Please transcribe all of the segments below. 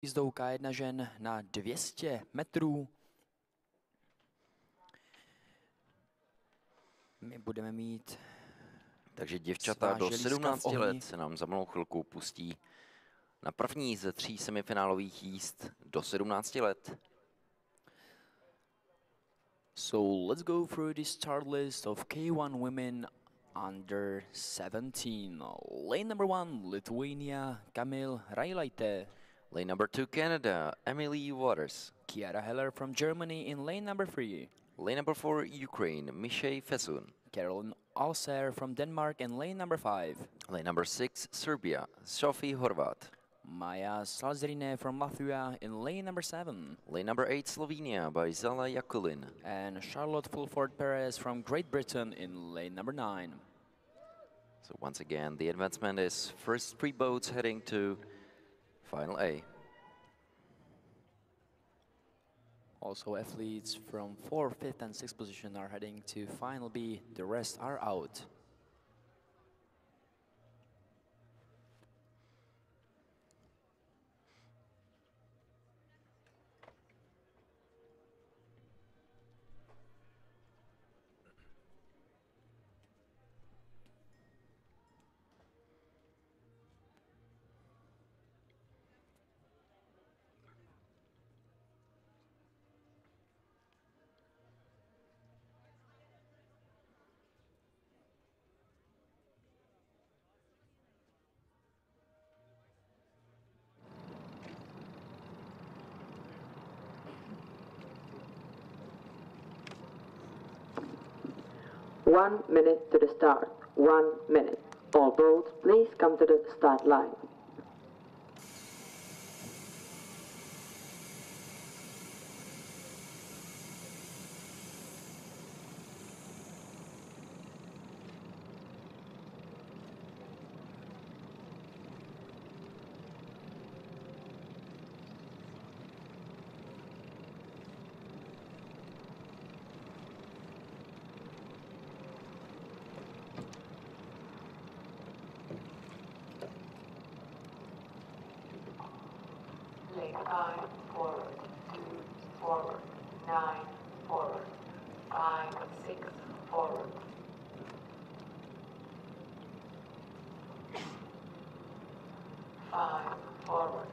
jízdou K1 žen na 200 metrů. My budeme mít... Takže děvčata do 17 let se nám za malou chvilku pustí na první ze 3 semifinálových jízd do 17 let. So let's go through the start list of K1 women under 17. Lane number 1, Lithuania, Kamil Railajte. Lane number 2, Canada, Emily Waters. Kiara Heller from Germany in lane number 3. Lane number 4, Ukraine, Michej Fesun. Caroline Alser from Denmark in lane number 5. Lane number 6, Serbia, Zsofie Horvat. Maja Salzrine from Latvia in lane number 7. Lane number 8, Slovenia by Zala Jakulin. And Charlotte Fulford Perez from Great Britain in lane number 9. So once again, the advancement is first 3 boats heading to Final A. Also athletes from 4th, 5th and 6th position are heading to Final B. The rest are out. One minute to the start. 1 minute. All boats, please come to the start line. Lane 5 forward, 2 forward, 9 forward, 5, 6 forward. Five forward.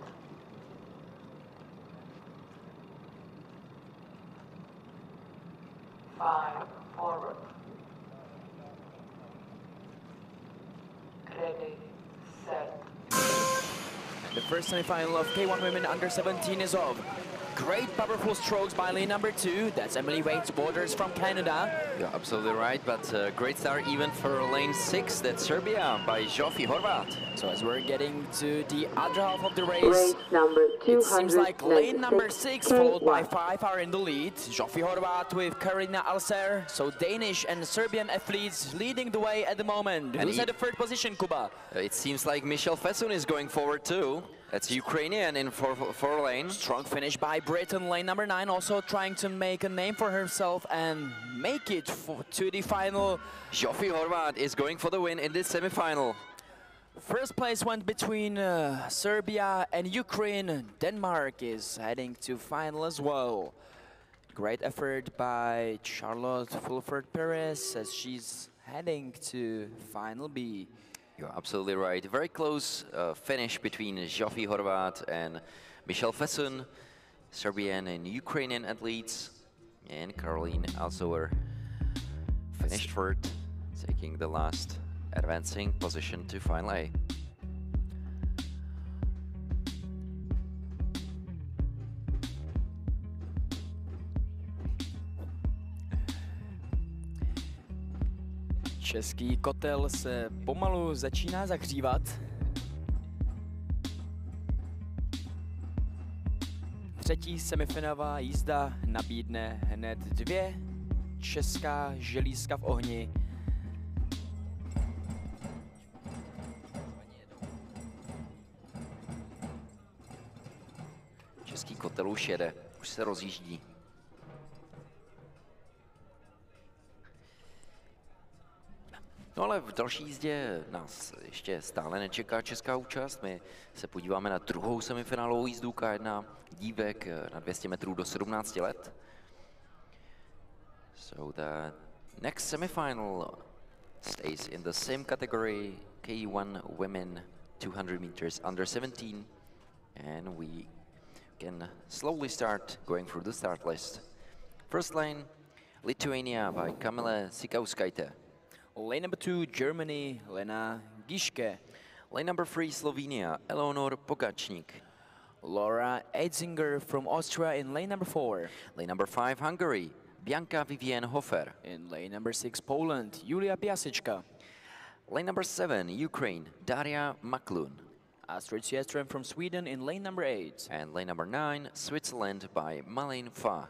Five forward. Ready, set. The first semifinal of K1 women under 17 is off. Great powerful strokes by lane number 2. That's Emily Waters from Canada. You're absolutely right, but great start even for lane 6. That's Serbia by Zsofie Horvat. So as we're getting to the other half of the race, Race number it seems like lane number 296, 6 followed by K1. 5 are in the lead. Zsofie Horvat with Karina Alser. So Danish and Serbian athletes leading the way at the moment. And Who's at the 3rd position, Kuba? It seems like Michej Fesun is going forward too. That's Ukrainian in 4 lane. Strong finish by Britain, lane number 9, also trying to make a name for herself and make it to the final. Zsofie Horvat is going for the win in this semifinal. First place went between Serbia and Ukraine. Denmark is heading to final as well. Great effort by Charlotte Fulford Perez as she's heading to Final B. You're absolutely right. Very close finish between Zsofie Horvat and Michej Fesun, Serbian and Ukrainian athletes, and Caroline Alser finished 3rd, taking the last advancing position to Final A. Český kotel se pomalu začíná zahřívat. Třetí semifinálová jízda nabídne hned 2 česká želízka v ohni. Český kotel už jede, už se rozjíždí. No ale v další jízdě nás ještě stále nečeká česká účast. My se podíváme na druhou semifinálovou jízdu K1 dívek na 200 metrů do 17 let. So the next semifinal stays in the same category, K1 women 200 meters under 17. And we can slowly start going through the start list. First lane, Lithuania by Kamile Sikauskaite. Lane number 2, Germany, Lena Gischke. Lane number 3, Slovenia, Eleonor Pogačnik. Laura Eitzinger from Austria in lane number 4. Lane number 5, Hungary, Bianca Vivienne Hofer. In lane number 6, Poland, Julia Piaseczka. Lane number 7, Ukraine, Daria Maklun. Astrid Sjöström from Sweden in lane number 8. And lane number 9, Switzerland by Malin Fach.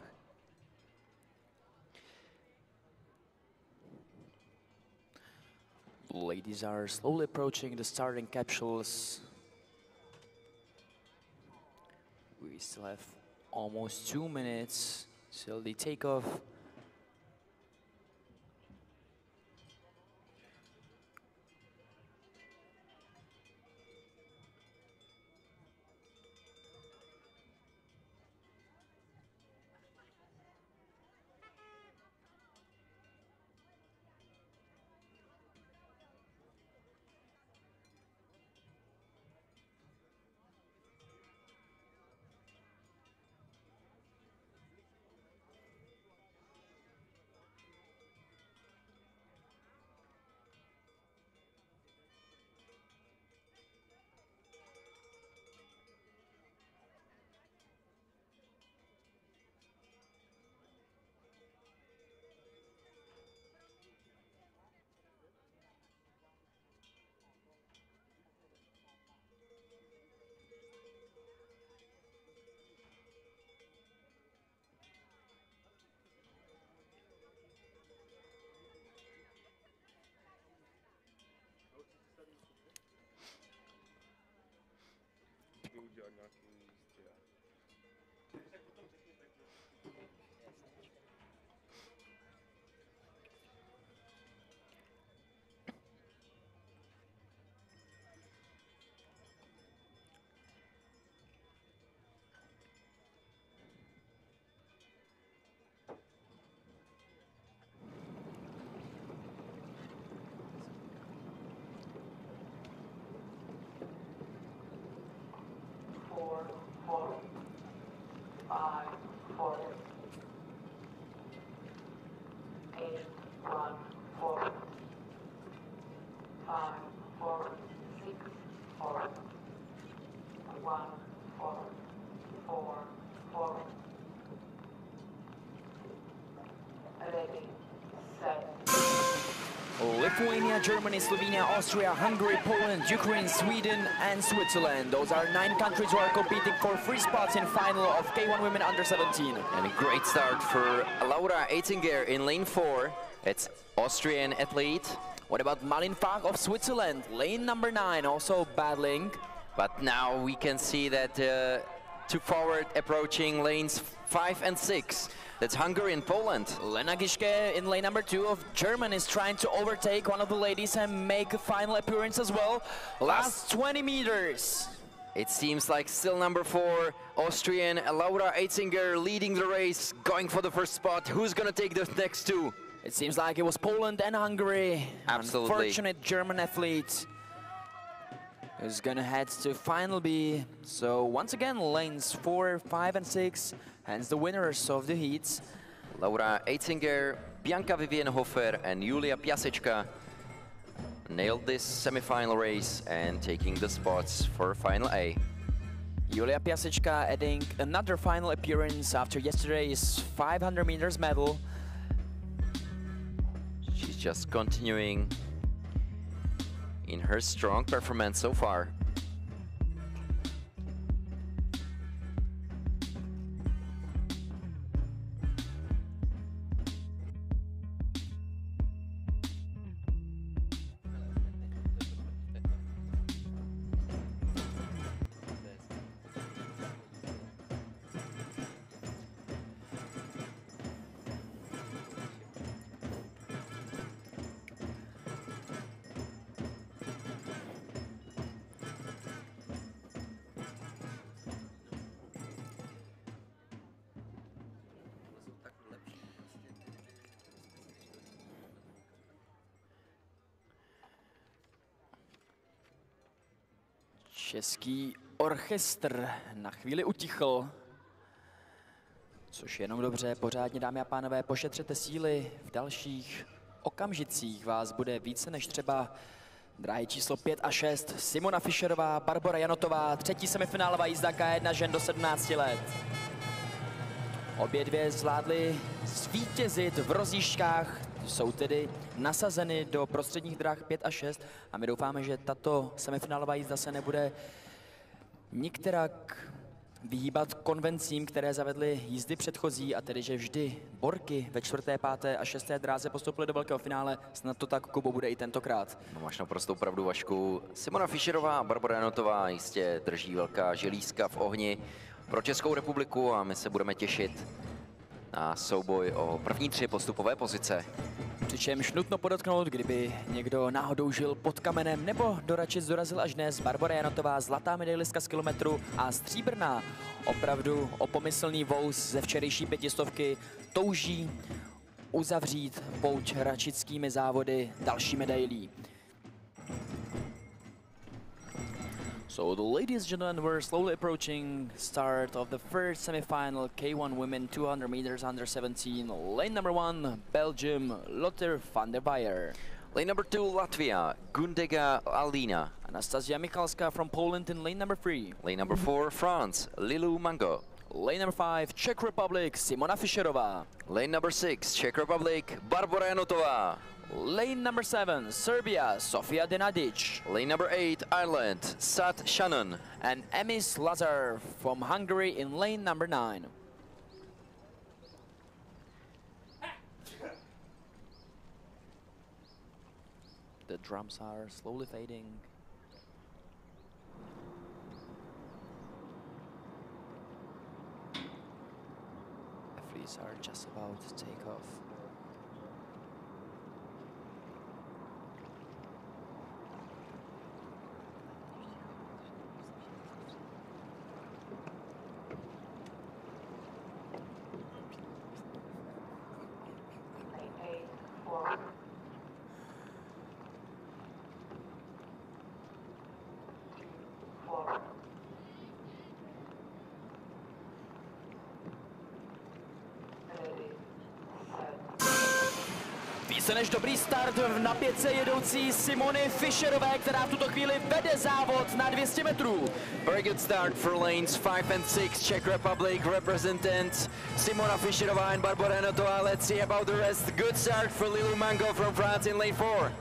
Ladies are slowly approaching the starting capsules. We still have almost 2 minutes till the takeoff. Forward. 5 forward. 8 1 forward. 5 forward. 6 forward. 1 forward. 4 forward. Ready, set. Lithuania, Germany, Slovenia, Austria, Hungary, Poland, Ukraine, Sweden and Switzerland. Those are 9 countries who are competing for 3 spots in final of K1 Women Under 17. And a great start for Laura Eitzinger in lane 4. It's Austrian athlete. What about Malin Fach of Switzerland? Lane number 9, also battling. But now we can see that two forward approaching lanes 5 and 6. That's Hungary and Poland. Lena Gischke in lane number 2 of Germany is trying to overtake one of the ladies and make a final appearance as well. Last 20 meters. It seems like still number 4, Austrian Laura Eitzinger leading the race, going for the first spot. Who's gonna take the next 2? It seems like it was Poland and Hungary. Absolutely. Unfortunate German athlete is gonna head to final B. So once again, lanes 4, 5 and 6, hence the winners of the heats. Laura Eitzinger, Bianca Vivienne Hofer and Julia Piaseczka nailed this semi-final race and taking the spots for Final A. Julia Piaseczka adding another final appearance after yesterday's 500 meters medal. She's just continuing in her strong performance so far. Český orchestr na chvíli utichl. Což je jenom dobře, pořádně, dámy a pánové, pošetřete síly. V dalších okamžicích vás bude více než třeba dráhy číslo 5 a 6. Simona Fischerová, Barbora Janotová, třetí semifinálová jízda K1 žen do 17 let. Obě dvě zvládly zvítězit v rozjížďkách, jsou tedy nasazeny do prostředních dráh 5 a 6 a my doufáme, že tato semifinálová jízda se nebude nikterak vyhýbat konvencím, které zavedly jízdy předchozí, a tedy, že vždy borky ve 4., 5. a 6. dráze postupily do velkého finále. Snad to tak, Kubo, bude i tentokrát. No, máš naprostou pravdu, Vašku. Simona Fischerová a Barbora Janotová jistě drží velká želízka v ohni pro Českou republiku a my se budeme těšit na souboj o první 3 postupové pozice. Přičemž nutno podotknout, kdyby někdo náhodou žil pod kamenem nebo do Račic dorazil až dnes, Barbora Janotová, zlatá medailistka z kilometru a stříbrná, opravdu o pomyslný vous ze včerejší 500, touží uzavřít pouť račickými závody další medailí. So the ladies and gentlemen, we're slowly approaching start of the first semifinal K1 women 200 meters under 17. Lane number 1, Belgium, Lotte van der Weyer. Lane number 2, Latvia, Gundega Alina. Anastasia Michalska from Poland in lane number 3. Lane number 4, France, Lilu Mango. Lane number 5, Czech Republic, Simona Fischerová. Lane number 6, Czech Republic, Barbora Janotová. Lane number 7, Serbia, Sofia Denadic. Lane number 8, Ireland, Sat Shannon. And Emis Lazar from Hungary in lane number 9. The drums are slowly fading. Referees are just about to take off. Více než dobrý start v napětce jedoucí Simony Fischerové, která v tuto chvíli vede závod na 200 metrů. Very good start for lanes 5 and 6, Czech Republic representants Simona Fischerová and Barbora Janotová. Let's see about the rest. Good start for Lilu Mango from France in lane 4.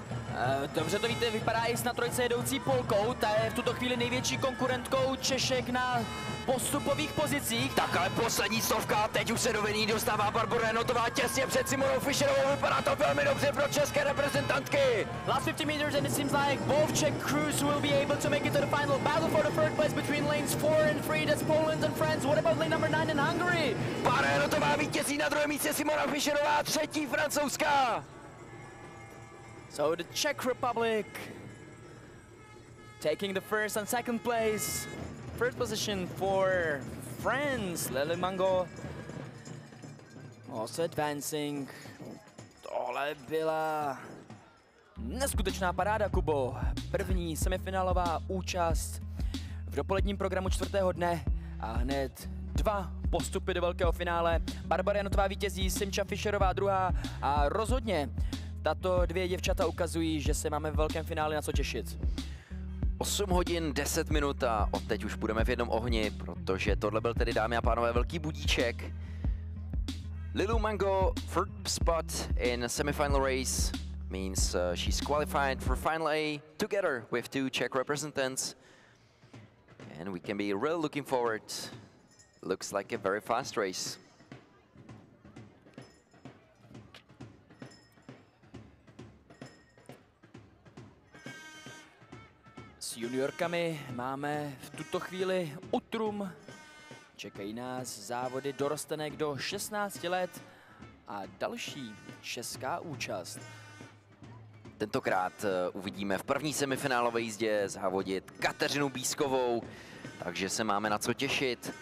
Dobře to víte, vypadá i na trojce jedoucí Polkou, ta je v tuto chvíli největší konkurentkou Češek na postupových pozicích. Tak ale poslední stovka, teď už se do vedení dostává Barbora Janotová těsně před Simonou Fischerovou, vypadá to velmi dobře pro české reprezentantky. Last 50 meters and it seems like both Czech crews will be able to make it to the final battle for the third place between lanes 4 and 3, that's Poland and France. What about lane number 9 in Hungary? Barbora Janotová vítězí, na druhém místě Simona Fischerová, třetí francouzská. So the Czech Republic taking the first and second place. First position for France, Lily Mango also advancing. Tohle byla neskutečná paráda, Kubo. První semifinálová účast v dopoledním programu 4. dne a hned 2 postupy do velkého finále. Barbora Janotová vítězí, Simča Fischerová druhá a rozhodně tato dvě děvčata ukazují, že se máme v velkém finále na co těšit. 8 hodin 10 minut a odteď už budeme v jednom ohni, protože tohle byl tedy, dámy a pánové, velký budíček. Lilu Mango, third spot in semifinal race, means she's qualified for Final A together with 2 Czech representants. And we can be really looking forward. Looks like a very fast race. S juniorkami máme v tuto chvíli utrum. Čekají nás závody dorostenek do 16 let a další česká účast. Tentokrát uvidíme v první semifinálové jízdě závodit Kateřinu Bískovou, takže se máme na co těšit.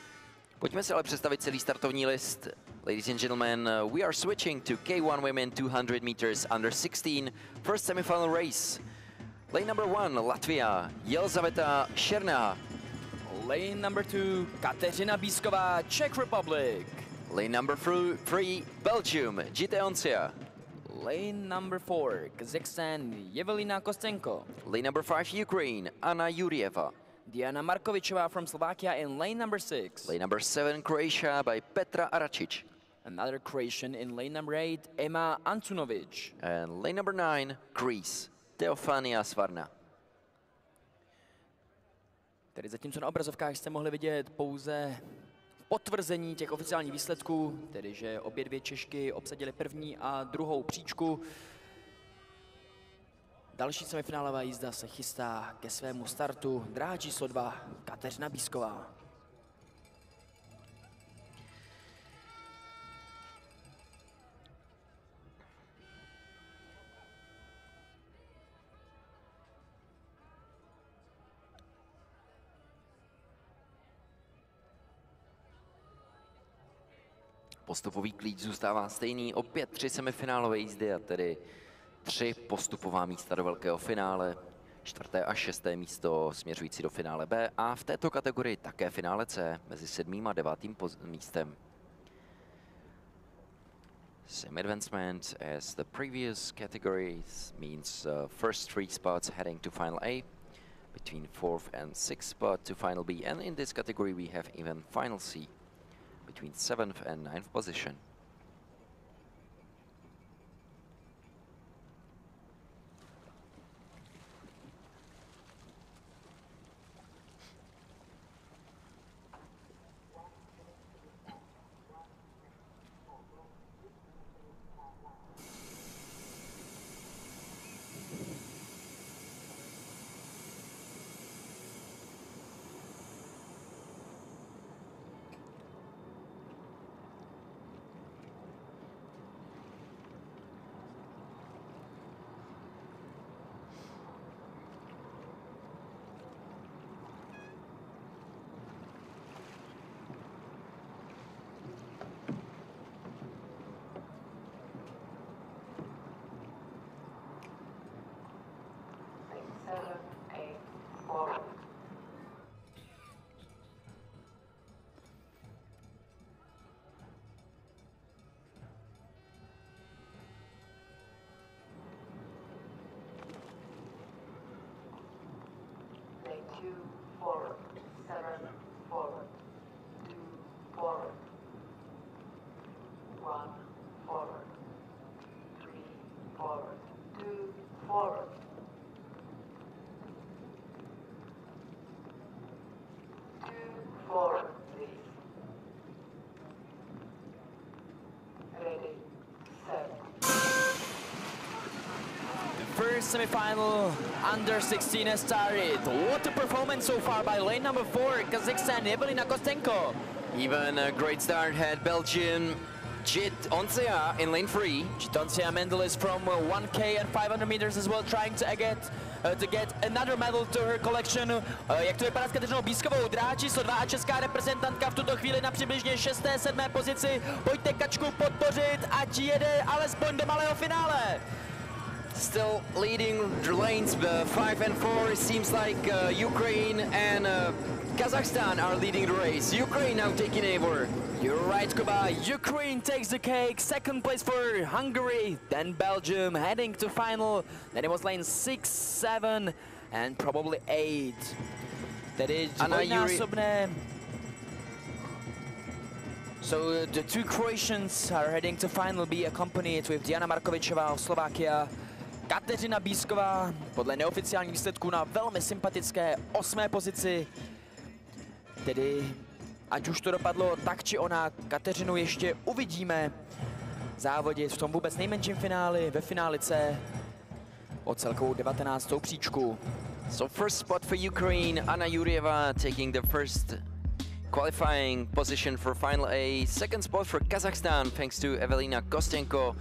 Pojďme si ale představit celý startovní list. Ladies and gentlemen, we are switching to K1 Women 200 meters under 16, first semifinal race. Lane number 1, Latvia, Jelizaveta Černá. Lane number 2, Kateřina Bísková, Czech Republic. Lane number 3, Belgium, Jite Oncia. Lane number 4, Kazakhstan, Evelina Kostenko. Lane number 5, Ukraine, Anna Yurieva. Diana Markovičová from Slovakia in lane number 6. Lane number 7, Croatia by Petra Račice. Another Croatian in lane number 8, Emma Antunovic. And lane number 9, Greece, Teofania Svarna. Tedy zatímco na obrazovkách jste mohli vidět pouze potvrzení těch oficiálních výsledků, tedy že obě dvě Češky obsadily první a druhou příčku. Další semifinálová jízda se chystá ke svému startu. Dráha číslo 2, Kateřina Bísková. Postupový klíč zůstává stejný, opět 3 semifinálové jízdy a tedy 3 postupová místa do velkého finále, 4. a 6. místo směřující do finále B a v této kategorii také finále C mezi 7. a 9. místem. Same advancement as the previous categories means first 3 spots heading to final A, between 4th and 6th spot to final B, and in this category we have even final C, between 7th and 9th position. Forward, 7 forward, 2 forward, 1 forward, 3 forward, 2 forward, 2 forward, please. Ready, set. First semi-final under 16 has started. What a performance so far by lane number 4, Kazakhstan, Evelina Kostenko. Even a great start had Belgian Jit Oncia in lane 3. Jitoncia Mendel is from 1K and 500 meters as well, trying to get another medal to her collection. Jak to vypadá s Kateřinou Bískovou? Dráha číslo 2 a česká reprezentantka v tuto chvíli na přibližně 6. 7. pozici. Pojďte Kačku podpořit, ať jede alespoň do malého finále. Still leading lanes 5 and 4. It seems like Ukraine and Kazakhstan are leading the race. Ukraine now taking over. You're right, Kuba. Ukraine takes the cake. Second place for Hungary, then Belgium, heading to final. Then it was lane 6, 7, and probably 8. Tedy dvojnásobné. So the two Croatians are heading to final B, accompanied with Diana Markovičová of Slovakia, Kateřina Bísková, podle neoficiálních výsledků na velmi sympatické 8. pozici. Tedy, ať už to dopadlo tak či onak, Kateřinu ještě uvidíme závodit v tom vůbec nejmenším finále, ve finále C, o celkovou 19. příčku. So first spot for Ukraine, Anna Yurieva taking the first qualifying position for Final A. Second spot for Kazakhstan, thanks to Evelina Kostenko,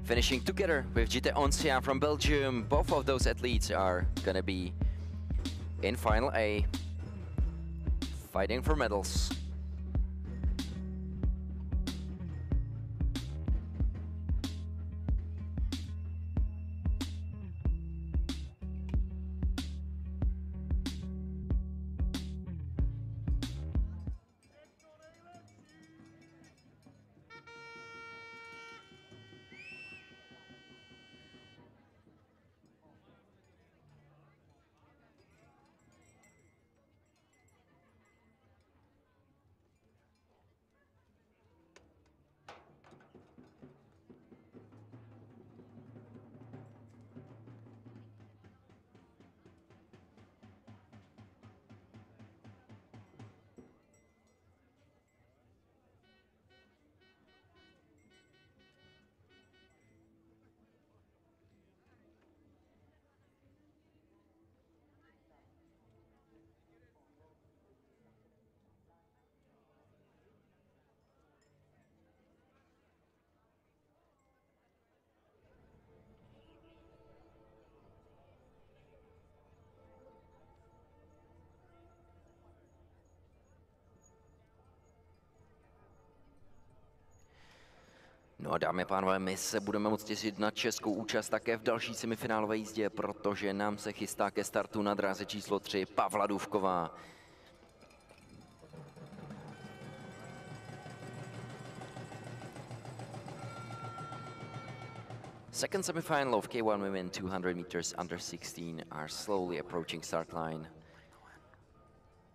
finishing together with Jite Oncia from Belgium. Both of those athletes are gonna be in Final A, fighting for medals. No a dámy a pánové, my se budeme moct těšit na českou účast také v další semifinálové jízdě, protože nám se chystá ke startu na dráze číslo 3 Pavla Dufková. Second semifinal of K1 women 200 meters under 16 are slowly approaching start line.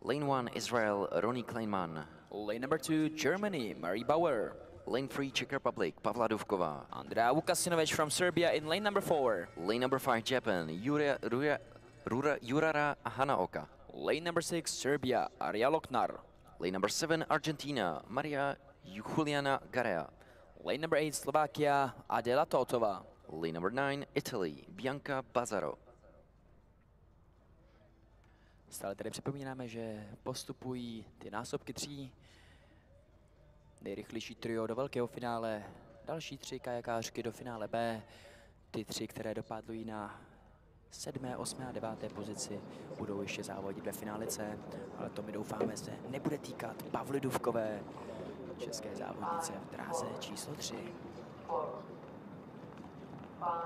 Lane 1, Israel, Ronny Kleinman. Lane number 2, Germany, Marie Bauer. Lane 3, Czech Republic, Pavla Dufková. Andrea Vukasinovic from Serbia in lane number 4. Lane number 5, Japan, Yurara Hanaoka. Lane number 6, Serbia, Arja Loknar. Lane number 7, Argentina, Maria Juliana Garea. Lane number 8, Slovakia, Adela Totova. Lane number 9, Italy, Bianca Bazzaro. Stále tady připomínáme, že postupují ty násobky 3. Nejrychlejší trio do velkého finále, další 3 kajakářky do finále B. Ty 3, které dopadlují na 7., 8. a 9. pozici, budou ještě závodit ve finále C, ale to my doufáme se nebude týkat Pavly Dufkové, české závodnice v dráze číslo 3. 4, 5,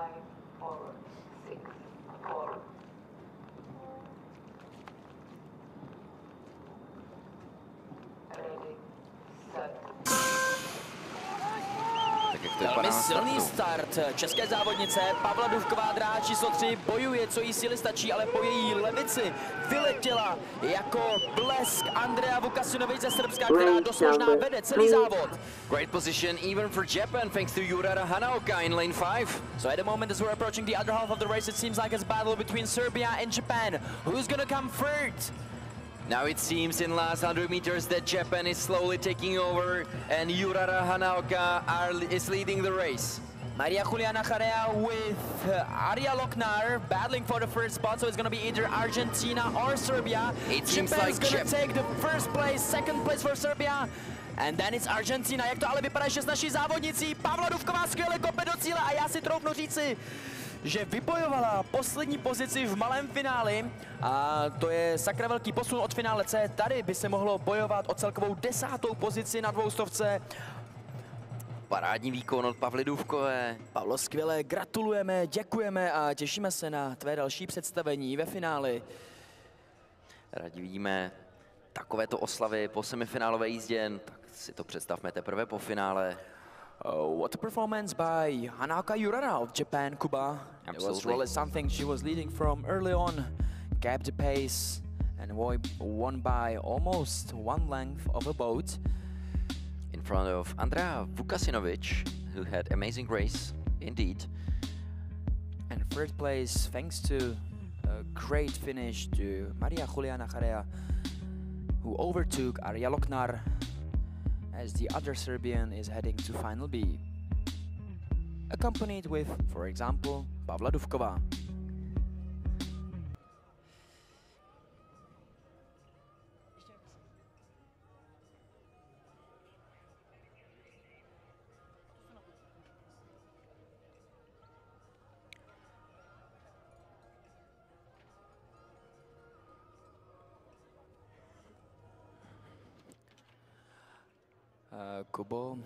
4, 6, 4. Ready, set. Tak jak to vypadá Velmi na silný startu? start české závodnice. Pavla Dufková, dráha číslo 3, bojuje, co jí síly stačí, ale po její levici vyletěla jako blesk Andrea Vukasinovic ze Srbska, která dost možná vede celý závod. Great position even for Japan thanks to Yurara Hanaoka in lane 5. So at the moment as we're approaching the other half of the race, it seems like it's a battle between Serbia and Japan. Who's gonna come third? Now it seems in last 100 meters that Japan is slowly taking over and Yurara Hanaoka is leading the race. Maria Juliana Garea with Arja Loknar battling for the first spot, so it's going to be either Argentina or Serbia. It seems Japan's like going to take the first place, second place for Serbia, and then it's Argentina. Jak to ale vypadá ještě s naší závodnicí? Pavla Dufková skvěle kope do cíle a já si troufnu říci, že vybojovala poslední pozici v malém finále a to je sakra velký posun od finále C. Tady by se mohlo bojovat o celkovou 10. pozici na 200. Parádní výkon od Pavly Dufkové. Pavlo, skvěle, gratulujeme, děkujeme a těšíme se na tvé další představení ve finále. Rádi vidíme takovéto oslavy po semifinálové jízdě, tak si to představme teprve po finále. What a performance by Hanaoka Yurara of Japan, Kuba. It was really something she was leading from early on, kept the pace and won by almost 1 length of a boat. In front of Andrea Vukasinovic, who had amazing race indeed. And third place thanks to a great finish to Maria Juliana Garea, who overtook Arja Loknar as the other Serbian is heading to Final B, accompanied with, for example, Pavla Dufková. Kubo,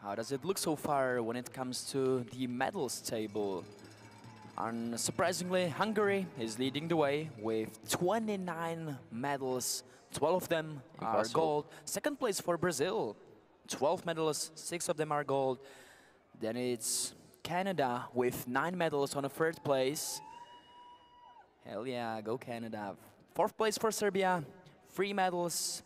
how does it look so far when it comes to the medals table? Unsurprisingly, Hungary is leading the way with 29 medals. 12 of them are gold. Second place for Brazil, 12 medals, 6 of them are gold. Then it's Canada with 9 medals on a third place. Hell yeah, go Canada. Fourth place for Serbia, 3 medals,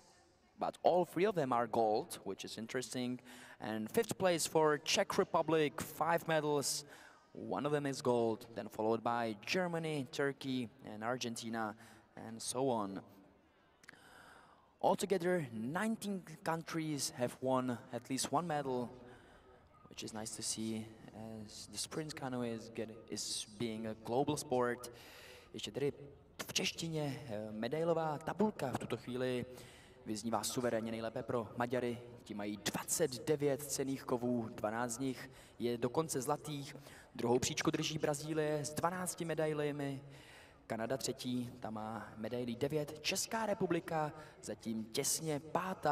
but all 3 of them are gold, which is interesting. And 5th place for Czech Republic, 5 medals, 1 of them is gold, then followed by Germany, Turkey, and Argentina, and so on. Altogether, 19 countries have won at least 1 medal, which is nice to see, as the sprint canoe is being a global sport. Ještě tedy v češtině medailová tabulka v tuto chvíli vyznívá suverénně nejlépe pro Maďary. Ti mají 29 cenných kovů, 12 z nich je dokonce zlatých. Druhou příčku drží Brazílie s 12 medailemi. Kanada třetí, ta má medailí 9. Česká republika zatím těsně 5.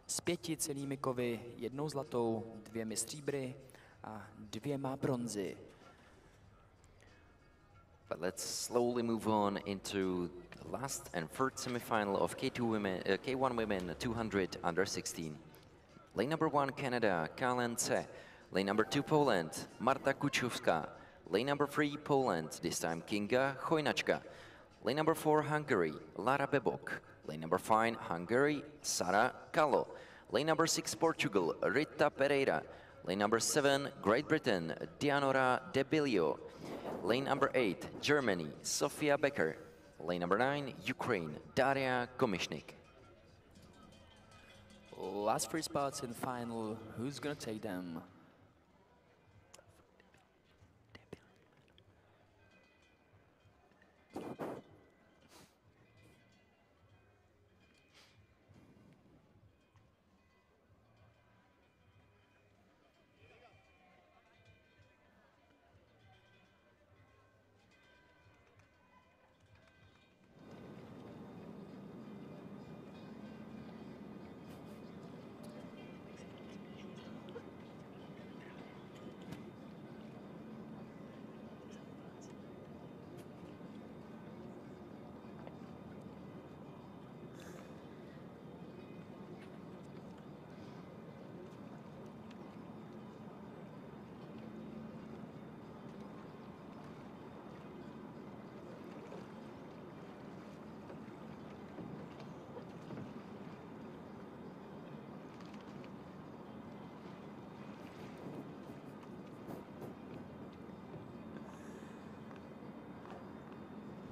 s 5 cenými kovy, 1 zlatou, 2 stříbry a 2 bronzy. But let's slowly move on into the last and third semifinal of K1 women 200 under 16. Lane number 1 Canada, Kalence. Lane number 2 Poland, Marta Kučovská. Lane number 3 Poland, this time Kinga Chojnačka. Lane number 4 Hungary, Lara Bebok. Lane number 5 Hungary, Sara Kallo. Lane number 6 Portugal, Rita Pereira. Lane number 7 Great Britain, Dianora Debilio. Lane number 8 Germany, Sofia Becker. Lane number 9 Ukraine, Daria Komishnik. Last 3 spots in the final, who's gonna take them?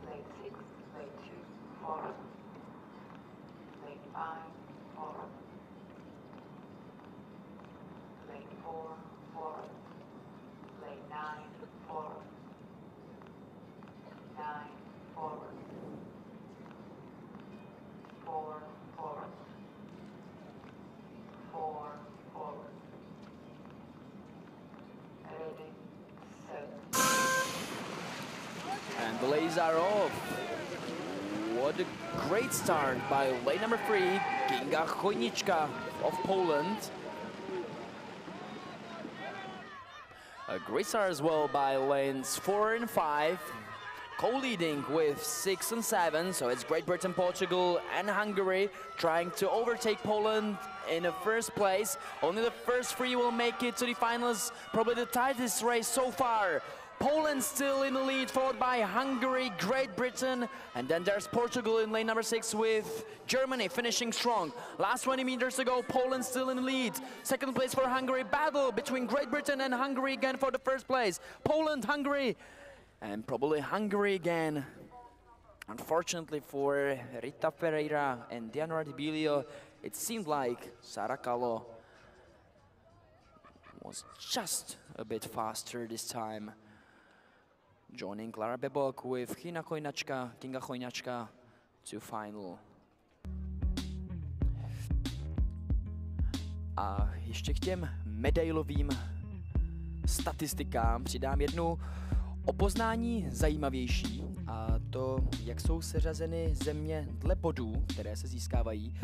Lane 6, lane 2, forward. Lane 5, forward. Lane 4, forward. Lane 9, forward. 9, forward. 4, forward. 4, forward. Ready, set. And the lays are off. What a great start by lane number 3, Kinga Chojniczka of Poland. A great start as well by lanes 4 and 5, co-leading with 6 and 7. So it's Great Britain, Portugal and Hungary trying to overtake Poland in the first place. Only the first 3 will make it to the finals, probably the tightest race so far. Poland still in the lead, followed by Hungary, Great Britain, and then there's Portugal in lane number 6 with Germany finishing strong. Last 20 meters to go, Poland still in the lead. Second place for Hungary, battle between Great Britain and Hungary again for the first place. Poland, Hungary, and probably Hungary again. Unfortunately for Rita Pereira and Dianora Debilio, it seemed like Sara Kallo was just a bit faster this time. Joining Lara Bebok with Kinga Chojnačka to final. A ještě k těm medailovým statistikám přidám jednu o poznání zajímavější, a to, jak jsou seřazeny země dle bodů, které se získávají.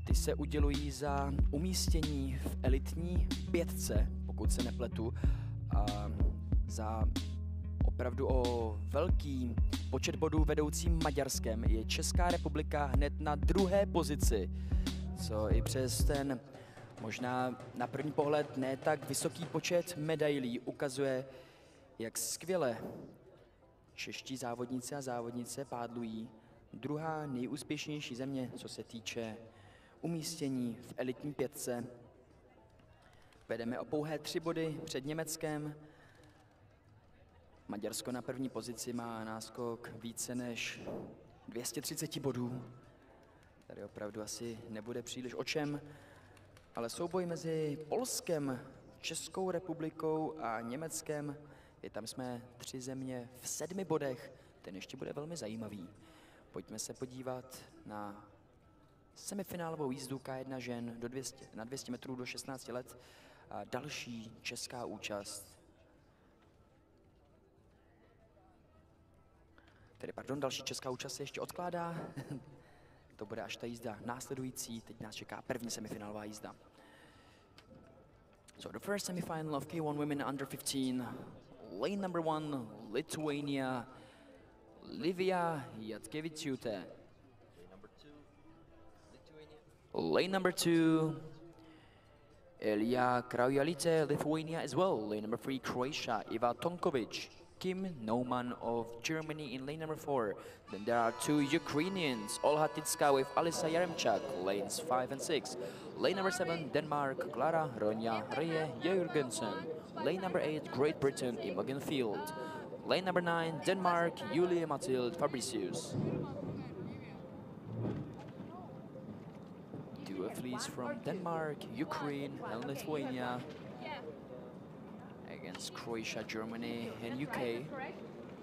Ty se udělují za umístění v elitní 5, pokud se nepletu, a za opravdu o velký počet bodů vedoucím Maďarskem je Česká republika hned na 2. pozici, co i přes ten možná na první pohled ne tak vysoký počet medailí ukazuje, jak skvěle čeští závodníci a závodnice pádlují. Druhá nejúspěšnější země, co se týče umístění v elitní 5. Vedeme o pouhé 3 body před Německem. Maďarsko na první pozici má náskok více než 230 bodů. Tady opravdu asi nebude příliš o čem, ale souboj mezi Polskem, Českou republikou a Německem, je tam jsme 3 země v 7 bodech, ten ještě bude velmi zajímavý. Pojďme se podívat na semifinálovou jízdu K1 žen na 200 metrů do 16 let a další česká účast. Další česká účast se ještě odkládá. to bude až ta jízda následující. Teď nás čeká první semifinálová jízda. So the first semifinal of K1 Women Under 15. Lane number 1, Lithuania, Livia Jatkevičiūtė. Lane number 2, Elia Kraujalice, Lithuania as well. Lane number 3, Croatia, Iva Tonkovic. Kim Neumann of Germany in lane number 4. Then there are 2 Ukrainians, Olha Titska with Alisa Yaremchuk, lanes 5 and 6. Lane number 7, Denmark, Klara Ronja Reje Jørgensen. Lane number 8, Great Britain, Imogen Field. Lane number 9, Denmark, Julie Mathilde Fabricius. 2 athletes from Denmark, Ukraine and Lithuania against Croatia, Germany and UK.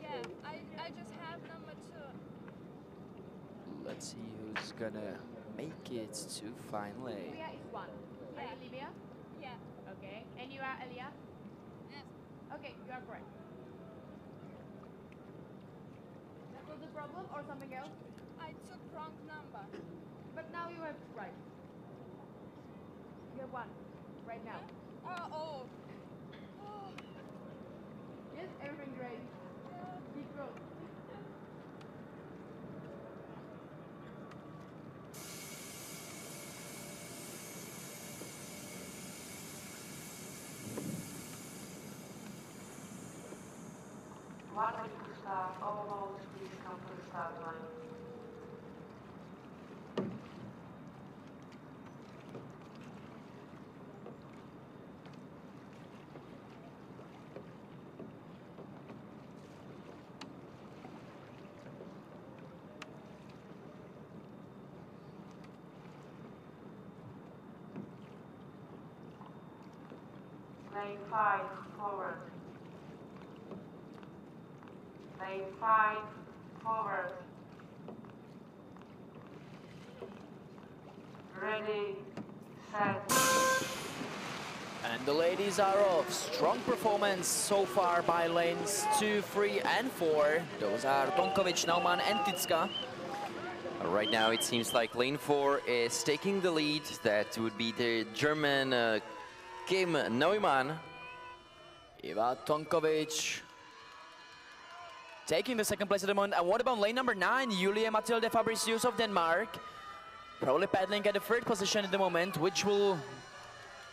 Yeah, I just have number 2. Let's see who's gonna make it to final A. Livia is 1. Are you Livia? Yeah. Okay. And you are Elia? Yes. Okay, you are correct. That was the problem or something else? I took wrong number. But now you have right. You have 1 right now. Oh. Yes, everything great. Keep going. One minute to start. All boats, please come to the start line. Lane 5, forward. Lane 5, forward. Ready, set. And the ladies are off. Strong performance so far by lanes 2, 3 and 4. Those are Tonkovic, Naumann and Titska. Right now it seems like lane 4 is taking the lead. That would be the German Kim Neumann. Iva Tonkovic taking the second place at the moment. And what about lane number 9, Julia Mathilde Fabricius of Denmark? Probably paddling at the 3rd position at the moment, which will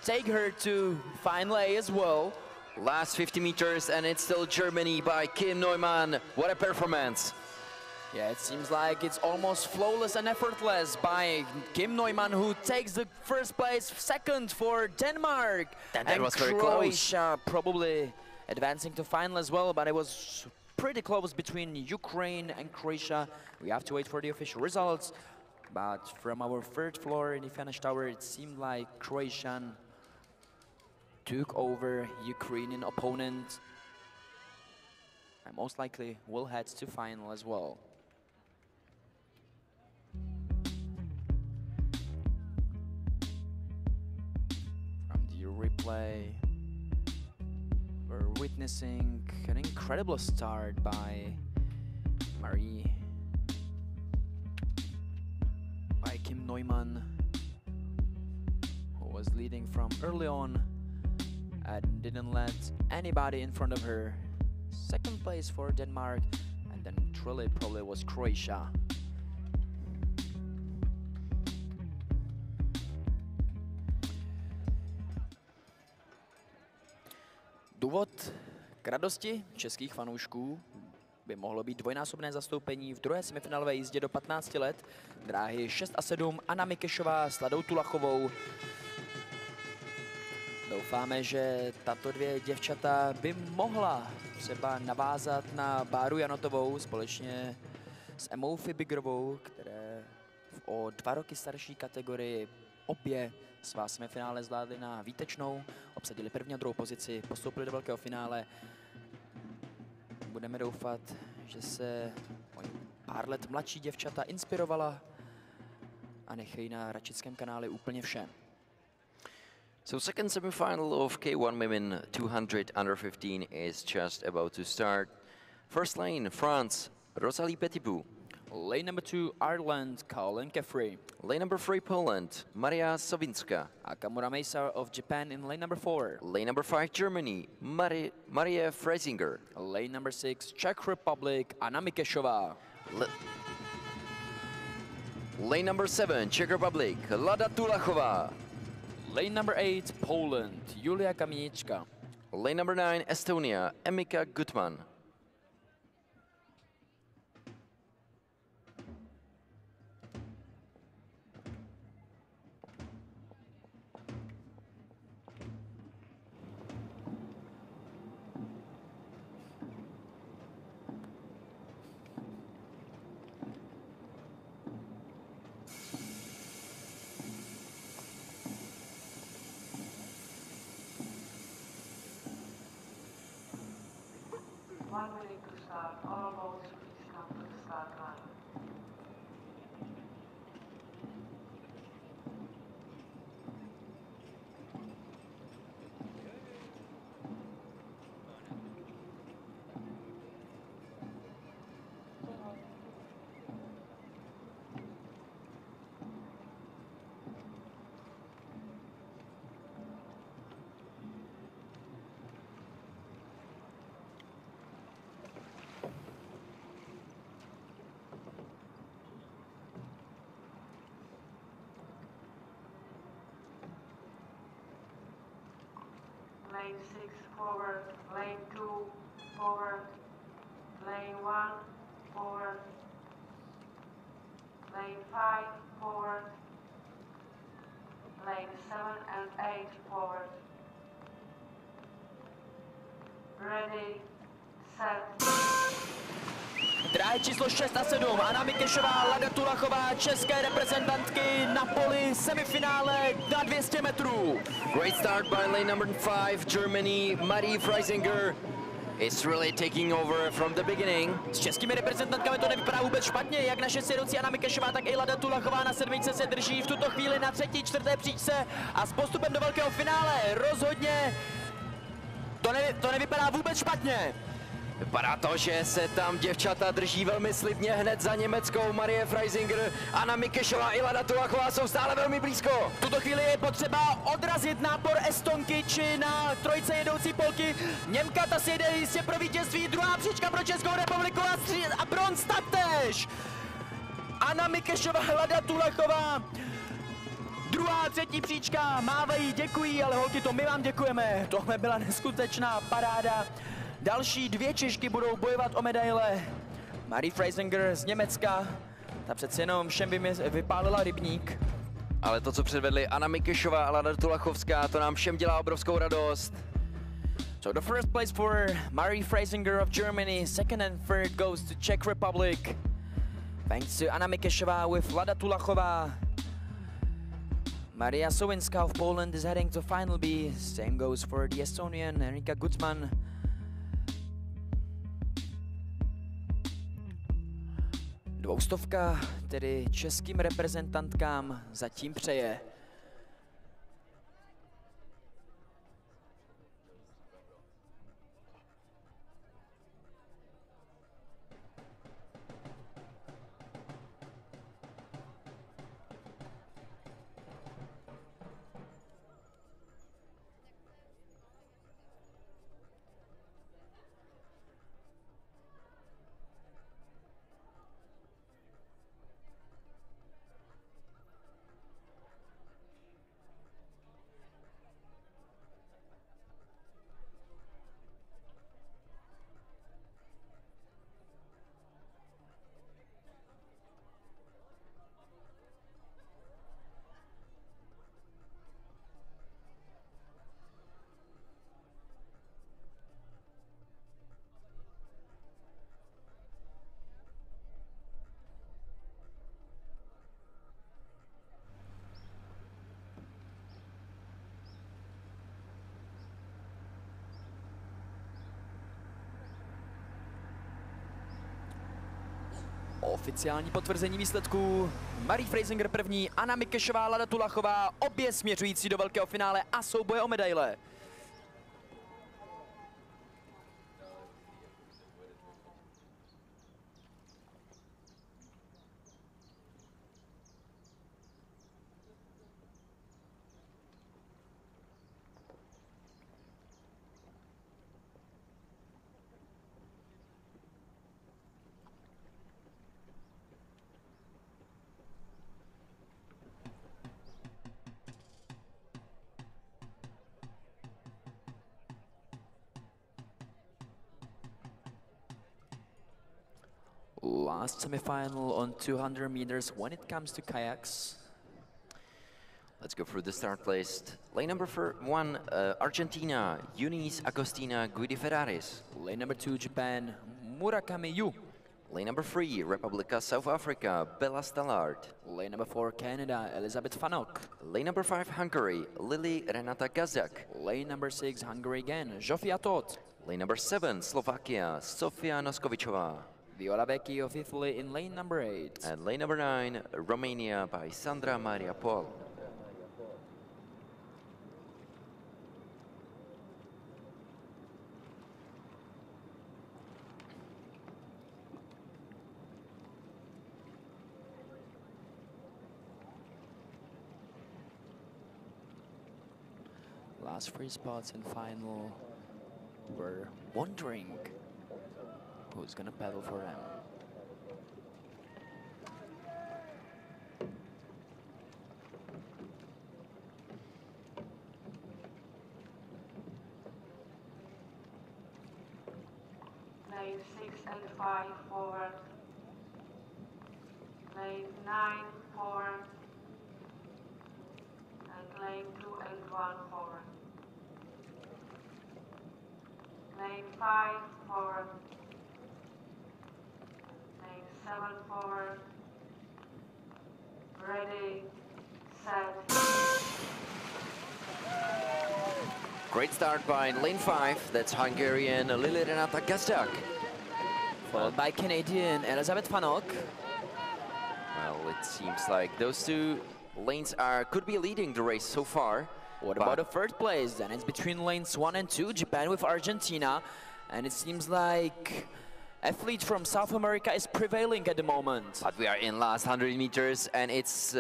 take her to final A as well. Last 50 meters and it's still Germany by Kim Neumann. What a performance. Yeah, it seems like it's almost flawless and effortless by Kim Neumann, who takes the 1st place, 2nd for Denmark. That was very close. Croatia probably advancing to final as well, but it was pretty close between Ukraine and Croatia. We have to wait for the official results. But from our 3rd floor in the finish tower, it seemed like Croatian took over Ukrainian opponent and most likely will head to final as well. From the replay, we're witnessing an incredible start by Kim Neumann, who was leading from early on and didn't let anybody in front of her. 2nd place for Denmark, and then probably was Croatia. Důvod k radosti českých fanoušků by mohlo být dvojnásobné zastoupení v druhé semifinálové jízdě do 15 let. Dráhy 6 a 7, Anna Mikešová s Ladou Tulachovou. Doufáme, že tato 2 děvčata by mohla třeba navázat na Báru Janotovou společně s Emou Fibigrovou, které o 2 roky starší kategorii obě svá semifinále zvládly na výtečnou, obsadili 1. a 2. pozici, postoupili do velkého finále. Budeme doufat, že se o pár let mladší děvčata inspirovala a nechají na Račickém kanále úplně vše. So 2nd semifinal of K1 Women 200 under 15 is just about to start. 1st lane, France, Rosalie Petitbou. Lane number 2, Ireland, Colin Kefri. Lane number 3, Poland, Maria Sawinska. Akamura Mesa of Japan in lane number 4. Lane number 5, Germany, Maria Freisinger. Lane number 6, Czech Republic, Anna Mikešová. Lane number 7, Czech Republic, Lada Tulachová. Lane number 8, Poland, Julia Kamenička. Lane number 9, Estonia, Emika Gutman. One minute to start. All boats please come to the start line. Lane 6 forward, lane 2 forward, lane 1 forward, lane 5 forward, lane 7 and 8 forward. Ready, set. Dráhy číslo 6 a 7, Anna Mikešová, Lada Tulachová, české reprezentantky na poli semifinále na 200 metrů. Great start by lane number 5, Germany, Marie Freisinger. It's really taking over from the beginning. S českými reprezentantkami to nevypadá vůbec špatně, jak naše sjedoucí Anna Mikešová, tak i Lada Tulachová na sedmičce se drží v tuto chvíli na 3., 4. příčce a s postupem do velkého finále rozhodně to nevypadá vůbec špatně. Vypadá to, že se tam děvčata drží velmi slibně hned za německou Marie Freisinger. Anna Mikešová i Lada Tulachová jsou stále velmi blízko. V tuto chvíli je potřeba odrazit nápor Estonky či na trojce jedoucí Polky. Němka ta si jede jistě pro vítězství, druhá příčka pro Českou republiku a bronz taktéž. Anna Mikešová, Lada Tulachová. Druhá, 3. příčka, mávají, děkují, ale holky, to my vám děkujeme. Tohle byla neskutečná paráda. Další 2 Češky budou bojovat o medaile. Marie Freisinger z Německa, ta přece jenom všem vypálila rybník. Ale to, co předvedli Anna Mikešová a Lada Tulachovská, to nám všem dělá obrovskou radost. So the first place for Marie Freisinger of Germany, second and third goes to Czech Republic. Thanks to Anna Mikešová with Lada Tulachová. Maria Sawinska of Poland is heading to Final B. Same goes for the Estonian Erika Gutman. Dvoustovka tedy českým reprezentantkám zatím přeje. Oficiální potvrzení výsledků. Marie Freisinger první, Anna Mikešová, Lada Tulachová, obě směřující do velkého finále a souboje o medaile. last semifinal on 200 meters when it comes to kayaks. Let's go through the start list. Lane number 1, Argentina, Eunice Agostina Guidi-Ferraris. Lane number 2, Japan, Murakami Yu. Lane number 3, Republica South Africa, Bella Stallard. Lane number 4, Canada, Elizabeth Fanok. Lane number 5, Hungary, Lily Renata Gazdak. Lane number 6, Hungary again, Zsofia Todt. Lane number 7, Slovakia, Sofia Noskovičová. Viola Vecchi of Italy in lane number 8. And lane number 9, Romania by Sandra Maria Paul. Last 3 spots in final. We're wondering who's gonna pedal for them. Lane 6 and 5 forward. Lane 9 forward. And lane 2 and 1 forward. Lane 5 forward. Lane 7 forward. Ready, set. Great start by lane 5, that's Hungarian Lily Renata Gazdak. Followed by Canadian Elizabeth Fanok. Well, it seems like those two lanes could be leading the race so far. What about the third place? Then it's between lanes 1 and 2, Japan with Argentina. And it seems like athlete from South America is prevailing at the moment. But we are in last 100 meters and it's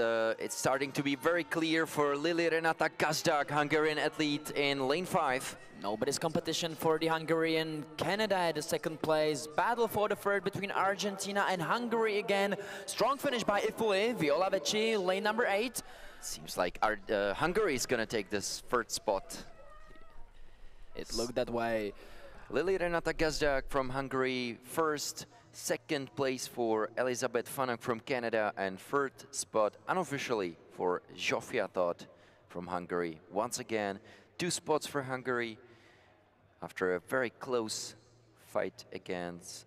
starting to be very clear for Lily Renata Gazdak, Hungarian athlete in lane 5. Nobody's competition for the Hungarian. Canada at the second place. Battle for the third between Argentina and Hungary again. Strong finish by Italy. Viola Vecchi, lane number 8. Seems like Hungary is going to take this third spot. It looked that way. Lily Renata Gazdak from Hungary, first. Second place for Elizabeth Fanok from Canada, and third spot unofficially for Zsofia Todt from Hungary. Once again, 2 spots for Hungary after a very close fight against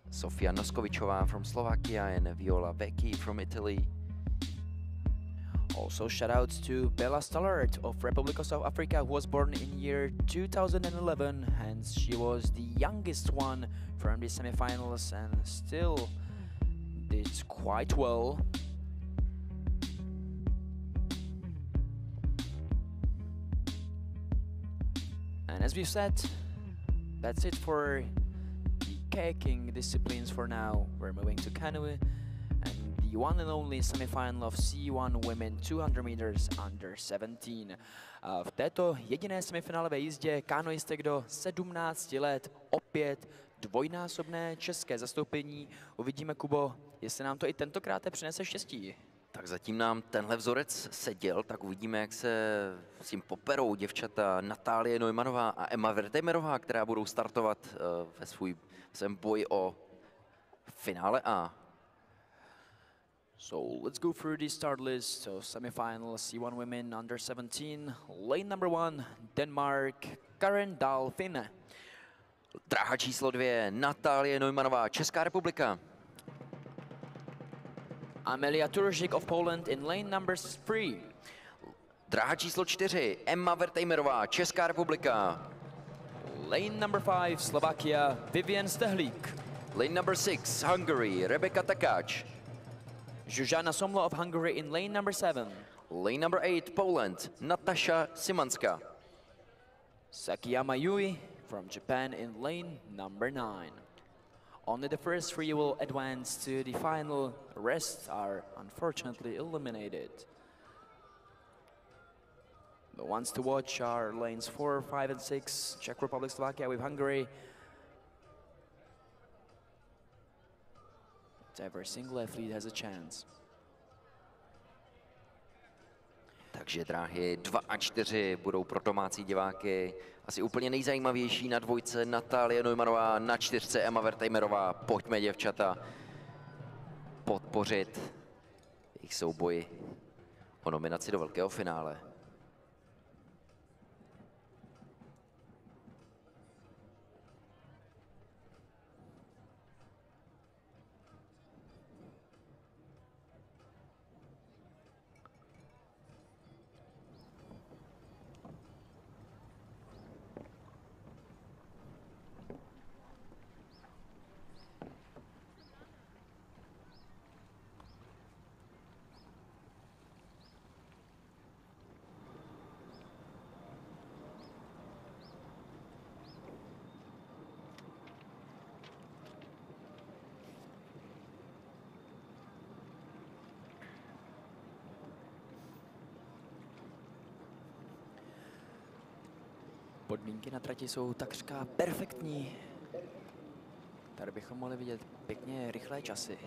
Sofia Noskovičová from Slovakia and Viola Vecchi from Italy. Also shoutouts to Bella Stallard of Republic of South Africa, who was born in year 2011, hence she was the youngest one from the semifinals and still did quite well. And as we've said, that's it for the kayaking disciplines for now. We're moving to canoe and the one and only semifinal of C1 Women 200 meters under 17. V této jediné semifinálové jízdě kanoistek do 17 let opět dvojnásobné české zastoupení. Uvidíme, Kubo, jestli nám to i tentokrát přinese štěstí. Tak zatím nám tenhle vzorec seděl, tak uvidíme, jak se s tím poperou děvčata Natálie Neumannová a Emma Wertheimerová, která budou startovat ve svém boji o finále A. So let's go through the start list. So semifinal C1 Women under 17. Lane number 1, Denmark, Karen Dalfin. Dráha číslo 2, Natálie Neumannová, Česká republika. Amelia Turžik of Poland in lane number 3. Dráha číslo 4, Emma Wertheimerová, Česká republika. Lane number 5, Slovakia, Vivian Stehlík. Lane number 6, Hungary, Rebecca Takáč. Zuzana Somlo of Hungary in lane number 7. Lane number 8, Poland, Natasha Simanska. Sakiyama Yui from Japan in lane number 9. Only the first 3 will advance to the final. The rest are unfortunately eliminated. The ones to watch are lanes 4, 5 and 6, Czech Republic, Slovakia with Hungary. Every single athlete has a chance. Takže dráhy 2 a 4 budou pro domácí diváky asi úplně nejzajímavější. Na dvojce Natálie Neumannová, na 4 Emma Wertheimerová. Pojďme, děvčata. podpořit jejich souboji o nominaci do velkého finále. Podmínky na trati jsou takřka perfektní. Tady bychom mohli vidět pěkně rychlé časy.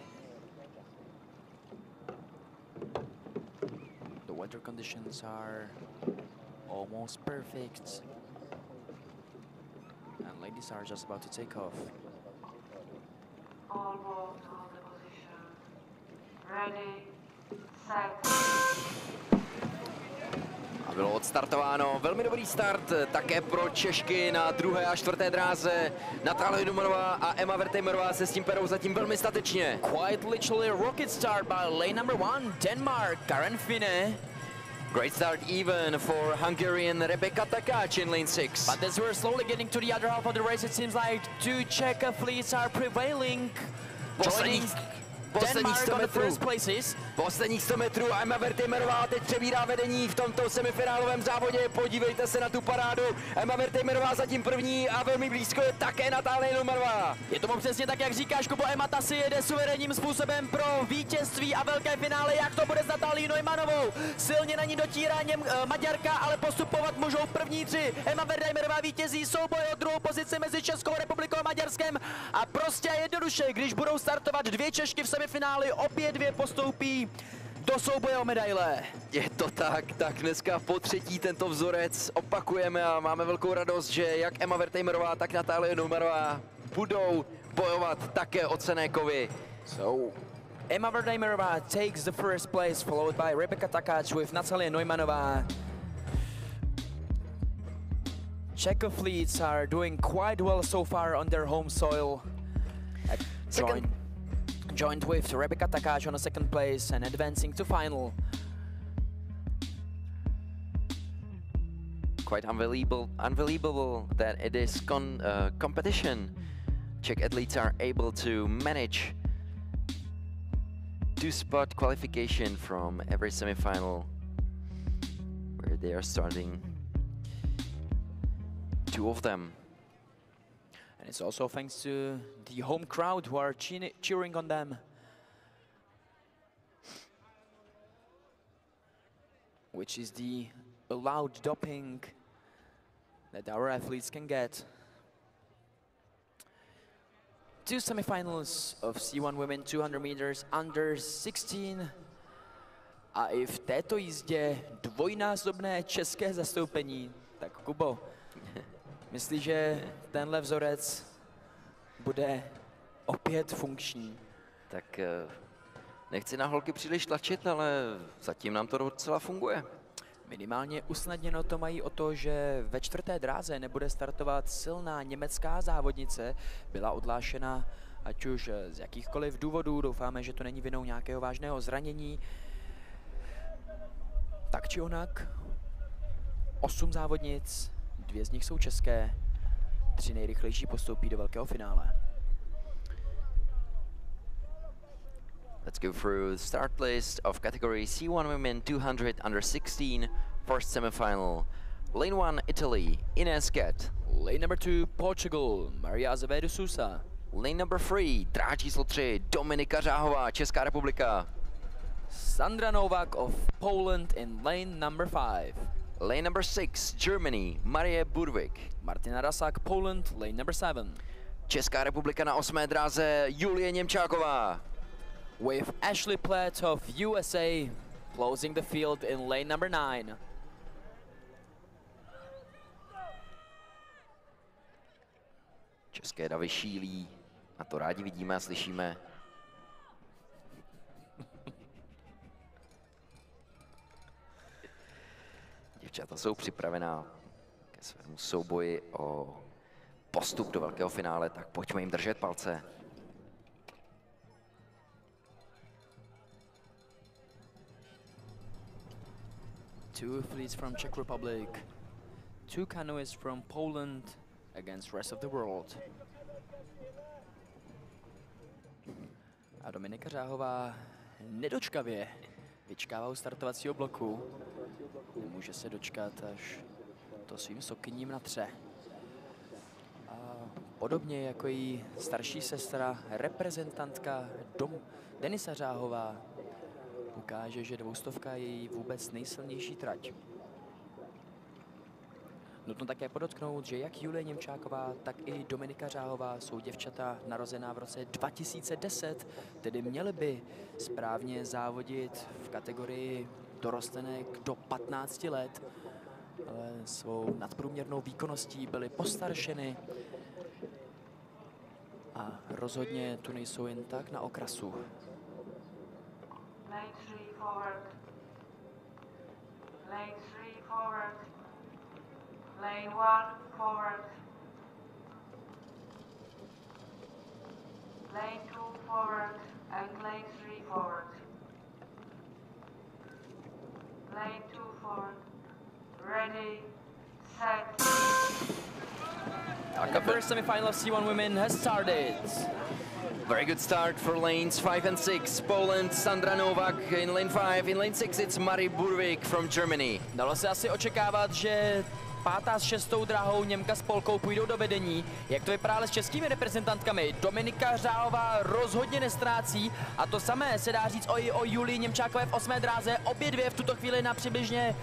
The weather conditions are almost perfect. And ladies are just about to take off. All boats hold the position. Ready, set. A bylo odstartováno. Velmi dobrý start také pro Češky na druhé a čtvrté dráze. Natália Numanová a Emma Wertheimerová se s tím perou zatím velmi statečně. Quite literally a rocket start by lane number 1, Denmark, Karen Finne. Great start even for Hungarian Rebecca Takáč in lane 6. But as we're slowly getting to the other half of the race, it seems like two Czech athletes are prevailing. Joining Denmark on the first places. Posledních 100 metrů a Emma Wertheimerová teď přebírá vedení v tomto semifinálovém závodě. Podívejte se na tu parádu. Emma Wertheimerová zatím první a velmi blízko je také Natália Numanová. Je tomu přesně tak, jak říkáš, Kubo. Emma ta si jede suverénním způsobem pro vítězství a velké finále. Jak to bude s Natálií Neumannovou? Silně na ní dotírá Maďarka, ale postupovat můžou první tři. Emma Wertheimerová vítězí souboj o druhou pozici mezi Českou republikou a Maďarskem. A prostě jednoduše, když budou startovat dvě Češky v semifinále, opět dvě postoupí do souboje o medaile. Je to tak, tak dneska po třetí tento vzorec opakujeme a máme velkou radost, že jak Emma Wertheimerová, tak Natália Numanová budou bojovat také o cenné kovy. So, Emma Wertheimerová takes the first place, followed by Rebecca Takáč with Natália Neumannová. Czech athletes are doing quite well so far on their home soil. Joined with Rebecca Takáč on a second place and advancing to final. Quite unbelievable that it is competition. Czech athletes are able to manage two-spot qualification from every semifinal where they are starting two of them. And it's also thanks to the home crowd who are cheering on them. Which is the allowed doping that our athletes can get. Two semifinals of C1 women 200 meters under 16. A i v této jízdě dvojnásobné české zastoupení. Tak Kubo, myslíš, že tenhle vzorec bude opět funkční? Tak nechci na holky příliš tlačit, ale zatím nám to docela funguje. Minimálně usnadněno to mají o to, že ve čtvrté dráze nebude startovat silná německá závodnice. Byla odhlášena ať už z jakýchkoliv důvodů. Doufáme, že to není vinou nějakého vážného zranění. Tak či onak, 8 závodnic, 2 z nich jsou české, 3 nejrychlejší postoupí do velkého finále. Let's go through the start list of category C1 women 200 under 16, first semifinal. Lane 1, Italy, Ines Get. Lane number 2, Portugal, Maria Azevedo Sousa. Lane number 3, dráha číslo 3, Dominika Řáhová, Česká republika. Sandra Novak of Poland in lane number 5. Lane number 6, Germany, Marie Burvik. Martina Rasak, Poland, lane number 7. Česká republika na 8. dráze, Julie Němčáková. With Ashley Platt of USA closing the field in lane number 9. České davy šílí, a to rádi vidíme a slyšíme. Děvčata jsou připravená ke svému souboji o postup do velkého finále, tak pojďme jim držet palce. Two athletes from Czech Republic, two canoeists from Poland against rest of the world. A Dominika Řáhová nedočkavě vyčkává u startovacího bloku. Nemůže se dočkat, až to svým sokyním natře. A podobně jako její starší sestra, reprezentantka Denisa Řáhová, ukáže, že 200 je její vůbec nejsilnější trať. Nutno také podotknout, že jak Julie Němčáková, tak i Dominika Řáhová jsou děvčata narozená v roce 2010, tedy měly by správně závodit v kategorii dorostenek do 15 let, ale svou nadprůměrnou výkonností byly postaršeny a rozhodně tu nejsou jen tak na okrasu. Lane 3 forward. Lane 3 forward. Lane 1 forward. Lane 2 forward and lane 3 forward. Lane 2 forward. Ready, set. The first semifinal of C1 women has started. Very good start for lanes 5 and 6. Poland, Sandra Novak in lane 5. In lane 6 it's Marie Burvik from Germany. Dalo se asi očekávat, že pátá s šestou dráhou Němka s Polkou půjdou do vedení. Jak to vypadá ale s českými reprezentantkami? Dominika Řáhová rozhodně nestrácí a to samé se dá říct o Julii Němčákové v 8. dráze. Obě dvě v tuto chvíli na přibližně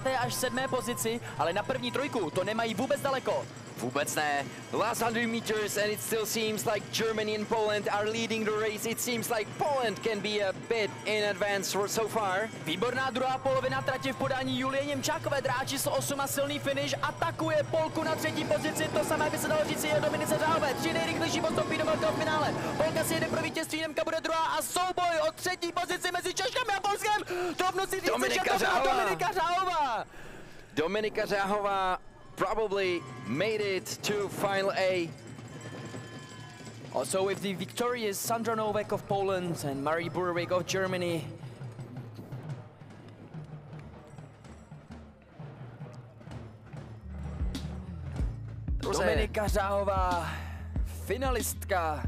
5. až 7. pozici, ale na první trojku to nemají vůbec daleko. Vůbec ne. Last 100 meters and it still seems like Germany and Poland are leading the race. It seems like Poland can be a bit in advance so far. Výborná druhá polovina trati v podání Julie Němčákové, dráha číslo 8 a silný finish, atakuje Polku na třetí pozici, to samé by se dalo říct je Dominice Řáhové. 3 nejrychlejší postoupí do velkého finále. Polka si jede pro vítězství, Němka bude druhá a souboj o třetí pozici mezi Češkami a Polskem. Troufnu si říct, Dominika že to byla Dominika Řáhová. Dominika Řáhová probably made it to Final A. Also with the victorious Sandra Novak of Poland and Marie Burvik of Germany. Dominika Řáhová, finalistka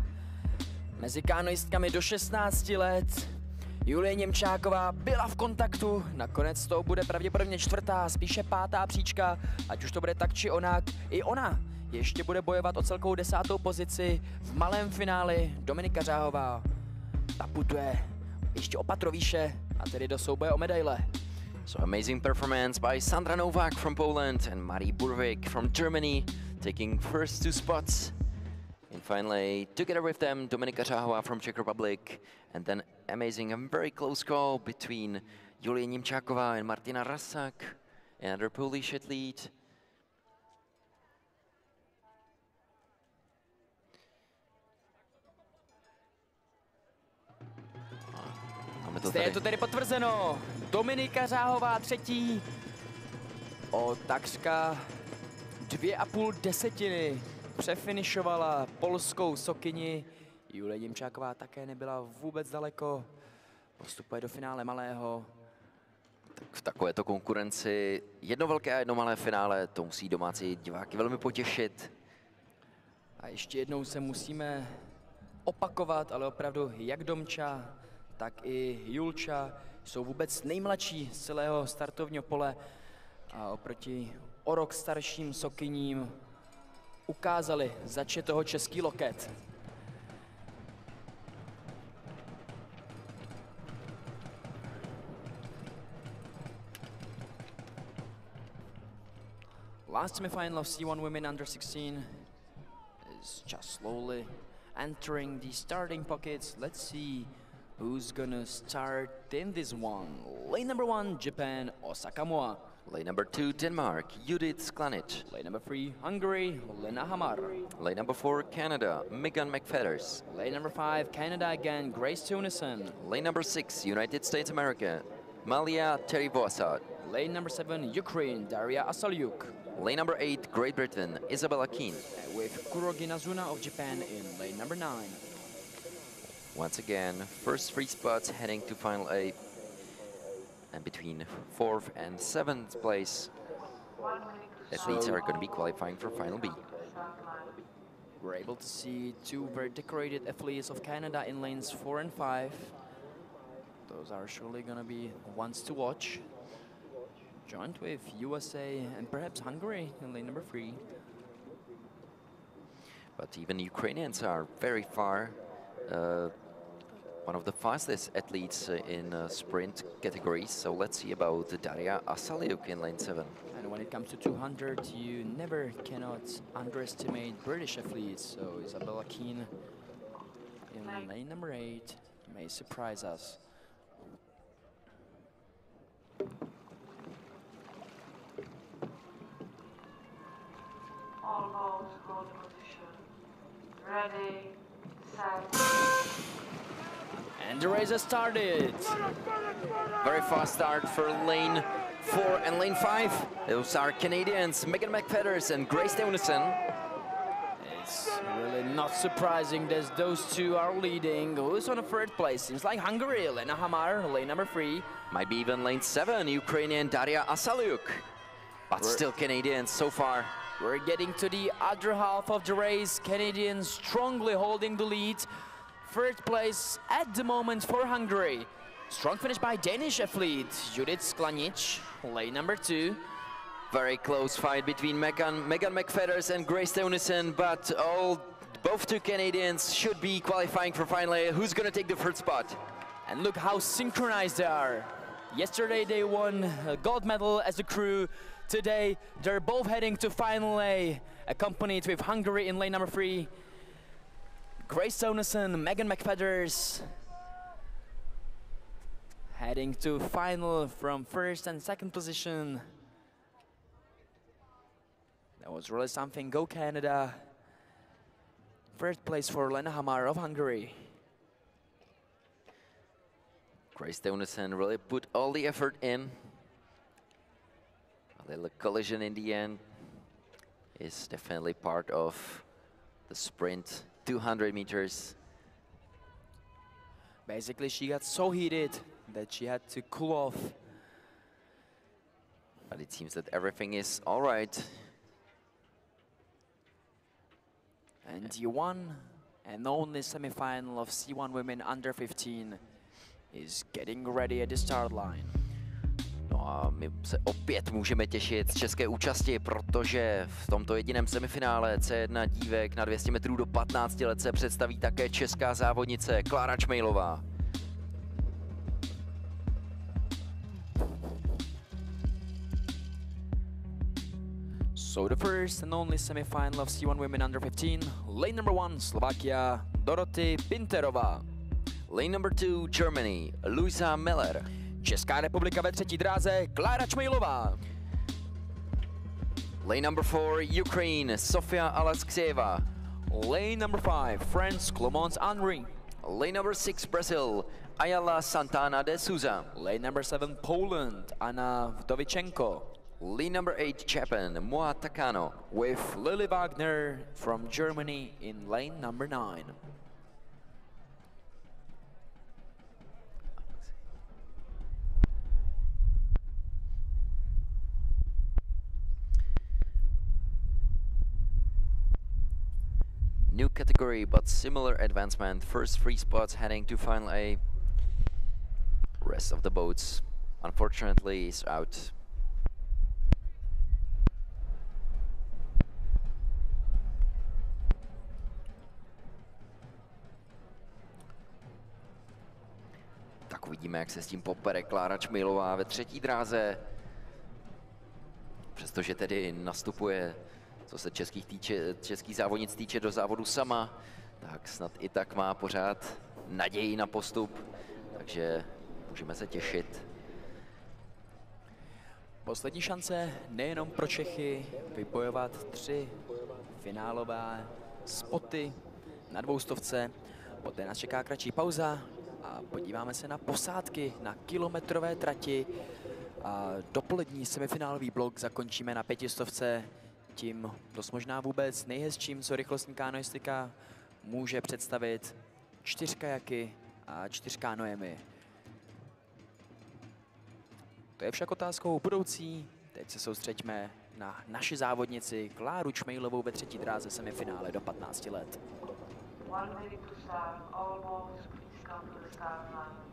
mezi kanoistkami do 16 let. Julie Němčáková byla v kontaktu, nakonec to bude pravděpodobně 4., spíše 5. příčka, ať už to bude tak či onak. I ona ještě bude bojovat o celkovou 10. pozici v malém finále. Dominika Řáhová, ta putuje ještě o patro výše a tedy do souboje o medaile. So amazing performance by Sandra Novak from Poland and Marie Burvik from Germany, taking first 2 spots. In Final A, together with them, Dominika Řáhová from Czech Republic, and then amazing and very close call between Julie Němčáková and Martina Rasak, another Polish athlete. Zde je to tedy potvrzeno. Dominika Řáhová třetí o takřka 2,5 desetiny přefinišovala polskou sokyni. Julie Němčáková také nebyla vůbec daleko. Postupuje do finále malého. Tak v takovéto konkurenci jedno velké a jedno malé finále, to musí domácí diváky velmi potěšit. A ještě jednou se musíme opakovat, ale opravdu jak Domča, tak i Julča jsou vůbec nejmladší z celého startovního pole a oproti o rok starším sokyním ukázali, zač je toho český loket. Last semifinal of C1 women under 16 is just slowly entering the starting pockets. Let's see who's gonna start in this one. Lane number 1, Japan, Osaka. Lane number 2, Denmark, Judith Sklanic. Lane number 3, Hungary, Lena Hamar. Lane number 4, Canada, Megan McFetters. Lane number 5, Canada again, Grace Tunison. Lane number 6, United States America, Malia Terivoasad. Lane number 7, Ukraine, Daria Asalyuk. Lane number 8, Great Britain, Isabella Keane. With Kurogi Nazuna of Japan in lane number 9. Once again, first 3 spots heading to Final A. And between 4th and 7th place, athletes are going to be qualifying for Final B. We're able to see 2 very decorated athletes of Canada in lanes 4 and 5. Those are surely going to be ones to watch. Joined with USA and perhaps Hungary in lane number 3. But even Ukrainians are very far. One of the fastest athletes in sprint categories. So let's see about Daria Asalyuk in lane 7. And when it comes to 200, you never cannot underestimate British athletes. So Isabella Keane in lane number 8 may surprise us. All boats go to position. Ready, set. And the race has started. Very fast start for lane 4 and lane 5. Those are Canadians, Megan McFeathers and Grace Teunissen. It's really not surprising that those 2 are leading. Who's on the 3rd place? Seems like Hungary, Lena Hamar, lane number 3. Might be even lane 7, Ukrainian Daria Asalyuk. But still Canadians so far. We're getting to the other half of the race. Canadians strongly holding the lead. 3rd place at the moment for Hungary. Strong finish by Danish athlete Judith Sklanic, lane number 2. Very close fight between Megan McFeathers and Grace Teunissen, but both 2 Canadians should be qualifying for Final A. Who's going to take the 3rd spot? And look how synchronized they are. Yesterday they won a gold medal as a crew. Today they're both heading to Final A, accompanied with Hungary in lane number 3. Grace Teunissen, Megan McFeathers heading to final from 1st and 2nd position. That was really something. Go Canada. 3rd place for Lena Hamar of Hungary. Grace Teunissen really put all the effort in. A little collision in the end is definitely part of the sprint. 200 meters. Basically, she got so heated that she had to cool off. But it seems that everything is all right. And the one and only semi-final of C1 women under 15 is getting ready at the start line. No a my se opět můžeme těšit z české účasti, protože v tomto jediném semifinále C1 dívek na 200 metrů do 15 let se představí také česká závodnice Klára Čmejlová. So the first and only semi-final of C1 women under 15, lane number 1, Slovakia, Doroty Pinterová. Lane number 2, Germany, Luisa Miller. Česká republika ve 3. dráze, Klára Čmejlová. Lane number 4, Ukraine, Sofia Alexeyeva. Lane number 5, France, Clémence Henry. Lane number 6, Brazil, Ayala Santana de Souza. Lane number 7, Poland, Anna Vdovichenko. Lane number 8, Japan, Moa Takano. With Lily Wagner from Germany in lane number 9. New category, but similar advancement. First 3 spots heading to Final A. Rest of the boats, unfortunately, is out. Tak uvidíme, jak se s tím popere Klára Čmejlová ve 3. dráze. Přestože tedy nastupuje, co se českých závodnic týče, do závodu sama, tak snad i tak má pořád naději na postup, takže můžeme se těšit. Poslední šance nejenom pro Čechy vybojovat 3 finálové spoty na 200. Poté nás čeká kratší pauza a podíváme se na posádky na kilometrové trati. A dopolední semifinálový blok zakončíme na 500, tím dost možná vůbec nejhezčím, co rychlostní kanoistika může představit. 4 kajaky a 4 kanoemi. To je však otázkou budoucí. Teď se soustřeďme na naši závodnici Kláru Čmejlovou ve třetí dráze semifinále do 15 let. 1 minute to start. All boats, please come to the start line.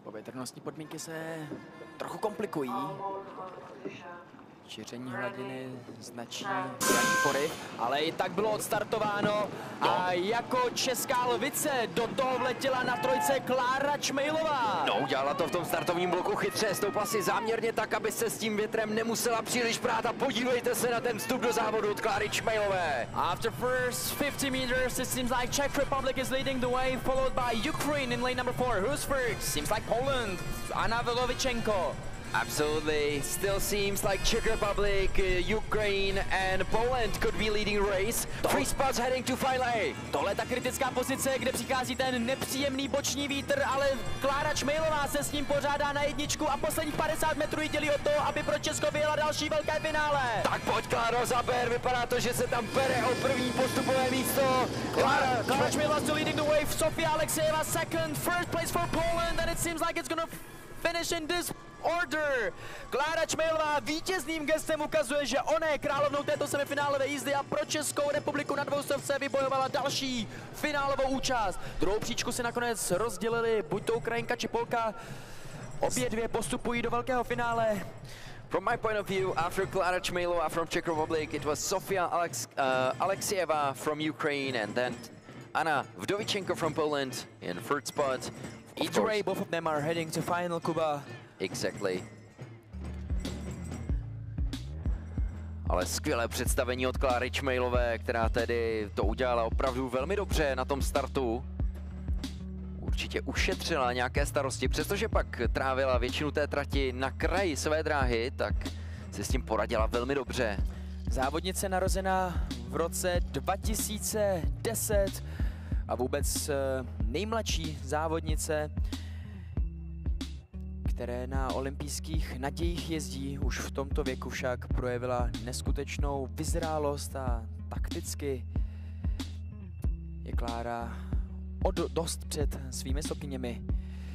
Povětrnostní podmínky se trochu komplikují. All boats hold position. Šíření hladiny značí pory, ale i tak bylo odstartováno a jako česká lvice do toho vletěla na trojce Klára Čmejlová. No, udělala to v tom startovním bloku chytře, stoupla si záměrně tak, aby se s tím větrem nemusela příliš prát a podívejte se na ten vstup do závodu od Kláry Čmejlové. After first 50 meters, it seems like Czech Republic is leading the way, followed by Ukraine in lane number 4. Who's first? Seems like Poland, Anna Velovichenko. Absolutely, still seems like Czech Republic, Ukraine and Poland could be leading race. 3 spots heading to Final A. Tohle je ta kritická pozice, kde přichází ten nepříjemný boční vítr, ale Klára Čmejlová se s ním pořádá na jedničku a posledních 50 metrů jí dělí o to, aby pro Česko vyjela další velké finále. Tak pojď, Kláro, zaber, vypadá to, že se tam pere o první postupové místo. Klára Čmejlová still leading the way, Sofia Alexejeva second, first place for Poland, and it seems like it's gonna finish in this order. Klára Čmejlová vítězným gestem ukazuje, že ona je královnou této semifinálové jízdy a pro Českou republiku na 200 vybojovala další finálovou účast. Druhou příčku si nakonec rozdělili buď to Ukrajinka či Polka. Obě dvě postupují do velkého finále. From my point of view, after Klára Čmejlová from Czech Republic, it was Sofia Alexejeva from Ukraine and then Anna Vdovichenko from Poland in third spot. Either way, both of them are heading to final, Kuba. Exactly. Ale skvělé představení od Kláry Čmejlové, která tedy to udělala opravdu velmi dobře na tom startu. Určitě ušetřila nějaké starosti, přestože pak trávila většinu té trati na kraji své dráhy, tak se s tím poradila velmi dobře. Závodnice narozená v roce 2010 a vůbec nejmladší závodnice, které na olympijských nadějích jezdí. Už v tomto věku však projevila neskutečnou vyzrálost a takticky je Klára dost před svými sokyněmi.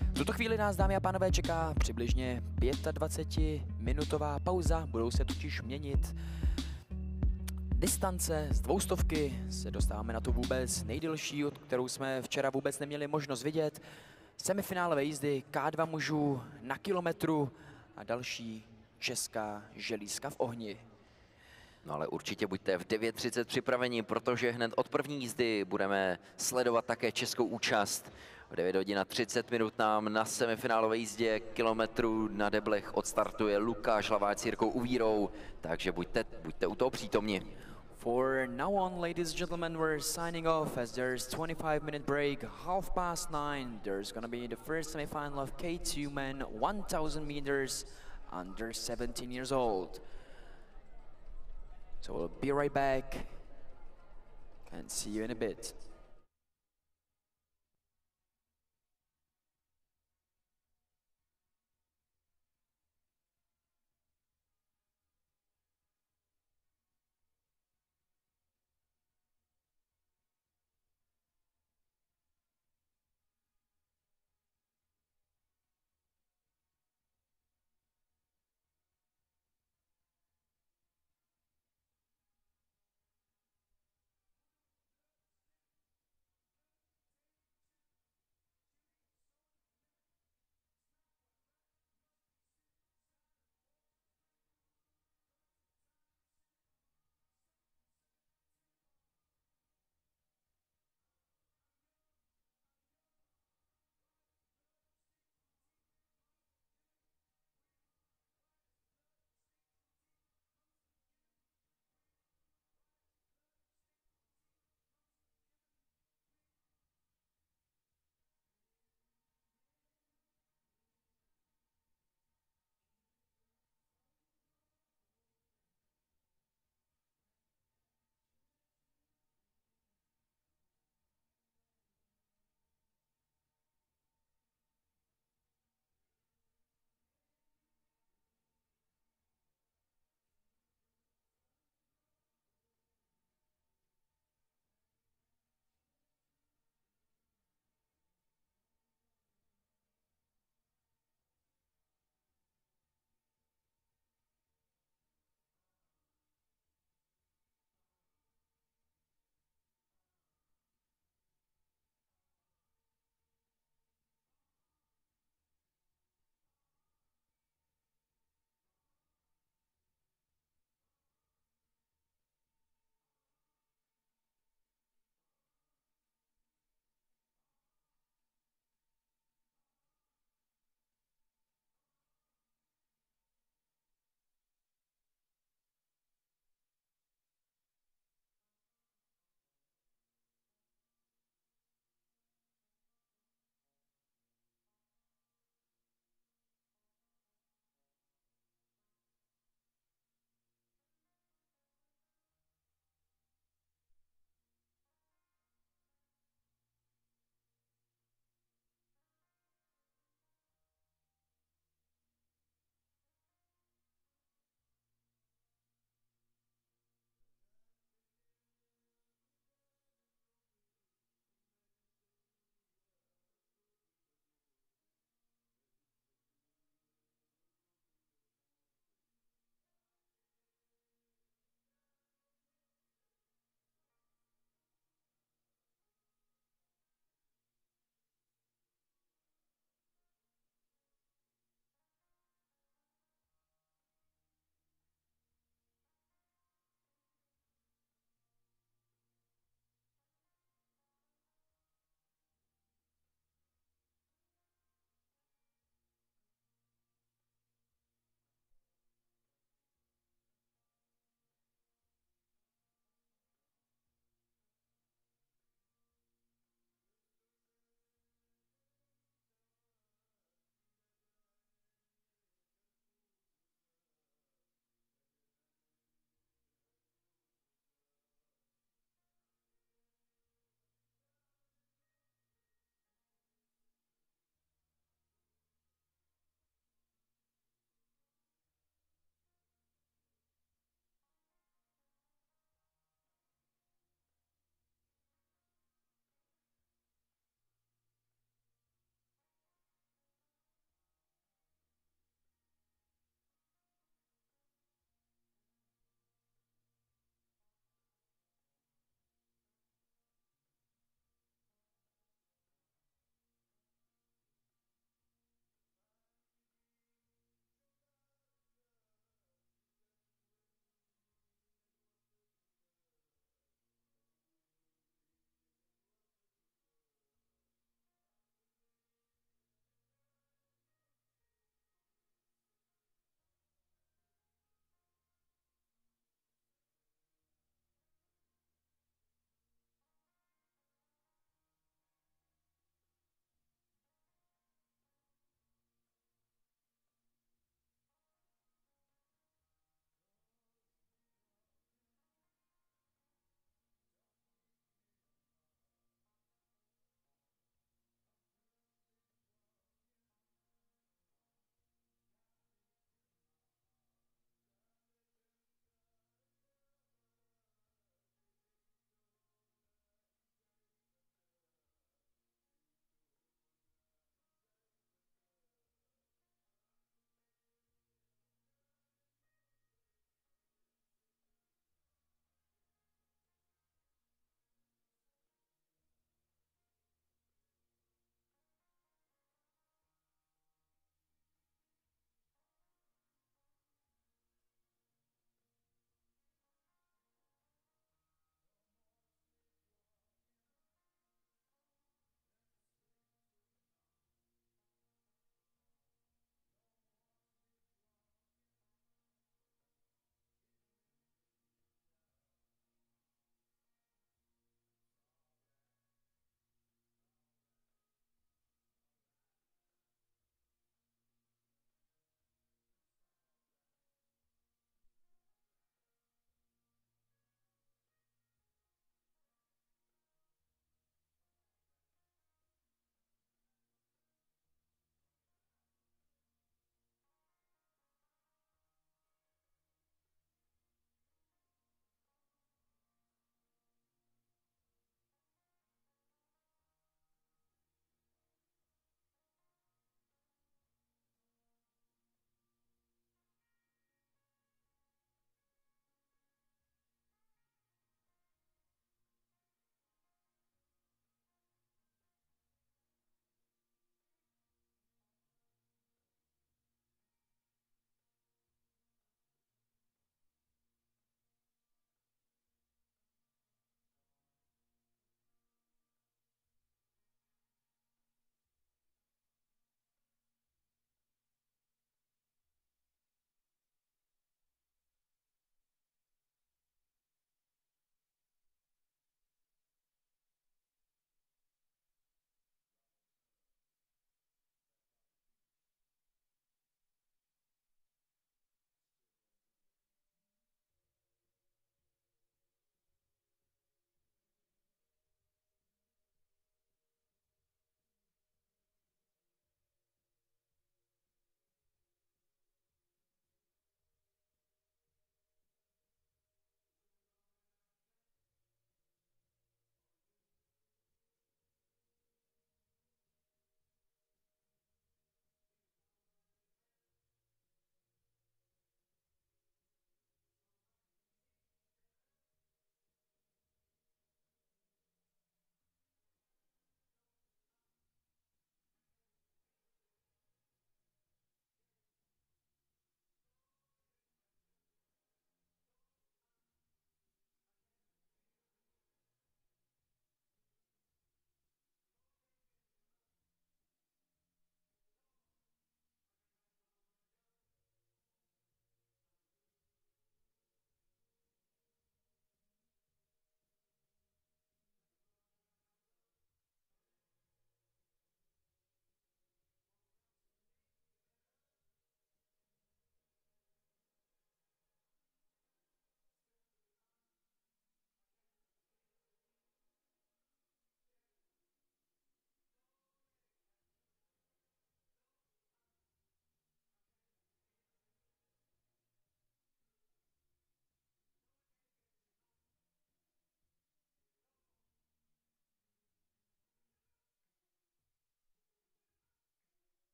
V tuto chvíli nás, dámy a pánové, čeká přibližně 25-minutová pauza. Budou se totiž měnit distance. Z 200 se dostáváme na tu vůbec nejdelší, od kterou jsme včera vůbec neměli možnost vidět. Semifinálové jízdy K2 mužů na kilometru a další česká želízka v ohni. No ale určitě buďte v 9:30 připraveni, protože hned od první jízdy budeme sledovat také českou účast. V 9 hodin a 30 minut nám na semifinálové jízdě kilometru na deblech odstartuje Lukáš Hlaváč s Jirkou Uvírou, takže buďte u toho přítomni. For now on, ladies and gentlemen, we're signing off as there's 25-minute break, 9:30. There's gonna be the first semifinal of K2 men, 1,000 meters, under 17 years old. So we'll be right back and see you in a bit.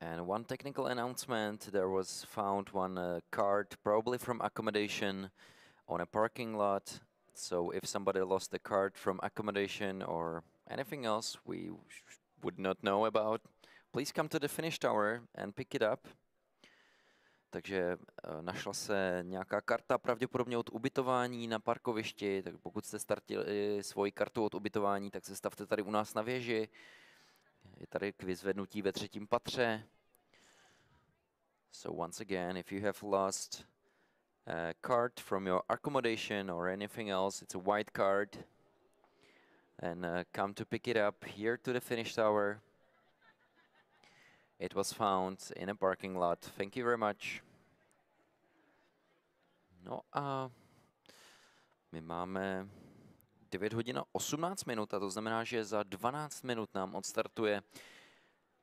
And one technical announcement, there was found one card, probably from accommodation, on a parking lot. So if somebody lost the card from accommodation or anything else we would not know about, please come to the finish tower and pick it up. Takže našla se nějaká karta, pravděpodobně od ubytování na parkovišti, tak pokud jste startili svoji kartu od ubytování, tak se stavte tady u nás na věži. Je tady k vyzvednutí ve 3. patře. So once again, if you have lost a card from your accommodation or anything else, it's a white card, and come to pick it up here to the finish tower. It was found in a parking lot. Thank you very much. No a my máme 9 hodin a 18 minut, a to znamená, že za 12 minut nám odstartuje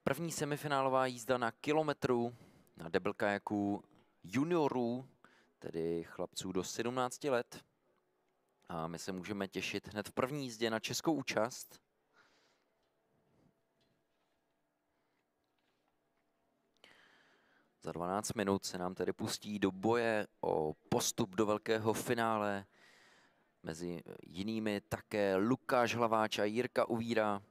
první semifinálová jízda na kilometru na double kajaku juniorů, tedy chlapců do 17 let. A my se můžeme těšit hned v první jízdě na českou účast. Za 12 minut se nám tedy pustí do boje o postup do velkého finále. Mezi jinými také Lukáš Hlaváč a Jirka Uvíra.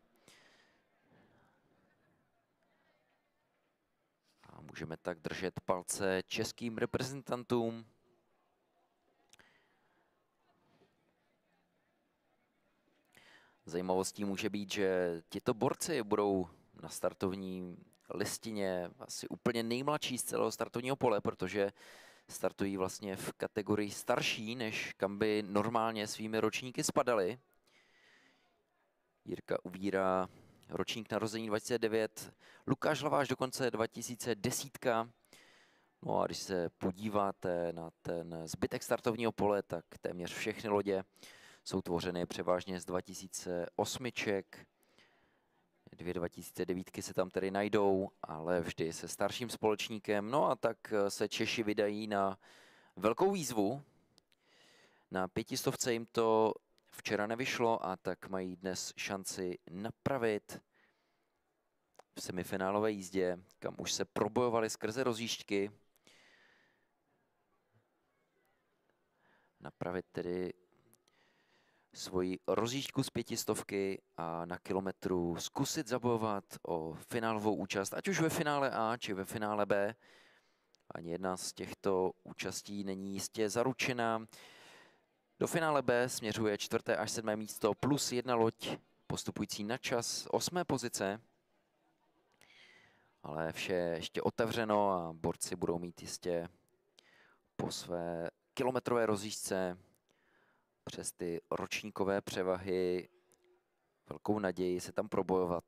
A můžeme tak držet palce českým reprezentantům. Zajímavostí může být, že tito borci budou na startovní listině asi úplně nejmladší z celého startovního pole, protože startují vlastně v kategorii starší, než kam by normálně svými ročníky spadali. Jirka Uvíra, ročník narození 2009, Lukáš Hlaváš dokonce 2010. No a když se podíváte na ten zbytek startovního pole, tak téměř všechny lodě jsou tvořeny převážně z 2008. 2 2009 se tam tedy najdou, ale vždy se starším společníkem. No a tak se Češi vydají na velkou výzvu. Na 500 jim to včera nevyšlo, a tak mají dnes šanci napravit v semifinálové jízdě, kam už se probojovali skrze rozjížďky. Napravit tedy svoji rozjížďku z 500 a na kilometru zkusit zabojovat o finálovou účast, ať už ve finále A či ve finále B. Ani jedna z těchto účastí není jistě zaručena. Do finále B směřuje 4. až 7. místo plus 1 loď postupující na čas 8. pozice. Ale vše ještě otevřeno a borci budou mít jistě po své kilometrové rozjížďce přes ty ročníkové převahy velkou naději se tam probojovat.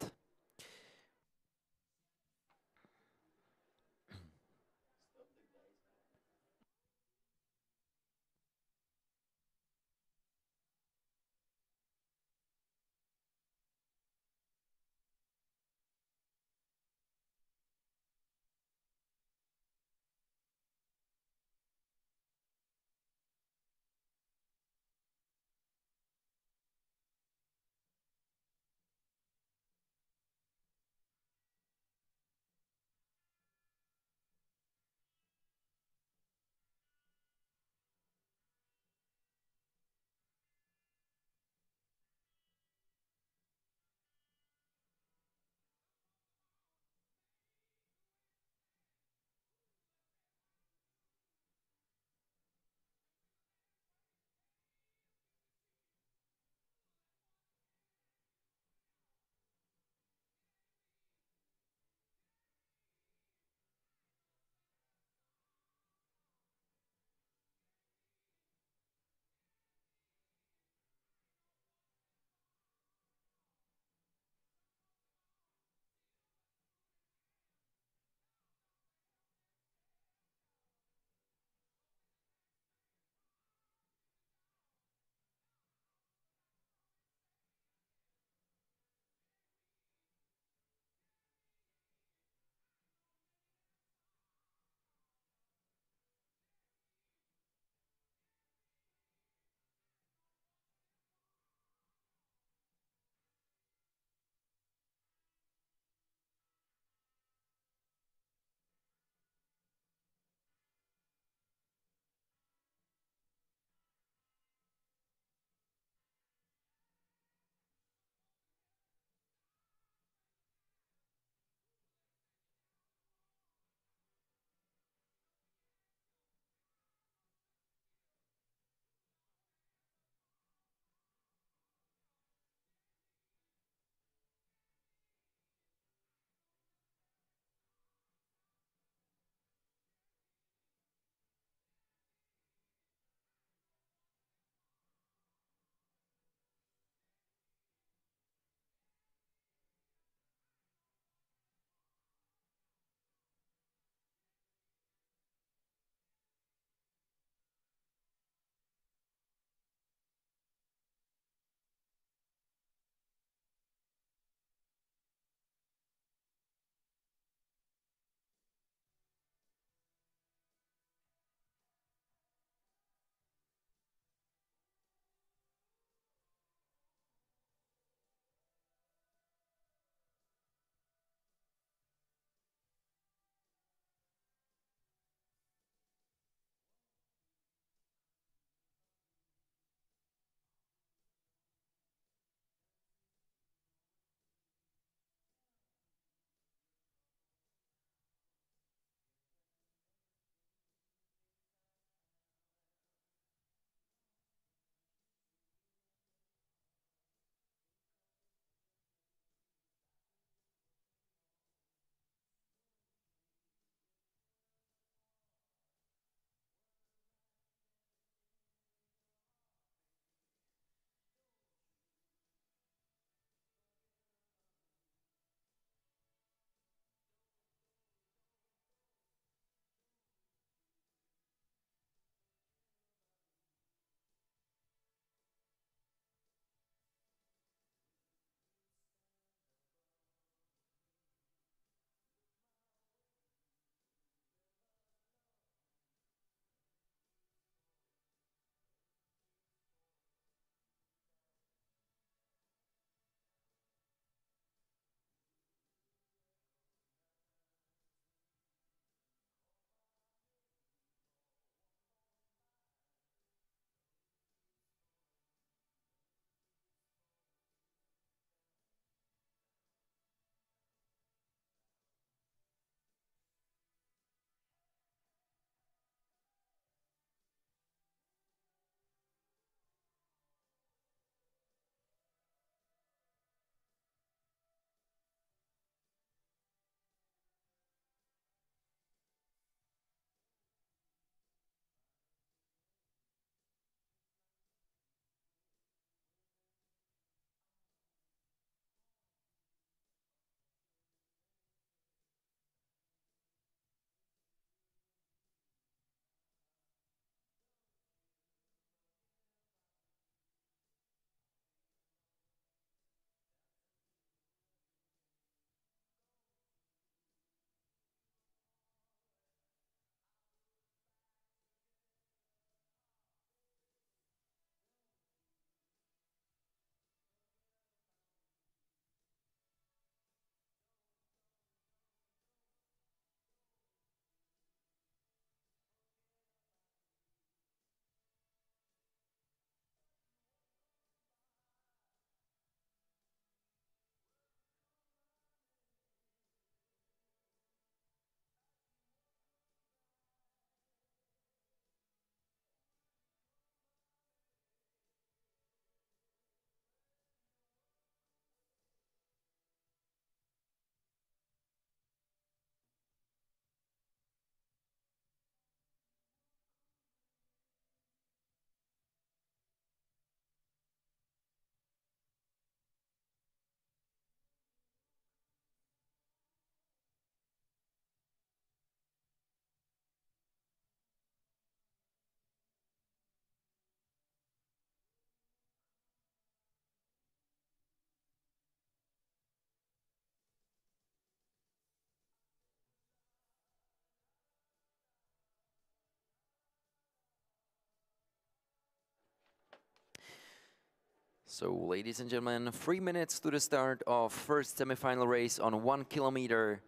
So, ladies and gentlemen, 3 minutes to the start of first semifinal race on 1 kilometer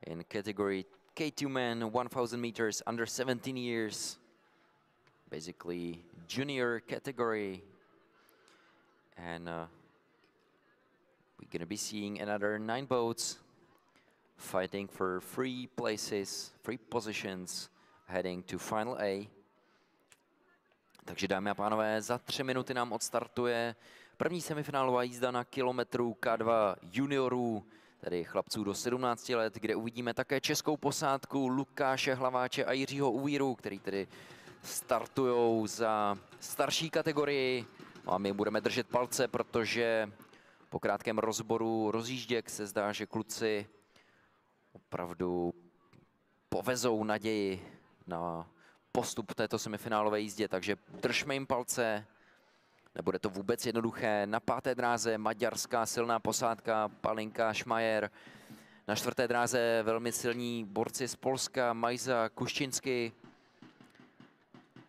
in category K2 men, 1,000 meters, under 17 years. Basically, junior category. And we're gonna be seeing another 9 boats fighting for 3 places, 3 positions, heading to Final A. Takže dámy a pánové, za 3 minuty nám odstartuje první semifinálová jízda na kilometru K2 juniorů, tedy chlapců do 17 let, kde uvidíme také českou posádku Lukáše Hlaváče a Jiřího Uvíru, který tedy startujou za starší kategorii. A my budeme držet palce, protože po krátkém rozboru rozjížděk se zdá, že kluci opravdu povezou naději na postup v této semifinálové jízdě, takže držme jim palce. Nebude to vůbec jednoduché. Na 5. dráze maďarská silná posádka Palinka Šmajer. Na 4. dráze velmi silní borci z Polska Majza Kuščinsky.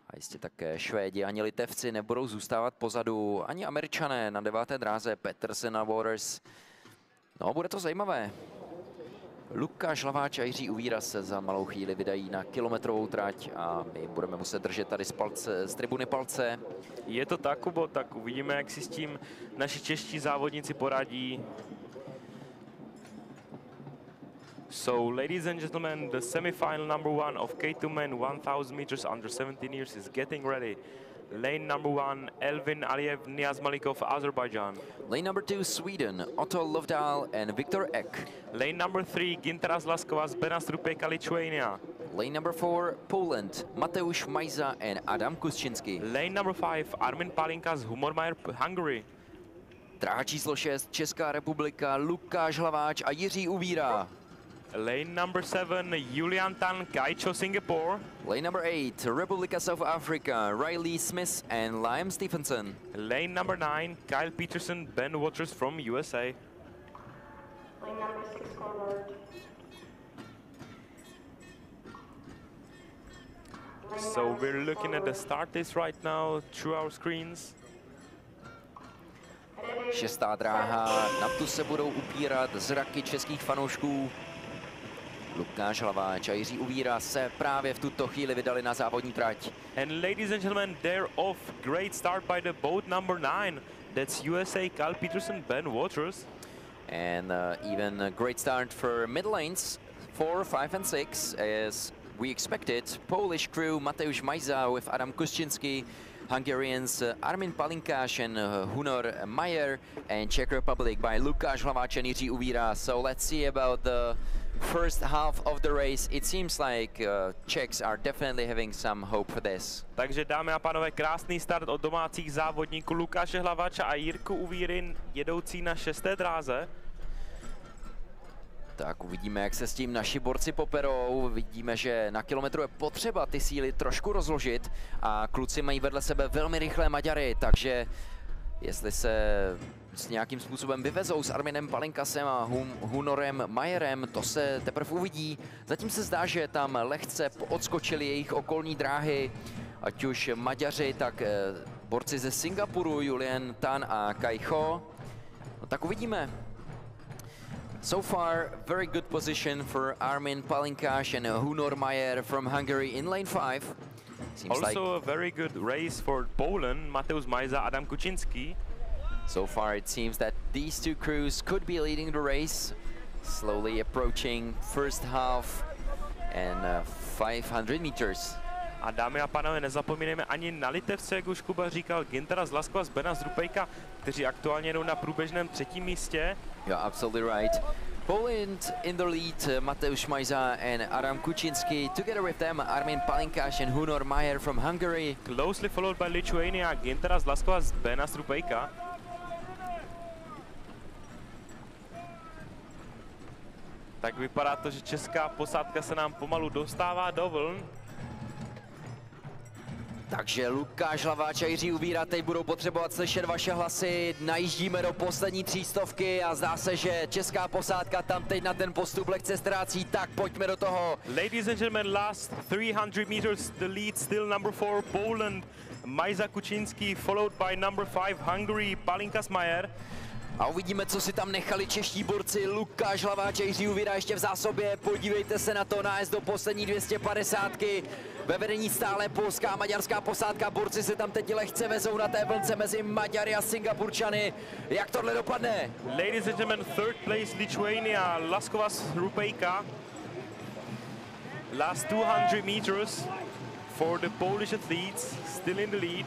A jistě také Švédi ani Litevci nebudou zůstávat pozadu. Ani Američané na 9. dráze Petersen a Waters. No, bude to zajímavé. Lukáš Hlaváč a Jiří Uvíra se za malou chvíli vydají na kilometrovou trať a my budeme muset držet tady z tribuny palce. Je to tak, Kubo, tak uvidíme, jak si s tím naši čeští závodníci poradí. So, ladies and gentlemen, the semifinal number 1 of K2 men 1,000 meters under 17 years is getting ready. Lane number 1, Elvin Aliyev, Niaz Malikov, Azerbaijan. Lane number 2, Sweden, Otto Lovdal and Viktor Ek. Lane number 3, Gintaras Laskova, Zbena Strupejka, Lithuania. Lane number 4, Poland, Mateusz Majza and Adam Kuščinsky. Lane number 5, Armin Palinka z Humormajer, Hungary. Dráha číslo 6, Česká republika, Lukáš Hlaváč a Jiří Uvíra. Lane number 7, Julian Tan, Kaicho, Singapore. Lane number 8, Republika South Africa, Riley Smith and Liam Stephenson. Lane number 9, Kyle Peterson, Ben Waters from USA. Lane number 6 forward. So we're looking at the start list right now through our screens. 6. dráha, na tu se budou upírat zraky českých fanoušků. Lukáš Hlaváč a Jiří Uvíra se právě v tuto chvíli vydali na závodní trať. And ladies and gentlemen, they're off. Great start by the boat number 9. That's USA, Kyle Peterson, Ben Waters. And even a great start for mid lanes, 4, 5 and 6, as we expected. Polish crew Mateusz Majza with Adam Kuščinsky, Hungarians Armin Palinkáš and Hunor Majer, and Czech Republic by Lukáš Hlaváč and Jiří Uvíra. So let's see about the first half of the race. It seems like Czechs are definitely having some hope for this. Takže dámy a pánové, krásný start od domácích závodníků Lukáše Hlaváča a Jirku Uvíry, jedoucí na 6. dráze. Tak uvidíme, jak se s tím naši borci poperou. Vidíme, že na kilometru je potřeba ty síly trošku rozložit a kluci mají vedle sebe velmi rychlé Maďary, takže jestli se s nějakým způsobem vyvezou s Arminem Palinkasem a Hunorem Majerem, to se teprve uvidí. Zatím se zdá, že tam lehce odskočili jejich okolní dráhy, ať už Maďaři, tak borci ze Singapuru, Julian Tan a Kaicho. No tak uvidíme. So far, very good position for Armin Palinkáš and Hunor Majer from Hungary in lane 5. Seems Also a very good race for Poland, Mateusz Majza, Adam Kuščinsky. So far, it seems that these two crews could be leading the race, slowly approaching first half and 500 meters. A dámy a pánové, nezapomínejme ani na Litevce, jak už Kuba říkal, Gintaras Laskova, Zbena Strupejka, kteří aktuálně jdou na průběžném 3. místě. You're absolutely right. Poland in the lead, Mateusz Majza and Adam Kuščinsky. Together with them, Armin Palinkáš and Hunor Majer from Hungary. Closely followed by Lithuania, Gintaras Laskova, Zbena Strupejka. Tak vypadá to, že česká posádka se nám pomalu dostává do vln. Takže Lukáš Hlaváč a Jiří Uvíra teď budou potřebovat slyšet vaše hlasy. Najíždíme do poslední 300 a zdá se, že česká posádka tam teď na ten postup lehce ztrácí, tak pojďme do toho. Ladies and gentlemen, last 300 meters, the lead still number 4, Poland, Majza Kuczynski, followed by number 5, Hungary, Palinkas Majer. A uvidíme, co si tam nechali čeští borci. Lukáš Hlaváč a Jiří Uvíra ještě v zásobě. Podívejte se na to, nájezd do poslední 250. Ve vedení stále polská a maďarská posádka. Borci se tam teď lehce vezou na té vlnce mezi Maďary a Singapurčany. Jak tohle dopadne? Ladies and gentlemen, third place Lithuania, Laskovas Rupejka. Last 200 meters for the Polish athletes, still in the lead.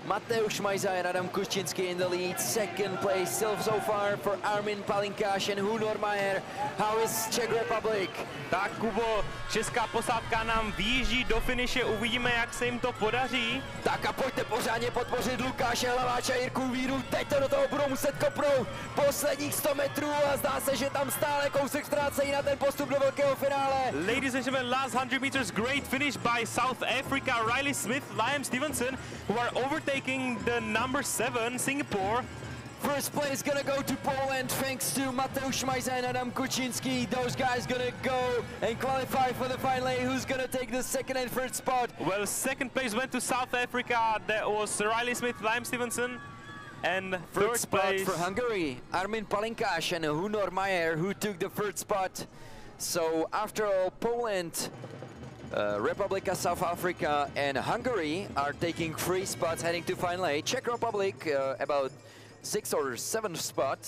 Mateusz Majza and Adam Kuczynski in the lead. Second place still so far for Armin Palinkáš and Hunor Majer. How is Czech Republic? Tak Kubo, česká posádka nám vyjíždí do finiše, uvidíme, jak se jim to podaří. Tak a pojďte pořádně podpořit Lukáše Hlaváče a Jirku Víru. Teď to do toho budou muset kopnout posledních 100 metrů a zdá se, že tam stále kousek ztrácejí na ten postup do velkého finále. Ladies and gentlemen, last 100 meters, great finish by South Africa, Riley Smith, Liam Stevenson, who are overtaking the number 7, Singapore. First place gonna go to Poland thanks to Mateusz Majza and Adam Kuczynski. Those guys gonna go and qualify for the final A. Who's gonna take the second and third spot? Well, second place went to South Africa. That was Riley Smith, Liam Stevenson. And third spot place for Hungary, Armin Palinkáš and Hunor Majer, who took the third spot. So after all, Poland, Republika South Africa and Hungary are taking 3 spots heading to final A. Czech Republic about 6th or 7th spot,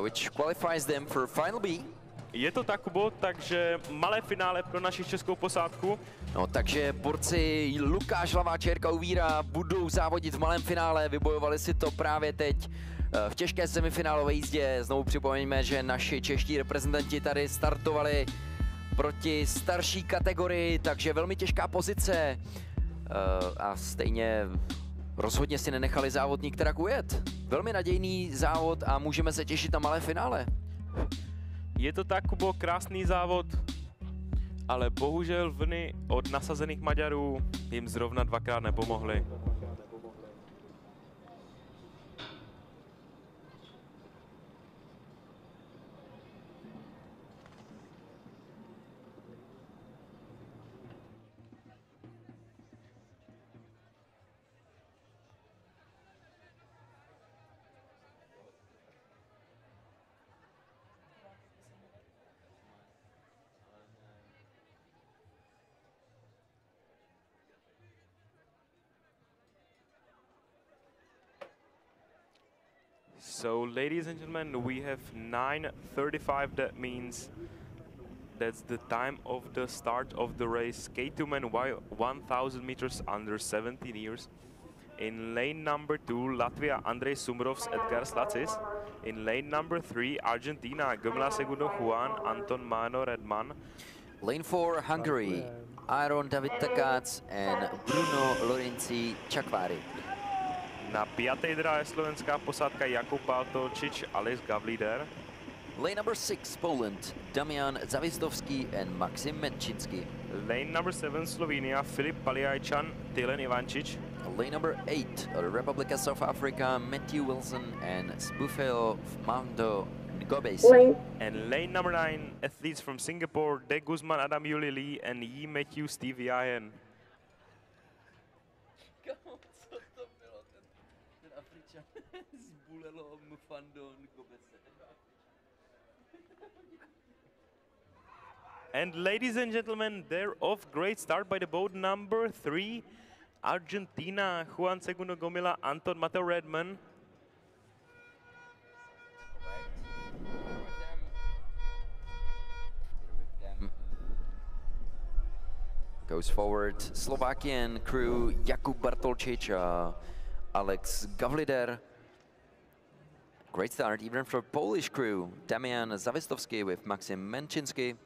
which qualifies them for final B. Je to tak, Kubo, takže malé finále pro naši českou posádku. No, takže borci Lukáš Hlaváč a Jirka Uvíra budou závodit v malém finále, vybojovali si to právě teď v těžké semifinálové jízdě. Znovu připomeňme, že naši čeští reprezentanti tady startovali proti starší kategorii, takže velmi těžká pozice a stejně rozhodně si nenechali závod nikterak ujet. Velmi nadějný závod a můžeme se těšit na malé finále. Je to tak, Kubo, krásný závod, ale bohužel vlny od nasazených Maďarů jim zrovna dvakrát nepomohly. So, ladies and gentlemen, we have 9:35. That means that's the time of the start of the race. K2 men 1,000 meters under 17 years. In lane number 2, Latvia, Andrej Sumrovs, Edgars Račice. In lane number 3, Argentina, Gomela Segundo Juan, Anton Mano Redman. Lane 4, Hungary, Aaron David Takács and Bruno Lorenzi Čakváry. Na 5. dráhe slovenská posádka Jakub Paltočič, Alex Gavlider. Lane number 6, Poland, Damian Zavistovský and Maxim Menčinsky. Lane number 7, Slovenia, Filip Paliajčan, Tilen Ivančič. Lane number 8, Republika South Africa, Matthew Wilson and Spufel Mando Ngobes. And lane number 9, athletes from Singapore, De Guzman, Adam Yuli Lee and Yi Matthew Steve Yahen. And ladies and gentlemen, they're off. Great start by the boat number 3, Argentina, Juan Segundo Gomila, Anton Mateo Redman. Goes forward, Slovakian crew, Jakub Bartolčič, Alex Gavlider. Great start even for Polish crew, Damian Zawistovski with Maxim Menčinsky.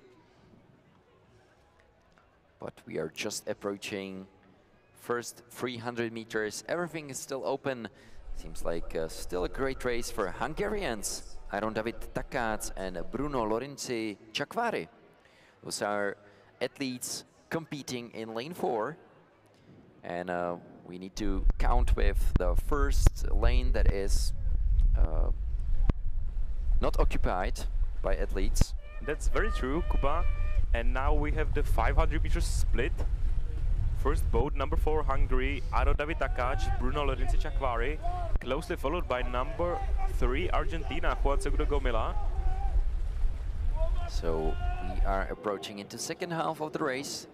But we are just approaching first 300 meters. Everything is still open. Seems like still a great race for Hungarians. Aaron David Takács and Bruno Lorenzi Čakváry. Those are athletes competing in lane 4. And we need to count with the first lane that is not occupied by athletes. That's very true, Kuba. And now we have the 500 meters split. First boat, number 4, Hungary, Aro David Takáč, Bruno Lorenzi Čakváry, closely followed by number 3, Argentina, Juan Segundo Gomila. So we are approaching into second half of the race.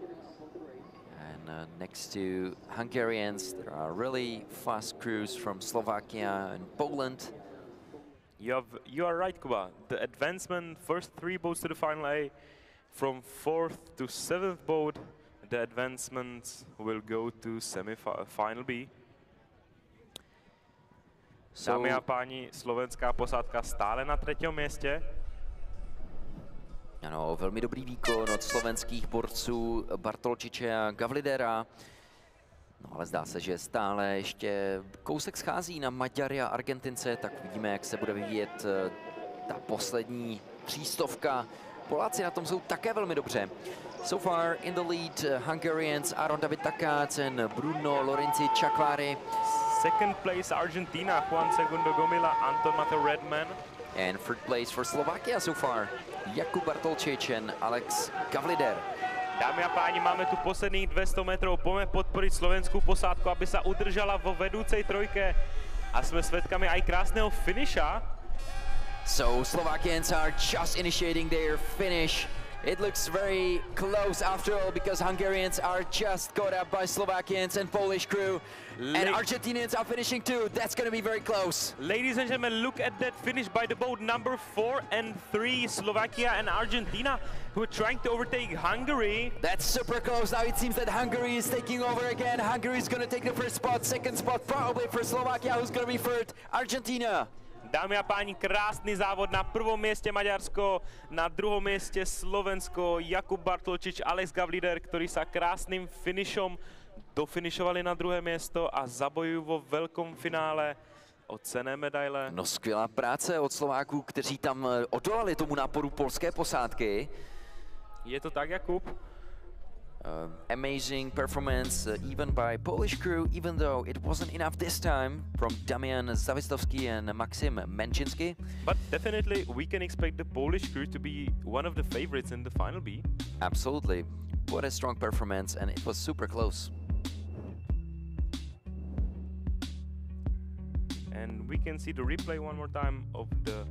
And next to Hungarians, there are really fast crews from Slovakia and Poland. You are right, Kuba. The advancement, first 3 boats to the final A, from 4th to 7th boat, the advancements will go to Semifinal B. Dámy a páni, slovenská posádka stále na 3. místě. Ano, velmi dobrý výkon od slovenských borců Bartolčiče a Gavlidera. No ale zdá se, že stále ještě kousek schází na Maďary a Argentince, tak vidíme, jak se bude vyvíjet ta poslední 300. Poláci na tom jsou také velmi dobře. So far in the lead, Hungarians Aaron David Takáč and Bruno Lorenzi Čakváry. Second place Argentina, Juan Segundo Gomila, Anton Mateo Redman. And third place for Slovakia so far, Jakub Bartolčič and Alex Gavlider. Dámy a páni, máme tu posledných 200 metrů. Pojďme podporit slovenskou posádku, aby se udržela vo vedúcej trojke. A jsme svědkami aj krásného finisha. So Slovakians are just initiating their finish. It looks very close after all because Hungarians are just caught up by Slovakians and Polish crew. And Argentinians are finishing too. That's going to be very close. Ladies and gentlemen, look at that finish by the boat number 4 and 3, Slovakia and Argentina, who are trying to overtake Hungary. That's super close. Now it seems that Hungary is taking over again. Hungary is going to take the first spot. Second spot probably for Slovakia, who's going to be third. Argentina. Dámy a páni, krásný závod. Na prvom mieste Maďarsko, na druhom mieste Slovensko, Jakub Bartolčič, Alex Gavlider, ktorí sa krásnym finišom dofinišovali na druhé miesto a zabojujú vo veľkom finále o cenné medaile. No skvělá práce od Slováků, kteří tam odolali tomu náporu polské posádky. Je to tak, Jakub? Amazing performance even by Polish crew, even though it wasn't enough this time from Damian Zawistovski and Maxim Menchinsky. But definitely we can expect the Polish crew to be one of the favorites in the Final B. Absolutely. What a strong performance, and it was super close. And we can see the replay one more time of the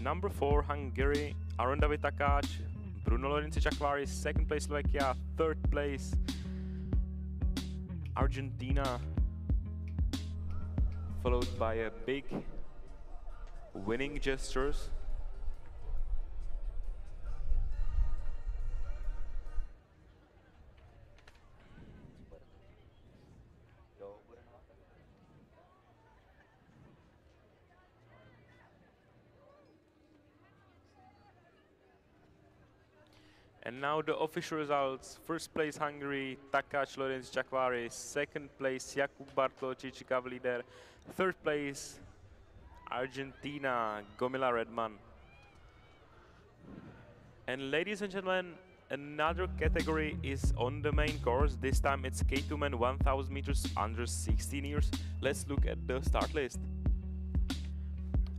number 4 Hungary, Aaron David Takáč, Bruno Lorenzi Čakváry, second place Slovakia, third place Argentina, followed by a big winning gestures. And now the official results. First place Hungary, Takáč Lorenz Čakváry. Second place Jakub Bartolčič Gavlider. Third place Argentina, Gomila Redman. And ladies and gentlemen, another category is on the main course. This time it's K2 men 1000 meters under 16 years. Let's look at the start list.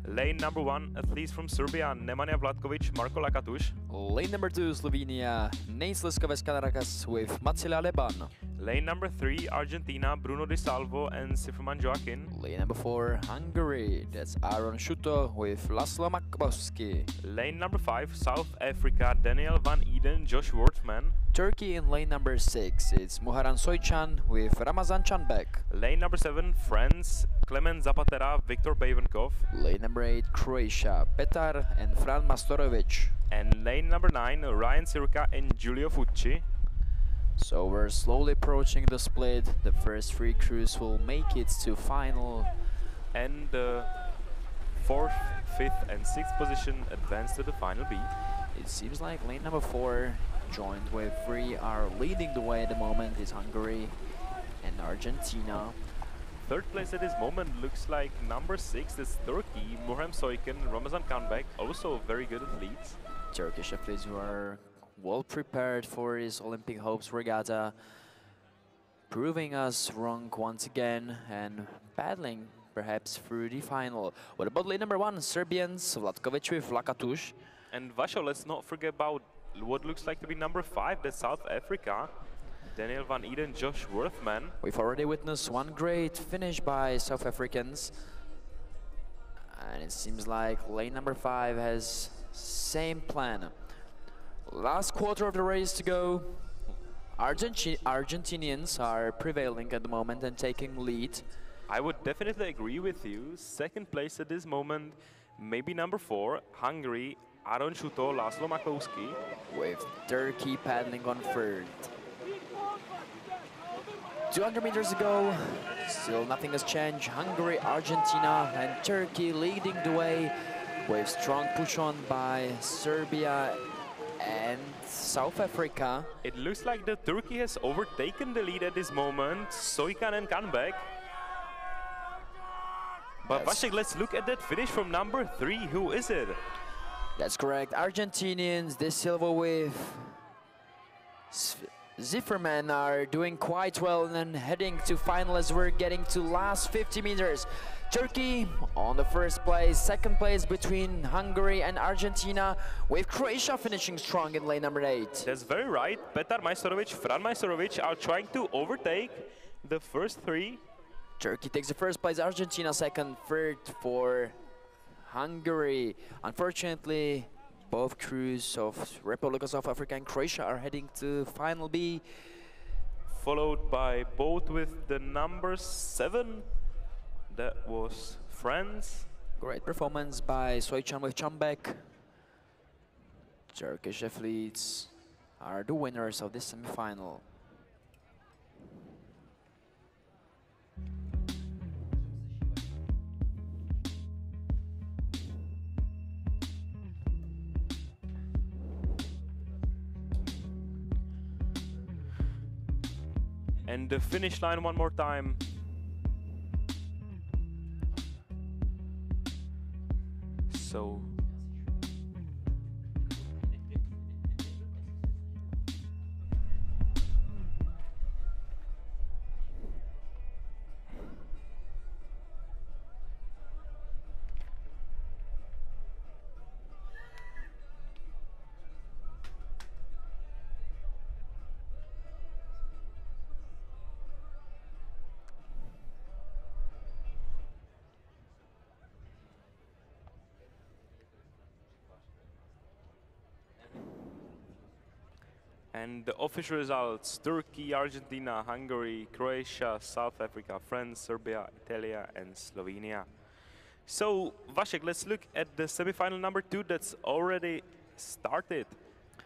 Lane number 1, athletes from Serbia, Nemanja Vlatkovic, Marko Lakatuš. Lane number 2, Slovenia, Nate Liskoves Kanarakas with Matsila Leban. Lane number 3, Argentina, Bruno Di Salvo and Sifman Joaquin. Lane number 4, Hungary, that's Aaron Schutter with Laszlo Makbowski. Lane number 5, South Africa, Daniel Van Eden, Josh Wortman. Turkey in lane number 6, it's Muharrem Soycan with Ramazan Canbek. Lane number 7, France, Klemen Zapatera, Viktor Bavenkov. Lane number 8, Croatia, Petar and Fran Mastorovic. And lane number 9, Ryan Sirka and Giulio Fucci. So we're slowly approaching the split. The first 3 crews will make it to final. And the 4th, 5th and 6th position advance to the Final B. It seems like lane number 4, joined with 3, are leading the way at the moment. Is Hungary and Argentina. Third place at this moment looks like number 6 is Turkey, Muharrem Soykan, Ramazan Canbek, also very good athletes. Turkish athletes who are well prepared for his Olympic Hopes Regatta. proving us wrong once again and battling perhaps through the final. What about lane number 1, Serbians, Vlatkovic with Lakatush. And Vasho, let's not forget about what looks like to be number 5, that's South Africa. Daniel Van Eden, Josh Worthman. We've already witnessed one great finish by South Africans. And it seems like lane number 5 has same plan. Last quarter of the race to go. Argentinians are prevailing at the moment and taking lead. I would definitely agree with you. Second place at this moment, maybe number 4, Hungary, Aron Shuto, Laszlo Makowski. With Turkey paddling on third. 200 meters ago, still nothing has changed. Hungary, Argentina and Turkey leading the way with strong push on by Serbia and South Africa. It looks like that Turkey has overtaken the lead at this moment. Soykan and Kanbek. But Vasek, let's look at that finish from number 3. Who is it? That's correct. Argentinians, De Silva with Zifferman are doing quite well and then heading to final as we're getting to last 50 meters. Turkey on the first place, second place between Hungary and Argentina, with Croatia finishing strong in lane number 8. That's very right. Petar Majstorovic, Fran Majstorovic are trying to overtake the first 3. Turkey takes the first place, Argentina second, third for Hungary. Unfortunately, both crews of Republic of South Africa and Croatia are heading to Final B. Followed by both with the number 7. That was France. Great performance by Soycan with Chambek. Turkish athletes are the winners of this semi-final. And the finish line one more time. So and the official results: Turkey, Argentina, Hungary, Croatia, South Africa, France, Serbia, Italy, and Slovenia. So, Vasek, let's look at the semifinal number 2 that's already started.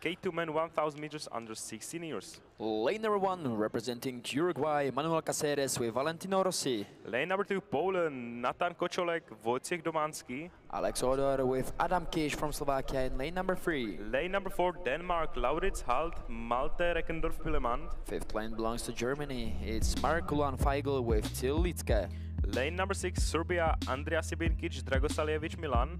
K2 men 1000 meters under 16 years. Lane number 1 representing Uruguay, Manuel Caceres with Valentino Rossi. Lane number 2, Poland, Natan Kocholek, Wojciech Domanski. Alex Odor with Adam Kish from Slovakia in lane number 3. Lane number 4, Denmark, Laurits Halt, Malte Reckendorf Pilemand. Fifth lane belongs to Germany. It's Markulan Feigl with Till Litke. Lane number 6, Serbia, Andrea Sibinkic, Dragosaljevic Milan.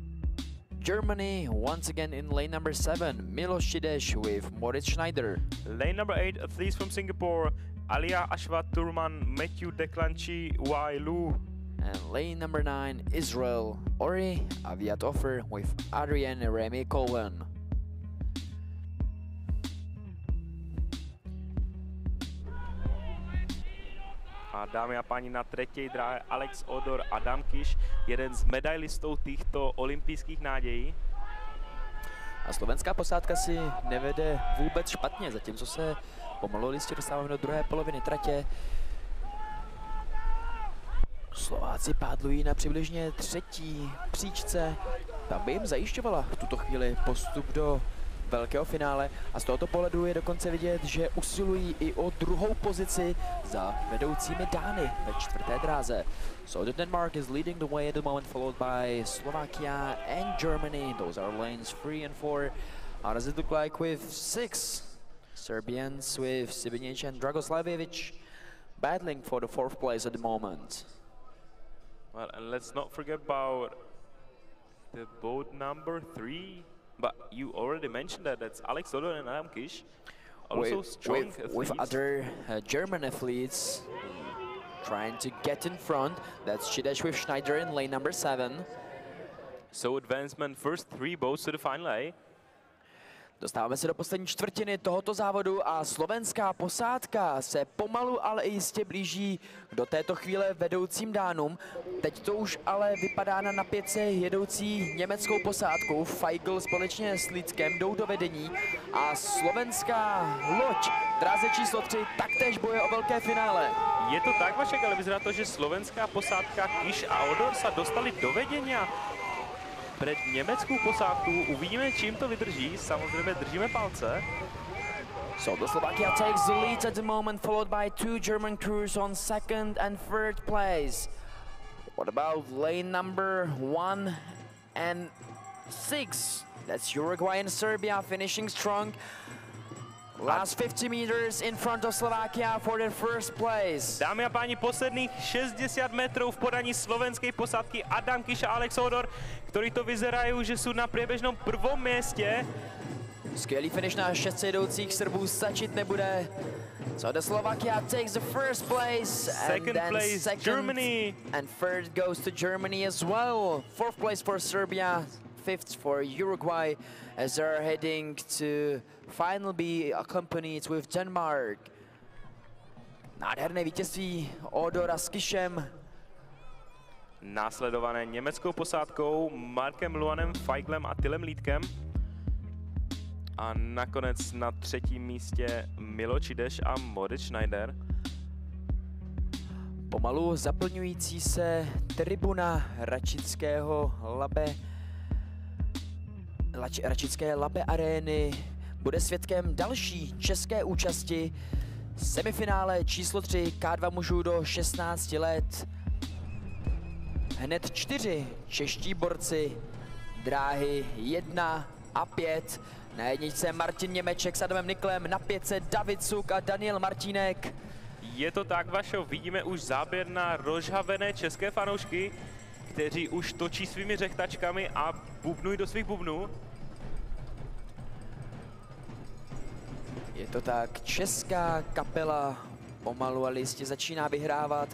Germany once again in lane number 7, Milos Šidež with Moritz Schneider. Lane number 8, athletes from Singapore, Alia Ashwat Turman, Matthew Deklanchi, Wai Lu. And lane number 9, Israel, Ori Aviatofer with Adrian Remy Colvin. A dámy a páni, na třetí dráhe Alex Odor, Adam Kiš, jeden z medailistů těchto olympijských nádějí. A slovenská posádka si nevede vůbec špatně, zatímco se pomalu listě dostáváme do druhé poloviny tratě. Slováci pádlují na přibližně třetí příčce. Ta by jim zajišťovala v tuto chvíli postup do velkého finále a z tohoto pohledu je dokonce vidět, že usilují i o druhou pozici za vedoucími Dány ve čtvrté dráze. So Denmark is leading the way at the moment, followed by Slovakia and Germany. Those are lanes 3 and 4. How does it look like with 6 Serbians with Sibinic and Dragoslavjevic battling for the 4th place at the moment? Well, and let's not forget about the boat number 3. But you already mentioned that, that's Alex Odor and Adam Kiš. Also strong with athletes. other German athletes trying to get in front. That's Cideš with Schneider in lane number 7. So advancement first 3 boats to the final A. Dostáváme se do poslední čtvrtiny tohoto závodu a slovenská posádka se pomalu, ale i jistě blíží do této chvíle vedoucím Dánům. Teď to už ale vypadá na napětce jedoucí německou posádku. Feigl společně s Lidkem jdou do vedení a slovenská loď dráze číslo 3 taktéž boje o velké finále. Je to tak, Vašek, ale vyzerá to, že slovenská posádka Kiš a Odor sa dostali do vedenia před německou posádku. Uvidíme, čím to vydrží. Samozřejmě držíme palce. So the Slovakia takes the lead at the moment, followed by 2 German crews on 2nd and 3rd place. What about lane number 1 and 6? That's Uruguay and Serbia finishing strong. Last 50 meters in front of Slovakia for the first place. Dámy a páni, posledných 60 metrů v podaní slovenskej posádky Adam Kiš a Alex Odor, ktorí to vyzerajú, že sú na priebežnom prvom mieste. Skvělý finish na 6 jedoucích Srbů stačit nebude. So the Slovakia takes the first place, Second place, Germany. And 3rd goes to Germany as well. 4th place for Serbia, 5th for Uruguay as they're heading to Final B, accompanied with Denmark. Nádherné vítězství Odora s Kišem. Následované německou posádkou Markem Luanem, Feiglem a Tylem Lídkem. A nakonec na 3. místě Milo Cideš a Moritz Schneider. Pomalu zaplňující se tribuna Račické Labe arény bude svědkem další české účasti semifinále číslo 3 K2 mužů do 16 let. Hned 4 čeští borci dráhy 1 a 5. Na jedničce Martin Němeček s Adamem Niklem, na 5 David Suk a Daniel Martínek. Je to tak, Vašo, vidíme už záběr na rozhavené české fanoušky, kteří už točí svými řechtačkami a bubnují do svých bubnů. Je to tak, česká kapela pomalu ale jistě začíná vyhrávat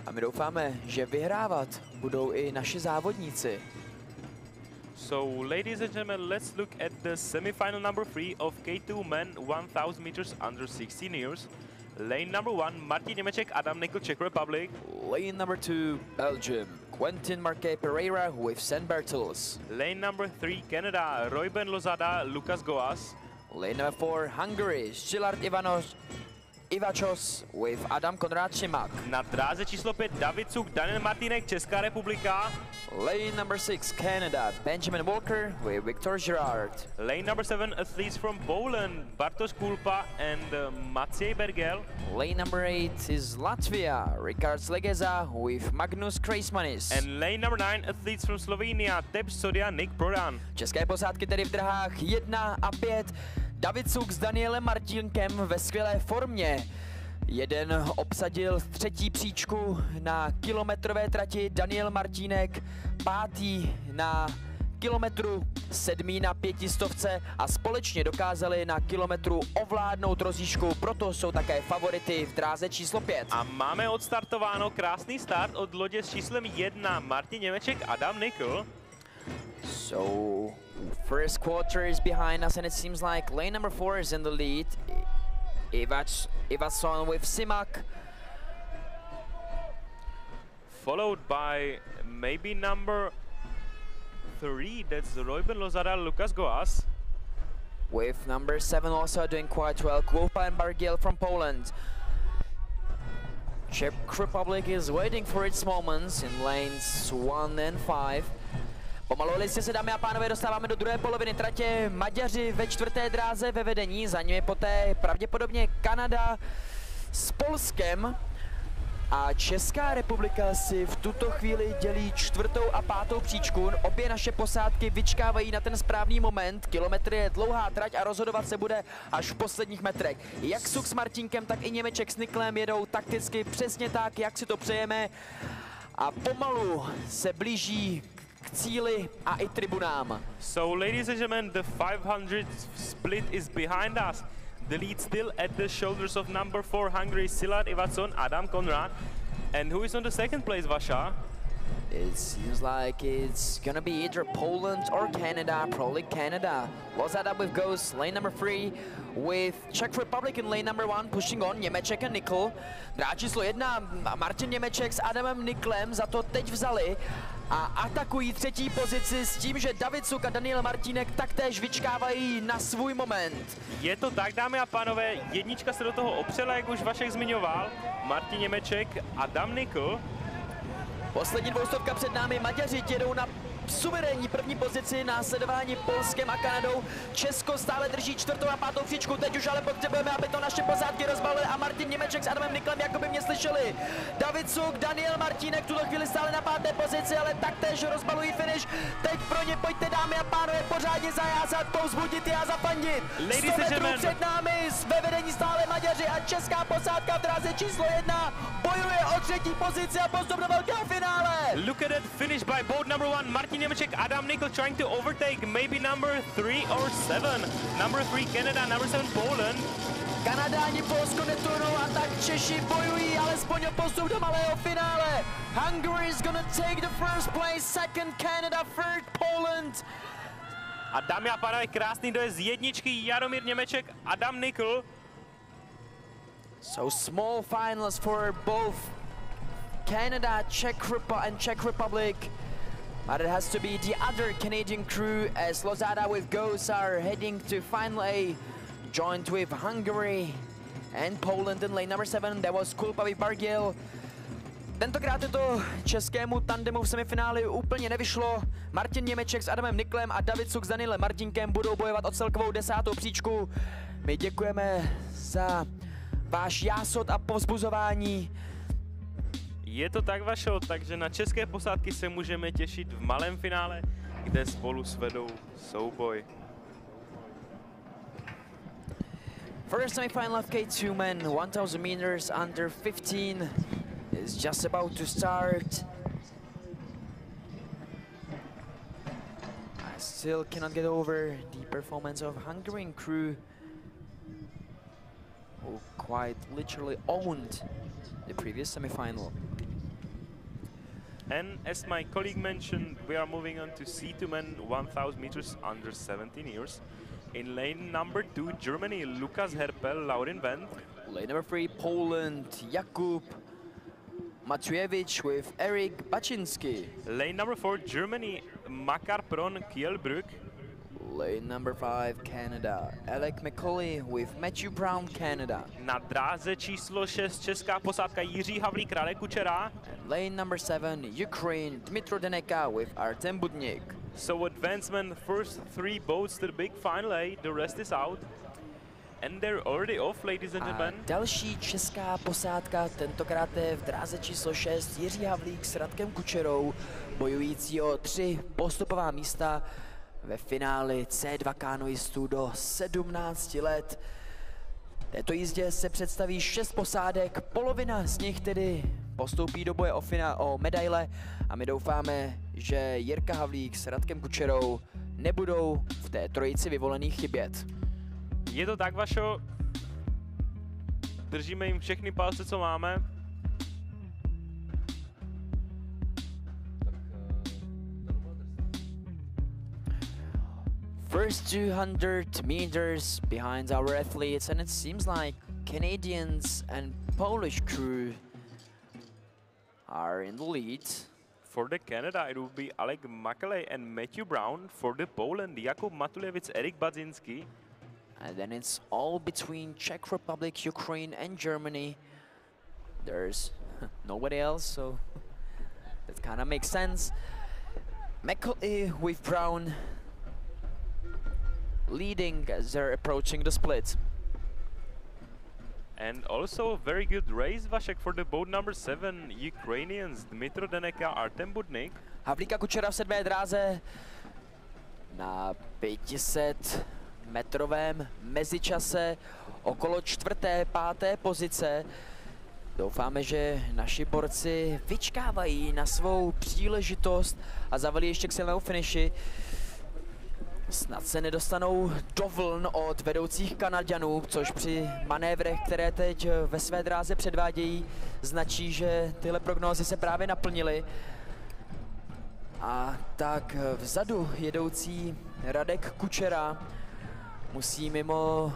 a my doufáme, že vyhrávat budou i naši závodníci. So, ladies and gentlemen, let's look at the semifinal number 3 of K2 men 1000 meters under 16 years. Lane number 1, Martin Němeček, Adam Nikl, Czech Republic. Lane number 2, Belgium, Quentin Marquet Pereira with St. Bertels. Lane number 3, Canada, Royben Lozada, Lucas Goas. Lane number 4, Hungary, Szilard Ivachos with Adam Konrad Šimak. Na dráze číslo 5, David Suk, Daniel Martínek, Česká republika. Lane number 6, Canada, Benjamin Walker with Viktor Girard. Lane number 7, athletes from Poland, Bartosz Kulpa and Maciej Bergel. Lane number 8 is Latvia, Ricard Slegeza with Magnus Kreismanis. And lane number 9, athletes from Slovenia, Teb Sodia, Nick Prodan. České posádky tedy v drahách 1 a 5. David Suk s Danielem Martínkem ve skvělé formě. Jeden obsadil 3. příčku na kilometrové trati, Daniel Martínek 5. na kilometru, 7. na 500 a společně dokázali na kilometru ovládnout rozjížďku, proto jsou také favority v dráze číslo 5. A máme odstartováno krásný start od lodě s číslem 1, Martin Němeček, Adam Nikl. So, first quarter is behind us and it seems like lane number 4 is in the lead. Ivason with Simak. Followed by maybe number 3, that's Royben Lozada, Lucas Goas. With number 7 also doing quite well, Koupa and Bargiel from Poland. Czech Republic is waiting for its moments in lanes 1 and 5. Pomalu listě se, dámy a pánové, dostáváme do druhé poloviny tratě. Maďaři ve 4. dráze ve vedení, za nimi poté pravděpodobně Kanada s Polskem. A Česká republika si v tuto chvíli dělí 4. a 5. příčku. Obě naše posádky vyčkávají na ten správný moment. Kilometr je dlouhá trať a rozhodovat se bude až v posledních metrech. Jak Suk s Martínkem, tak i Němeček s Niklem jedou takticky přesně tak, jak si to přejeme. A pomalu se blíží k cíli a i tribunám. So, ladies and gentlemen, the 500 split is behind us. The lead still at the shoulders of number 4 Hungary, Szilárd Ivason, Adam Konrad. And who is on the second place, Vasha? It seems like it's gonna be either Poland or Canada, probably Canada. Lozada with goes lane number 3 with Czech Republic in lane number 1 pushing on Němeček a Nikl. Dráč číslo 1 Martin Němeček s Adamem Niklem za to teď vzali a atakují třetí pozici s tím, že David Suk a Daniel Martínek taktéž vyčkávají na svůj moment. Je to tak, dámy a pánové, jednička se do toho opřela, jak už Vašek zmiňoval. Martin Němeček, Adam Nikl. Poslední dvoustovka před námi, Maďaři jedou na suverénní první pozici, následování Polskem a Kanadou. Česko stále drží 4. a 5. příčku, teď už ale potřebujeme, aby to naše posádky rozbalily a Martin Němeček s Adamem Niklem, jako by mě slyšeli. David Suk, Daniel Martínek v tuto chvíli stále na 5. pozici, ale taktéž rozbalují finish. Teď pro ně pojďte, dámy a pánové, pořádně zajásat, povzbudit a zapandit. 100 metrů před námi, ve vedení stále Maďaři a česká posádka v dráze číslo 1 bojuje o třetí pozici a postup do velkého finále. Look at that finish by boat number 1, Martin Němeček, Adam Nikl trying to overtake maybe number 3 or 7. Number 3 Canada, number 7 Poland. Kanadáni Polsko neturnou a tak Češi bojují alespoň o postup do malého finále. Hungary is gonna take the first place, second Canada, third Poland. A dámy a pánové, krásný dojezd z jedničky, Jaromír Němeček, Adam Nikl. So small finals for both Canada, Czech Republic. But it has to be the other Canadian crew as Lozada with Ghosts are heading to Final A, joined with Hungary and Poland in lane number 7. That was Kulpavi Bargiel. Tentokrát je to českému tandemu v semifinále úplně nevyšlo. Martin Němeček s Adamem Niklem a David Suk s Danielem Martinkem budou bojovat o celkovou 10. příčku. My děkujeme za váš jásot a povzbuzování. Je to tak, Vašo, takže na české posádky se můžeme těšit v malém finále, kde spolu svedou souboj. First semifinal of K2 men, 1000 meters under 15 is just about to start. I still cannot get over the performance of Hungarian crew, who quite literally owned the previous semifinal. And as my colleague mentioned, we are moving on to C2 men 1000 meters under 17 years. In lane number 2, Germany, Lukas Herpel, Laurin Wendt. Lane number 3, Poland, Jakub Matujevich with Eric Baczynski. Lane number 4, Germany, Makar Pron, Kielbrück. Lane number 5, Canada, Alec McCauley with Matthew Brown, Canada. Na dráze číslo 6 česká posádka Jiří Havlík, Radek Kučera. And lane number 7, Ukraine, Dmitro Deneka with Artem Budnik. So advancement, first 3 boats to the big final A, the rest is out. And they're already off, ladies and gentlemen. Další česká posádka, tentokrát je v dráze číslo 6, Jiří Havlík s Radkem Kučerou, bojující o 3 postupová místa ve finále C2 kanoistů do 17 let. V této jízdě se představí 6 posádek, polovina z nich tedy postoupí do boje o medaile a my doufáme, že Jirka Havlík s Radkem Kučerou nebudou v té trojici vyvolených chybět. Je to tak, Vašo. Držíme jim všechny palce, co máme. First 200 meters behind our athletes, and it seems like Canadians and Polish crew are in the lead. For the Canada, it will be Alek Makelej and Matthew Brown. For the Poland, Jakub Matulewicz, Erik Badzinski. And then it's all between Czech Republic, Ukraine and Germany. There's nobody else, so that kind of makes sense. McCauley with Brown leading as they're approaching the split. And also a very good race, Vašek, for the boat number 7, Ukrainians, Dmitro Deneka, Artem Budnik. Havlíka Kučera v 7. dráze na 500 metrovém mezičase okolo 4., 5. pozice. Doufáme, že naši borci vyčkávají na svou příležitost a zavolí ještě k silnému finiši. Snad se nedostanou do vln od vedoucích Kanaďanů, což při manévrech, které teď ve své dráze předvádějí, značí, že tyhle prognózy se právě naplnily. A tak vzadu jedoucí Radek Kučera musí mimo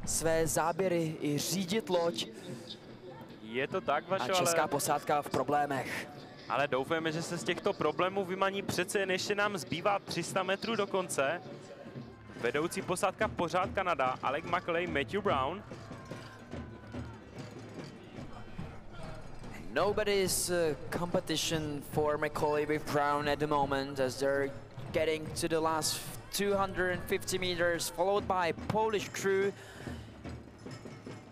své záběry i řídit loď. Je to tak, Vašo, A česká posádka v problémech. ale doufáme, že se z těchto problémů vymaní. Přece jen ještě nám zbývá 300 metrů do konce. Vedoucí posádka pořád Kanada, Alec McLeay, Matthew Brown. Nobody's competition for Macaulay with Brown at the moment as they're getting to the last 250 meters, followed by Polish crew.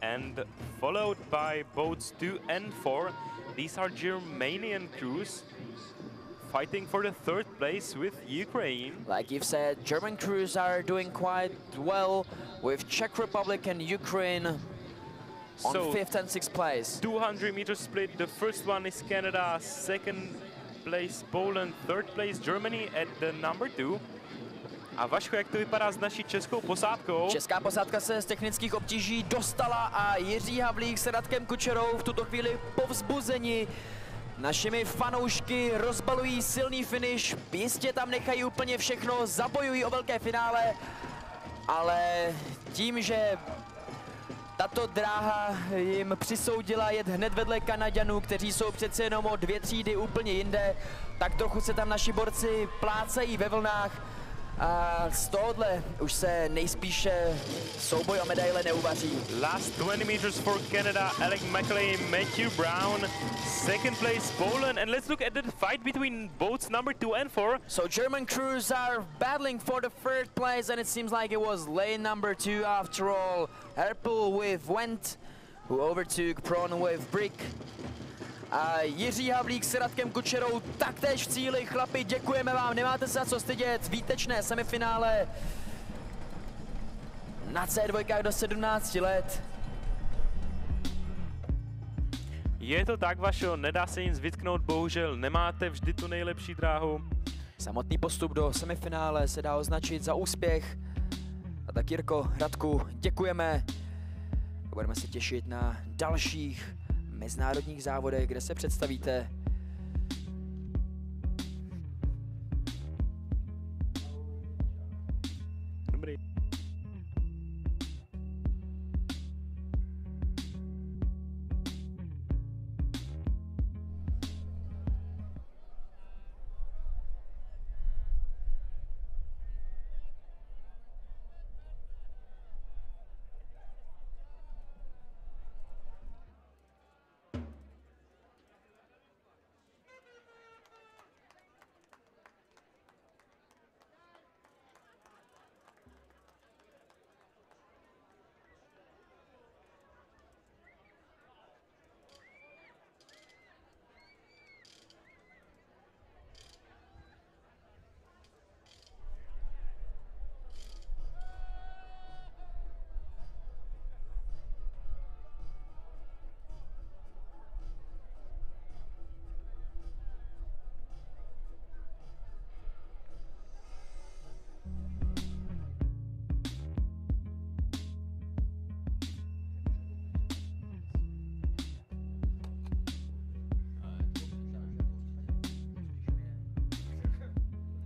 And followed by boats 2 and 4. These are Germanian crews fighting for the third place with Ukraine. Like you've said, German crews are doing quite well with Czech Republic and Ukraine on So, 5th and 6th place. 200 meter split. The first one is Canada, second place Poland, third place Germany at the number 2. A Vaško, jak to vypadá s naší českou posádkou? Česká posádka se z technických obtíží dostala a Jiří Havlík s Radkem Kučerou v tuto chvíli povzbuzeni našimi fanoušky rozbalují silný finish, jistě tam nechají úplně všechno, zabojují o velké finále, ale tím, že tato dráha jim přisoudila jet hned vedle Kanaďanů, kteří jsou přece jenom o 2 třídy úplně jinde, tak trochu se tam naši borci plácají ve vlnách. A z tohohle už se nejspíše souboj o medaile neuvaří. Last 20 meters for Canada, Alec McLeay, Matthew Brown, second place Poland, and let's look at the fight between boats number 2 and 4. So German crews are battling for the third place, and it seems like it was lane number 2 after all. Herpel with Wendt, who overtook Pron with Brick. A Jiří Havlík s Radkem Kučerou taktéž v cíli. Chlapi, děkujeme vám, nemáte se za co stydět. Výtečné semifinále na C2 do 17 let. Je to tak, Vašo, nedá se nic vytknout, bohužel nemáte vždy tu nejlepší dráhu. Samotný postup do semifinále se dá označit za úspěch. A tak Jirko, Radku, děkujeme. Budeme se těšit na dalších mezinárodních závodech, kde se představíte. Dobrý.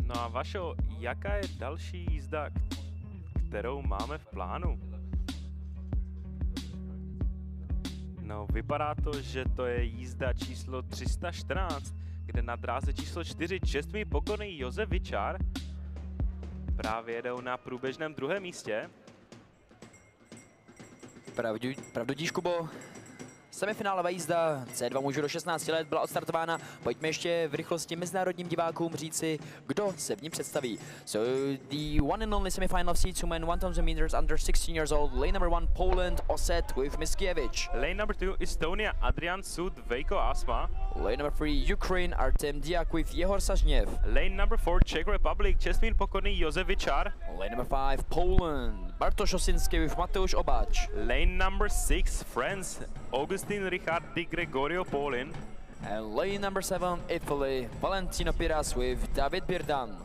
No a Vašo, jaká je další jízda, kterou máme v plánu? No, vypadá to, že to je jízda číslo 314, kde na dráze číslo 4 čestný pokorný Josef Vičar právě jedou na průběžném druhém místě. Pravdudíš, Kubo. Semifinálová jízda C2 mužů do 16 let byla odstartována. Pojďme ještě v rychlosti mezinárodním divákům říci, kdo se v ní představí. So the one and only semifinal of C2 men 1000 meters under 16 years old. Lane number 1 Poland, Oset with Miskiewicz. Lane number 2 Estonia, Adrian Sud, Veiko Asma. Lane number 3 Ukraine, Artem Diak with Jehor Sažněv. Lane number 4 Czech Republic, Čestmín pokorný Josef Vičar. Lane number 5 Poland, Bartosz Osiński with Mateusz Obač. Lane number 6 France, Augustin Richard Di Gregorio Polin. And lane number 7 Italy, Valentino Piras with David Birdan.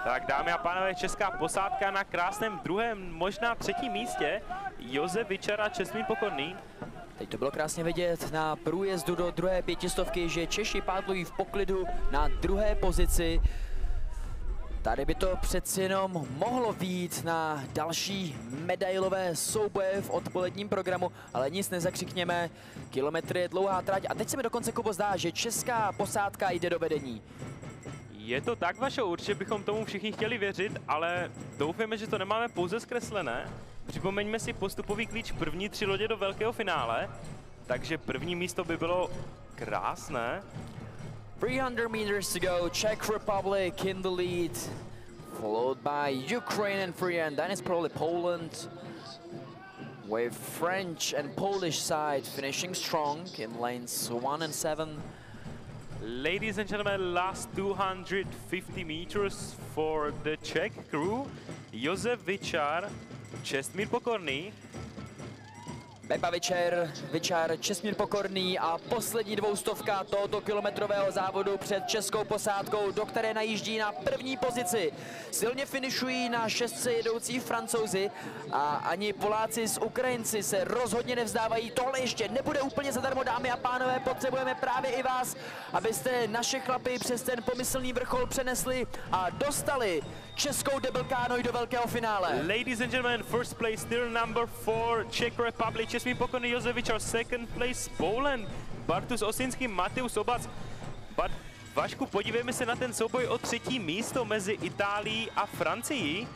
Tak dámy a pánové, česká posádka na krásném druhém, možná třetím místě. Josef Vyčara, Čestmír Pokorný. Teď to bylo krásně vidět na průjezdu do druhé pětistovky, že Češi pátlují v poklidu na druhé pozici. Tady by to přeci jenom mohlo vyjít na další medailové souboje v odpoledním programu, ale nic nezakřikněme. Kilometr je dlouhá trať a teď se mi dokonce, Kubo, zdá, že česká posádka jde do vedení. Je to tak, Vašo, určitě bychom tomu všichni chtěli věřit, ale doufáme, že to nemáme pouze zkreslené. Připomeňme si postupový klíč první 3 lodě do velkého finále, takže první místo by bylo krásné. 300 meters to go, Czech Republic in the lead, followed by Ukraine and freehand, then it's probably Poland, with French and Polish side finishing strong in lanes 1 and 7. Ladies and gentlemen, last 250 meters for the Czech crew. Josef Vyčar, Čestmír Pokorný. Pepa Vyčar, Čestmír Pokorný a poslední dvoustovka tohoto kilometrového závodu před českou posádkou, do které najíždí na první pozici. Silně finišují na šestce jedoucí Francouzi a ani Poláci s Ukrajinci se rozhodně nevzdávají. Tohle ještě nebude úplně zadarmo, dámy a pánové, potřebujeme právě i vás, abyste naše chlapy přes ten pomyslný vrchol přenesli a dostali českou double canoe do velkého finále. Ladies and gentlemen, first place still number 4, Czech Republic, Čestmír Pokorný, Josef Vyčar, second place Poland, Bartuš Osinský, Mateusz Obac. Vašku, podívejme se na ten souboj o třetí místo mezi Itálií a Francií.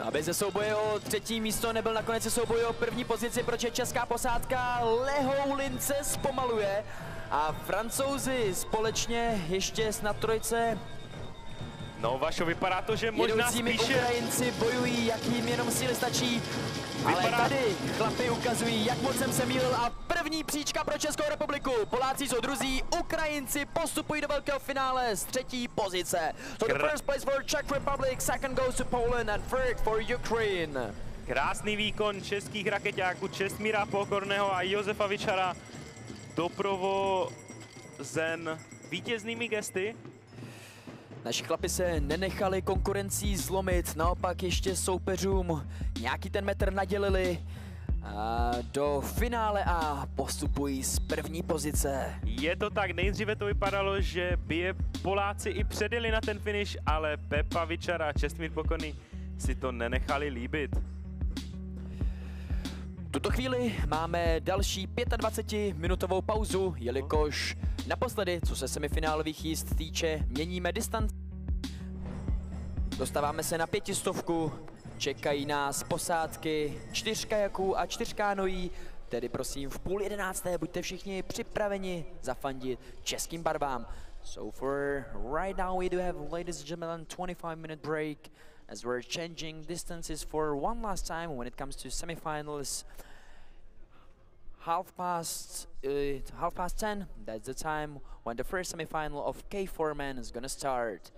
Aby ze souboje o třetí místo nebyl nakonec souboj o první pozici, protože česká posádka lehou lince zpomaluje a Francouzi společně ještě na trojce No, Vašo, vypadá to, že možná jedoucími spíše... Ukrajinci bojují, jak jim jenom síly stačí. Ale tady chlapi ukazují, jak moc jsem se mýlil a první příčka pro Českou republiku. Poláci jsou druzí, Ukrajinci postupují do velkého finále z třetí pozice. So the first place for Czech Republic, second goes to Poland and third for Ukraine. Krásný výkon českých rakeťáků Čestmíra Pokorného a Josefa Vyčara doprovozen vítěznými gesty. Naši chlapi se nenechali konkurencí zlomit, naopak ještě soupeřům nějaký ten metr nadělili. A do finále A postupují z první pozice. Je to tak, nejdříve to vypadalo, že by je Poláci i předjeli na ten finish, ale Pepa Vyčara a Čestmír Pokorný si to nenechali líbit. V tuto chvíli máme další 25-minutovou pauzu, jelikož naposledy, co se semifinálových jízd týče, měníme distanci. Dostáváme se na 500, čekají nás posádky 4 kajaků a 4 kanoí, tedy prosím v 10:30 buďte všichni připraveni zafandit českým barvám. So for right now we do have, ladies and gentlemen, 25-minute break as we're changing distances for one last time when it comes to semifinals. Half past 10, that's the time when the first semifinal of K4 men is gonna start.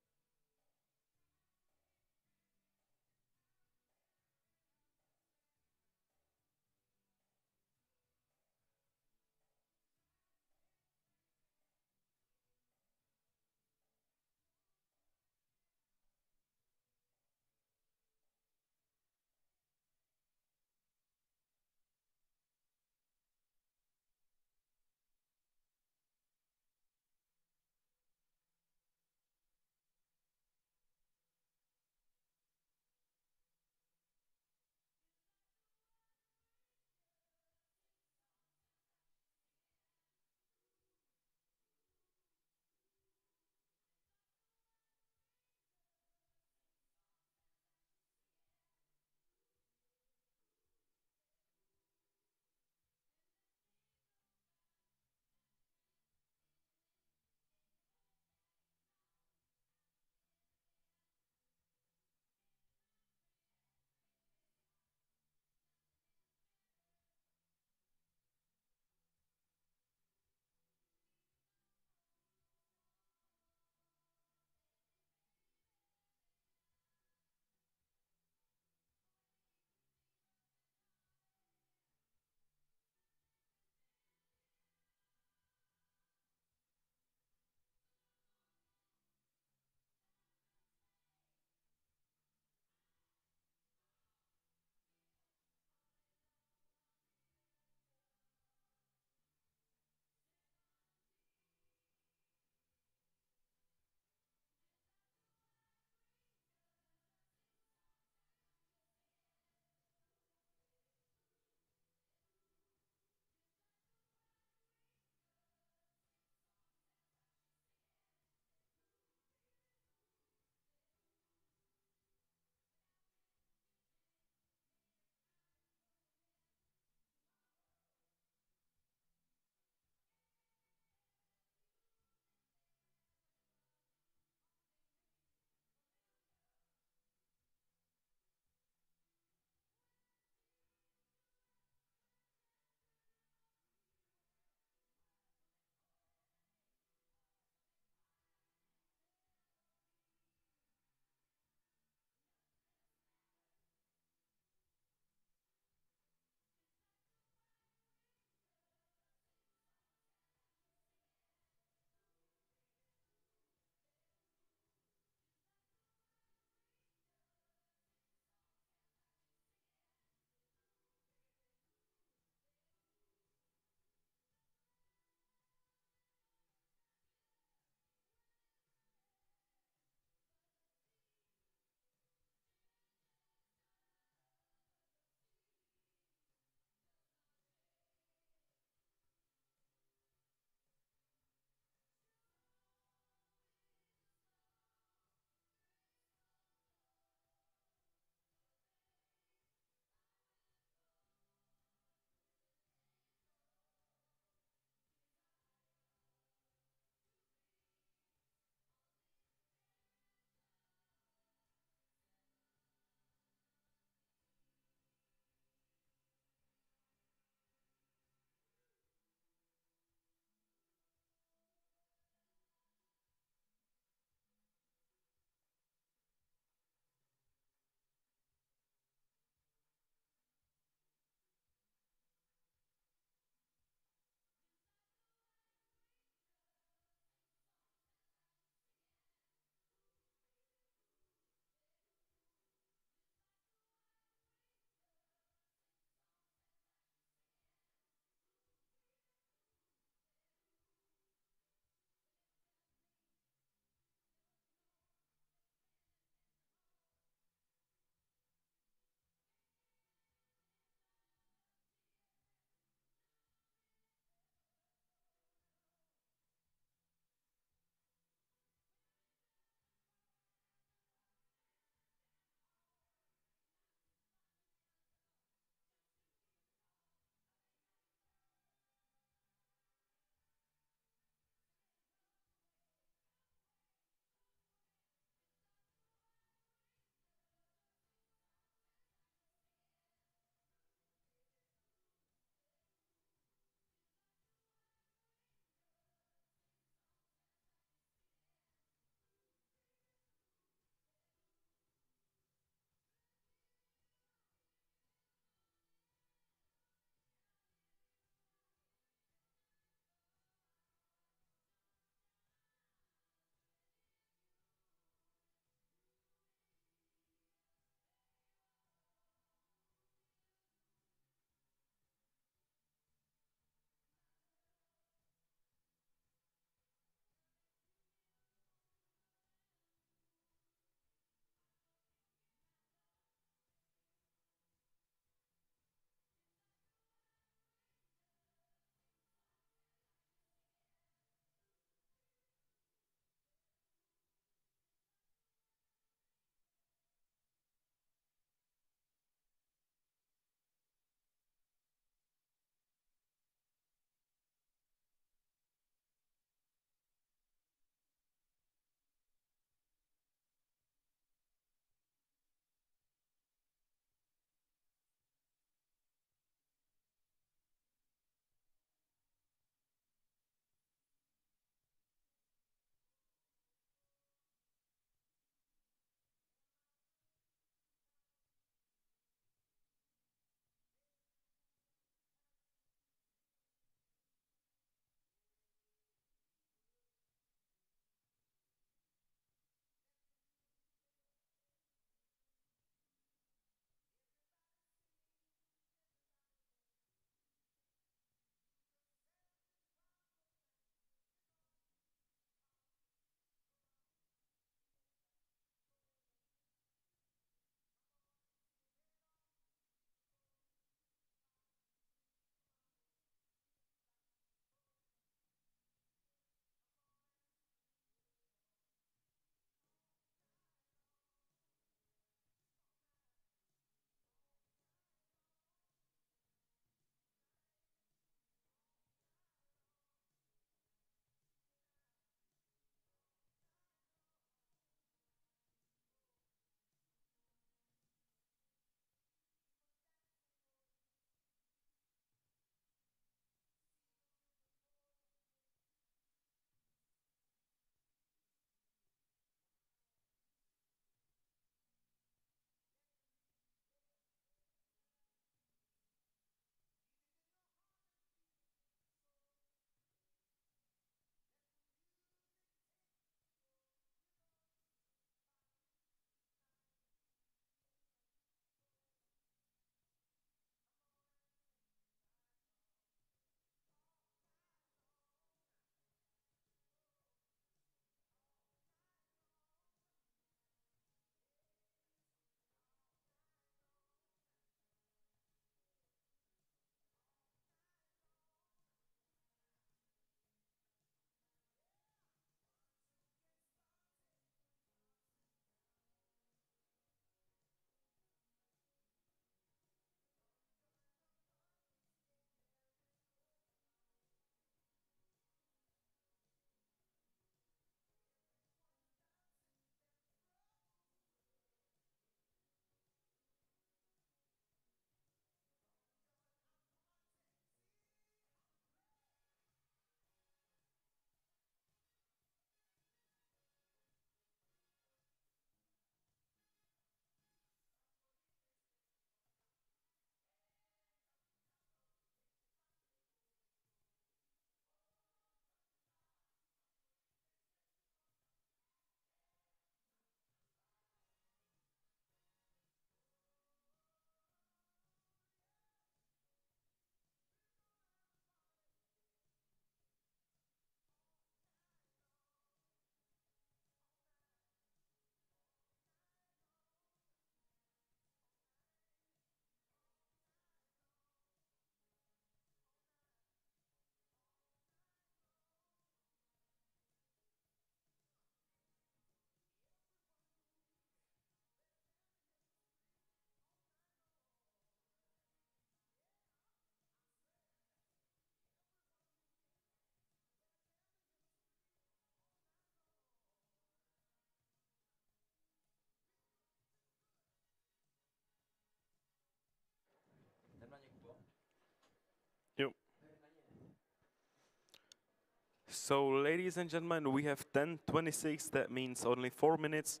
So, ladies and gentlemen, we have 10:26. That means only 4 minutes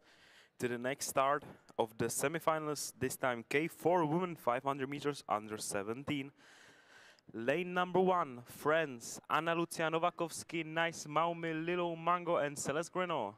to the next start of the semifinals. This time K4 women 500 meters under 17. Lane number 1, France, Anna Lucia Novakovsky, Nice Maumi, Lilo Mango and Celeste Greno.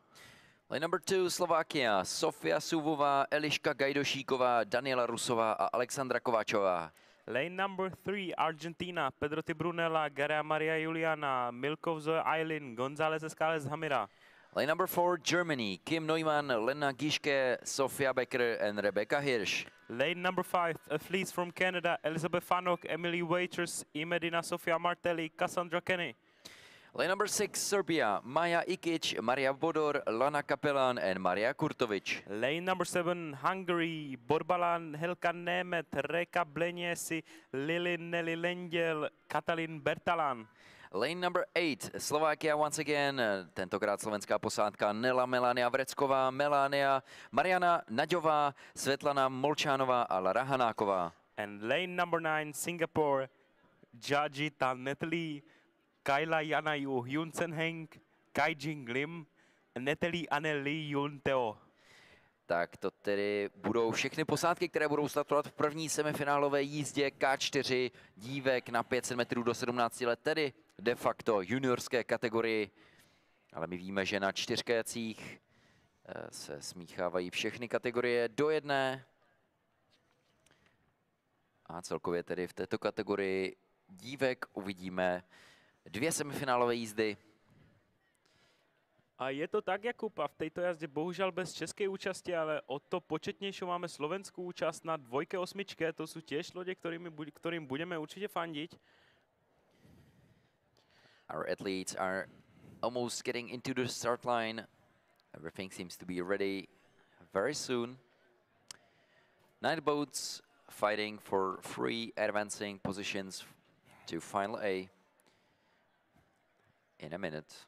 Lane number 2, Slovakia, Sofia Suvová, Eliška Gajdošíková, Daniela Rusová a Alexandra Kováčová. Lane number 3, Argentina, Pedro Tibrunella, Gara Maria Juliana, Milkov Zoe Aylin, González Escales Hamira. Lane number 4, Germany, Kim Neumann, Lena Gischke, Sofia Becker and Rebecca Hirsch. Lane number 5, athletes from Canada, Elizabeth Fanok, Emily Waiters, Imedina Sofia Martelli, Cassandra Kenny. Lane number 6, Serbia, Maja Ikic, Maria Bodor, Lana Kapelan and Maria Kurtovic. Lane number 7, Hungary, Borbalan, Helka Nemet, Reka Bleniesi, Lilin Nelly Lengel, Katalin Bertalan. Lane number 8, Slovakia once again, tentokrát slovenská posádka Nela Melania Vrecková, Melania, Mariana Naďová, Svetlana Molčánová a Lara Hanáková. And lane number 9, Singapore, Jajita Natalie, Kayla Yanayu, Yunsen Heng, Kai Jing Lim, Natalie Anneli Yunteo. Tak to tedy budou všechny posádky, které budou startovat v první semifinálové jízdě K4 dívek na 500 metrů do 17 let, tedy de facto juniorské kategorii. Ale my víme, že na čtyřkajacích se smíchávají všechny kategorie do jedné. A celkově tedy v této kategorii dívek uvidíme 2 semifinálové jízdy. A je to tak, Jakub, a v této jazdě bohužel bez české účasti, ale o to početnější máme slovenskou účast na 2 8. To jsou těž lodě, kterým budeme určitě fandit. Our athletes are almost getting into the start line. Everything seems to be ready very soon. 9 boats fighting for 3 advancing positions to Final A in a minute.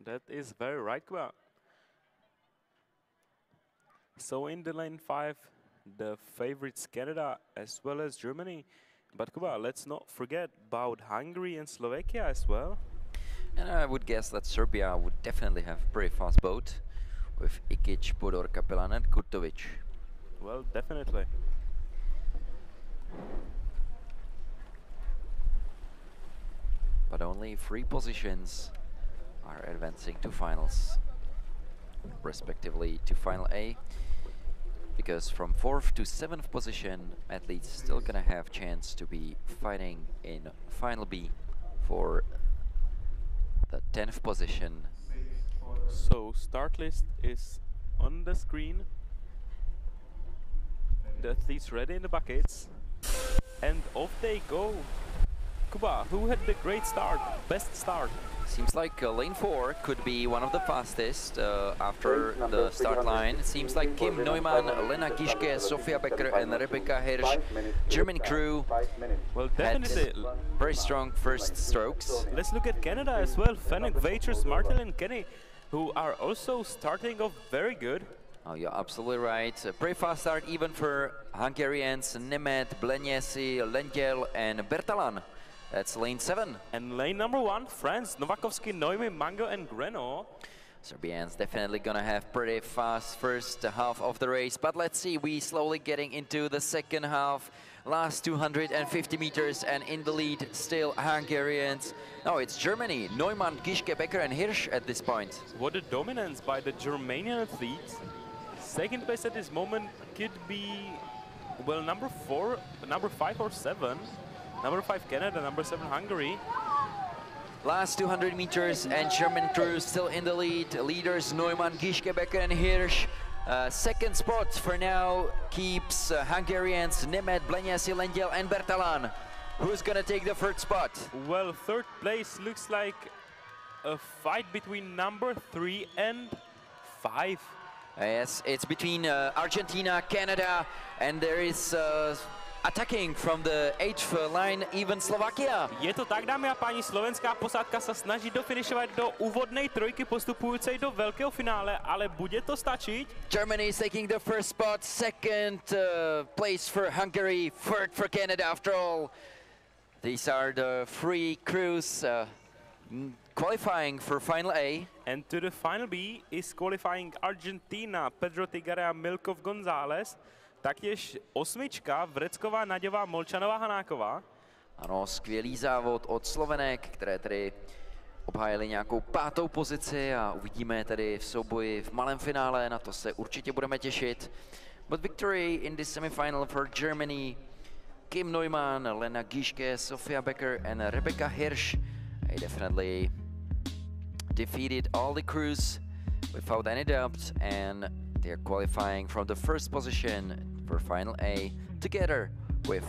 That is very right, Kuba. So in the lane 5, the favorites Canada as well as Germany. But Kuba, let's not forget about Hungary and Slovakia as well. And I would guess that Serbia would definitely have a pretty fast boat with Ikic, Bodor, Kapelan and Kurtovic. Well, definitely. But only 3 positions are advancing to finals, respectively to Final A, because from 4th to 7th position, athletes still gonna have chance to be fighting in Final B for the 10th position. So start list is on the screen. The athletes ready in the buckets, and off they go. Kuba, who had the great start, best start? Seems like lane 4 could be one of the fastest after the start line. It seems like Kim Neumann, Lena Gischke, Sofia Becker and Rebecca Hirsch, German crew, Well, definitely. had very strong first strokes. Let's look at Canada as well. Fennec, Waiters, Martel and Kenny, who are also starting off very good. Oh, you're absolutely right. A pretty fast start even for Hungarians, Nemet, Bleniesi, Lengel and Bertalan. That's lane 7. And lane number 1, France, Novakovsky, Noemi, Mango and Greno. Serbians definitely gonna have pretty fast first half of the race, but let's see, we slowly getting into the second half. Last 250 meters and in the lead still Hungarians. No, it's Germany, Neumann, Gischke, Becker and Hirsch at this point. What a dominance by the Germanian athletes. Second place at this moment could be, well, number 4, number 5 or 7. Number 5 Canada, number 7 Hungary. Last 200 meters and German crew still in the lead. Leaders Neumann, Gischke, Becker and Hirsch. Second spot for now keeps Hungarians Nemet, Bleniesi, Lengel and Bertalan. Who's gonna take the third spot? Well, third place looks like a fight between number 3 and 5. Yes, it's between Argentina, Canada, and there is attacking from the 8th line even Slovakia. Je to tak, dámy a páni, slovenská posádka sa snaží dofinišovať do úvodnej trojky postupujúcej do veľkého finále, ale bude to stačiť? Germany is taking the first spot, second place for Hungary, third for Canada after all. These are the three crews qualifying for Final A. And to the Final B is qualifying Argentina, Pedro Tigare a Milkov González, taktiež osmička Vrecková, Naďová, Molčanová, Hanáková. Ano, skvělý závod od Slovenek, které tedy obhájili nějakou 5. pozici a uvidíme je tedy v souboji v malém finále, na to se určitě budeme těšit. But victory in this semifinal for Germany, Kim Neumann, Lena Gischke, Sofia Becker and Rebecca Hirsch. They definitely defeated all the crews without any doubt, and they're qualifying from the first position for Final A together with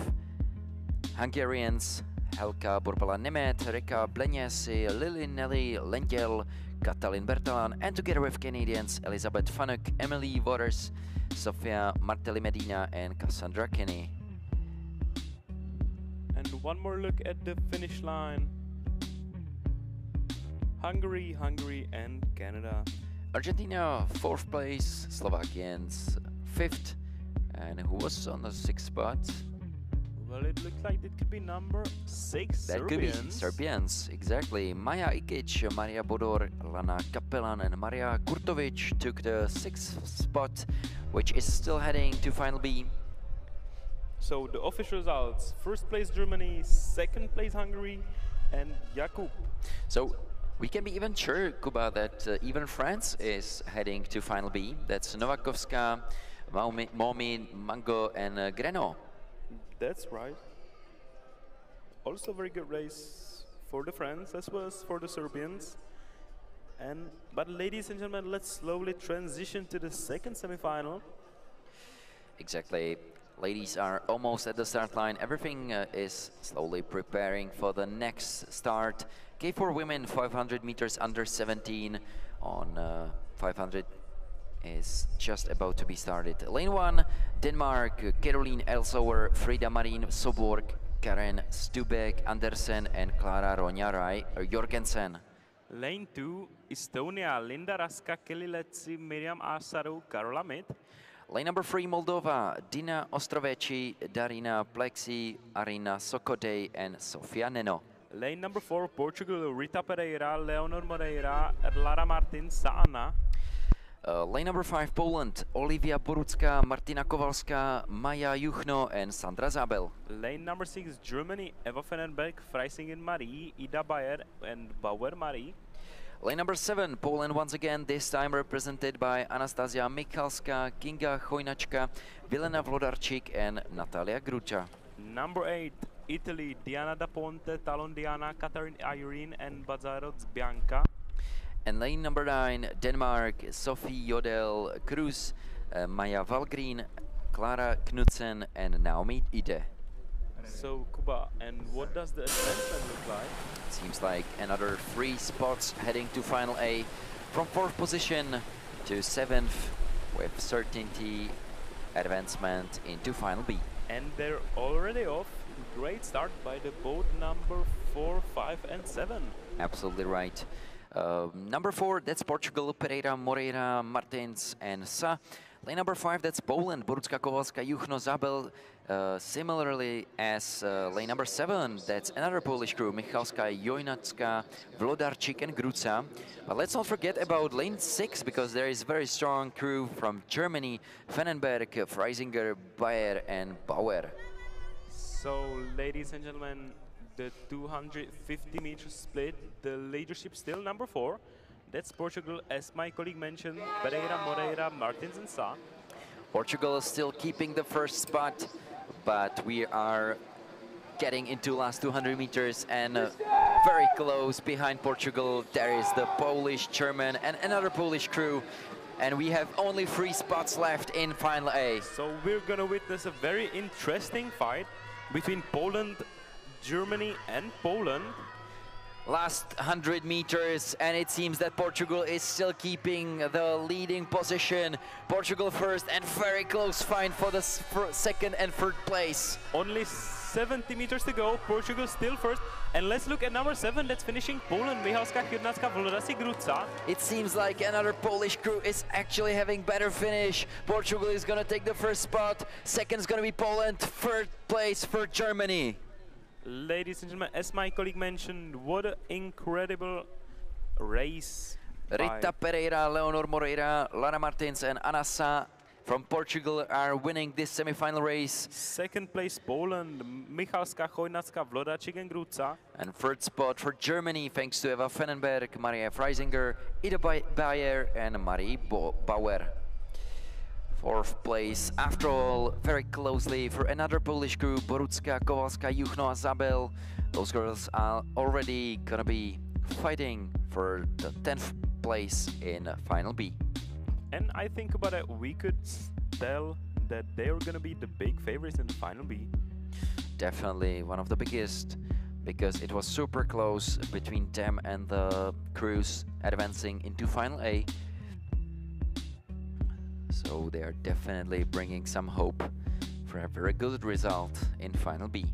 Hungarians Helka Borbala-Nemeth, Rika Bleněsi, Lily Nelly Lenděl, Katalin Bertalan, and together with Canadians Elizabeth Fanuk, Emily Waters, Sofia Martelli Medina and Cassandra Kinney. And one more look at the finish line. Hungary, and Canada. Argentina 4th place, Slovakians 5th, and who was on the 6th spot? Well, it looks like it could be number 6, That Serbians. could be Serbians, exactly. Maja Ikic, Maria Bodor, Lana Kapelan and Maria Kurtovic took the 6th spot, which is still heading to Final B. So the official results: first place Germany, second place Hungary, and Jakub. So we can be even sure, Kuba, that even France is heading to Final B. That's Novakovska, Momi, Mango and Greno. That's right. Also very good race for the French as well as for the Serbians. But ladies and gentlemen, let's slowly transition to the second semifinal. Exactly. Ladies are almost at the start line. Everything is slowly preparing for the next start. K4 women 500 meters under 17 on 500 is just about to be started. Lane 1, Denmark, Caroline Elsauer, Frida Marin Soborg, Karen Stubek Andersen and Klara Ronja Jorgensen. Lane 2, Estonia, Linda Raska, Kelly Letzi, Miriam Asaru, Karola Mit. Lane number 3, Moldova, Dina Ostroveci, Darina Plexi, Arina Sokodej and Sofia Neno. Lane number 4, Portugal, Rita Pereira, Leonor Moreira, Lara Martin, Saana. Lane number 5, Poland, Olivia Borucka, Martina Kowalska, Maja Juchno and Sandra Zabel. Lane number 6, Germany, Eva Fennenberg, Freisingen Marie, Ida Bayer and Bauer Marie. Lane number 7, Poland once again, this time represented by Anastasia Michalska, Kinga Chojnačka, Vilena Vlodarčík and Natalia Grucha. Number 8, Italy, Diana Da Ponte, Talon Diana, Catherine Irene and Bazarots Bianca. And lane number 9, Denmark, Sophie Jodel Cruz, Maja Valgren, Klara Knudsen and Naomi Ide. So, Kuba, and what does the advancement look like? Seems like another 3 spots heading to Final A, from 4th position to 7th, with certainty advancement into Final B. And they're already off. Great start by the boat number 4, 5 and 7. Absolutely right. Number 4, that's Portugal, Pereira, Moreira, Martins and Sa. Lane number 5, that's Poland, Borucka, Kowalska, Juchno, Zabel. Similarly as lane number 7, that's another Polish crew, Michalska, Jojnacka, Vlodarčík and Gruca. But let's not forget about lane 6, because there is very strong crew from Germany, Fennenberg, Freisinger, Bayer and Bauer. So, ladies and gentlemen, the 250 meter split, the leadership still number 4. That's Portugal, as my colleague mentioned, Pereira, Moreira, Martins and Sa. Portugal is still keeping the first spot, but we are getting into last 200 meters and very close behind Portugal. There is the Polish, German and another Polish crew, and we have only 3 spots left in Final A. So we're gonna witness a very interesting fight between Poland, Germany and Poland. Last 100 meters, and it seems that Portugal is still keeping the leading position. Portugal first and very close fight for the second and third place. Only 70 meters to go, Portugal still first. And let's look at number 7, that's finishing Poland, Michalska, Chudnacka, Vlodasi, Gruca. It seems like another Polish crew is actually having better finish. Portugal is gonna take the first spot, second is gonna be Poland, third place for Germany. Ladies and gentlemen, as my colleague mentioned, what an incredible race. Rita Pereira, Leonor Moreira, Lara Martins and Anasa from Portugal are winning this semi-final race. Second place Poland, Michalska, Chojnacka, Vlodačik and Gruca. And third spot for Germany, thanks to Eva Fennenberg, Maria Freisinger, Ida Bayer and Marie Bauer. Fourth place, after all, very closely for another Polish group, Borucka, Kowalska, Juchno and Zabel. Those girls are already gonna be fighting for the 10th place in Final B. And I think about it, we could tell that they're gonna be the big favorites in the Final B. Definitely one of the biggest, because it was super close between them and the crews advancing into Final A. So they are definitely bringing some hope for a very good result in Final B.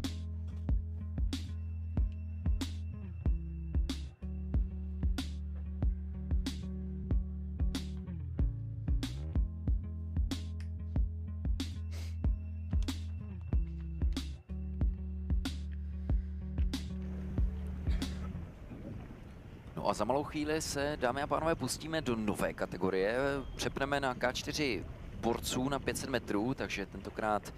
No a za malou chvíli se, dámy a pánové, pustíme do nové kategorie. Přepneme na K4 borců na 500 metrů, takže tentokrát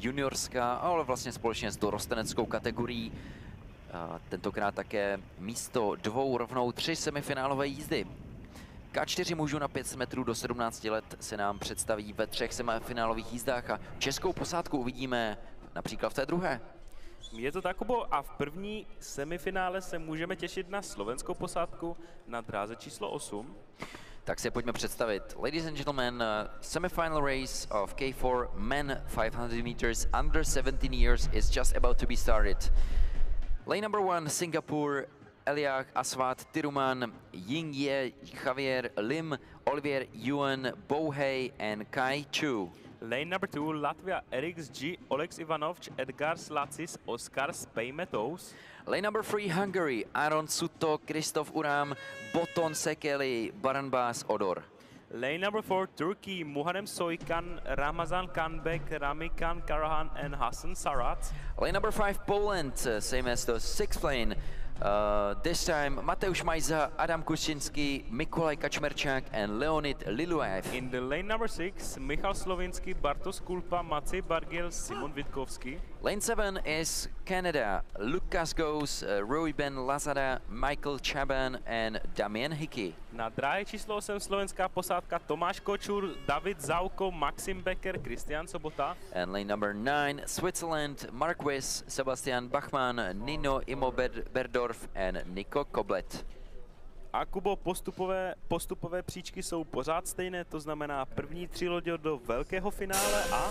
juniorská, ale vlastně společně s dorosteneckou kategorií. Tentokrát také místo 2 rovnou 3 semifinálové jízdy. K4 mužů na 500 metrů do 17 let se nám představí ve 3 semifinálových jízdách a českou posádku uvidíme například v té druhé. Je to tak, Kubo, a v první semifinále se můžeme těšit na slovenskou posádku na dráze číslo 8. Tak si pojďme představit. Ladies and gentlemen, semifinal race of K4 men 500 meters under 17 years is just about to be started. Lane number 1, Singapore, Eliach, Aswat, Tiruman, Yingye, Javier, Lim, Olivier, Yuan, Bohei and Kai Chu. Lane number 2, Latvia, Eriks G, Olex Ivanovč, Edgar Slacis, Oskar Spejmetous. Lane number 3, Hungary, Aaron Suto, Kristof Uram, Boton Sekeli, Baranbas Odor. Lane number 4, Turkey, Muharrem Soykan, Ramazan Kanbek, Ramikan Karahan and Hassan Sarat. Lane number 5, Poland, same as the 6th lane. This time Mateusz Majza, Adam Kuczynski, Mikolaj Kaczmerčák and Leonid Liluev. In the lane number 6, Michal Slovinsky, Bartosz Kulpa, Maciej Bargiel, Simon Witkowski. Lane 7 is Canada, Lukas Goes, Ruben Lazada, Michael Chaban and Damien Hickey. Na dráhe číslo 8 slovenská posádka Tomáš Kočur, David Zauko, Maxim Becker, Kristian Sobota. And lane number 9, Switzerland, Marquez, Sebastian Bachmann, Nino Imo Berdorf and Nico Koblet. A Kubo, postupové příčky jsou pořád stejné, to znamená první 3 lodě do velkého finále a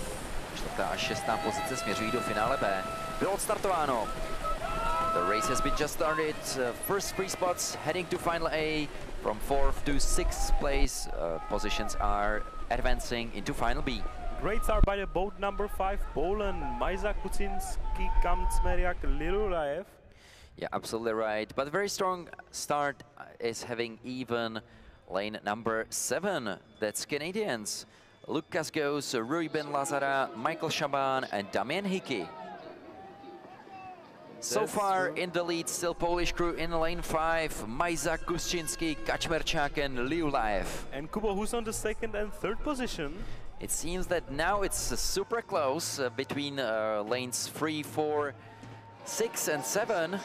4. a 6. pozice směřují do finále B. Bylo odstartováno. The race has been just started. First 3 spots heading to Final A. From 4th to 6th place, positions are advancing into Final B. Great start by the boat number 5, Poland, Majza Kuczynski, Kamcmeriak, Lilulaev. Yeah, absolutely right. But a very strong start is having even lane number 7. That's Canadians. Lukas Goes, Ruben Lazara, Michael Shaban and Damien Hickey. So far in the lead, still Polish crew in lane 5, Majza, Kuczynski, Kaczmerčák and Liulaev. And Kubo, who's on the 2nd and 3rd position? It seems that now it's super close between lanes 3, 4, 6 and 7.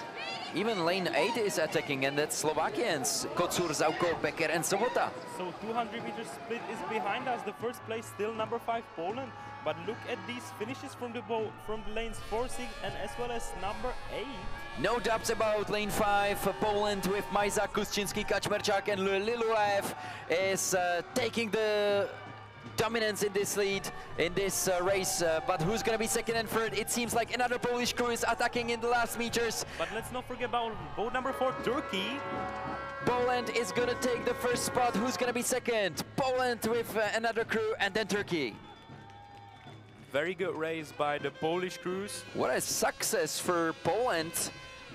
Even lane 8 is attacking, and that's Slovakians, Kocur, Zauko, Becker and Sobota. So 200 meters split is behind us. The first place still number 5, Poland. But look at these finishes from the lanes 4, 6 and as well as number 8. No doubts about lane 5, Poland with Majza, Kuczynski, Kaczmerčák and Liluev is taking the dominance in this lead, in this race, but who's gonna be 2nd and 3rd? It seems like another Polish crew is attacking in the last meters. But let's not forget about boat number 4, Turkey. Poland is gonna take the 1st spot. Who's gonna be 2nd? Poland with another crew and then Turkey. Very good race by the Polish crews. What a success for Poland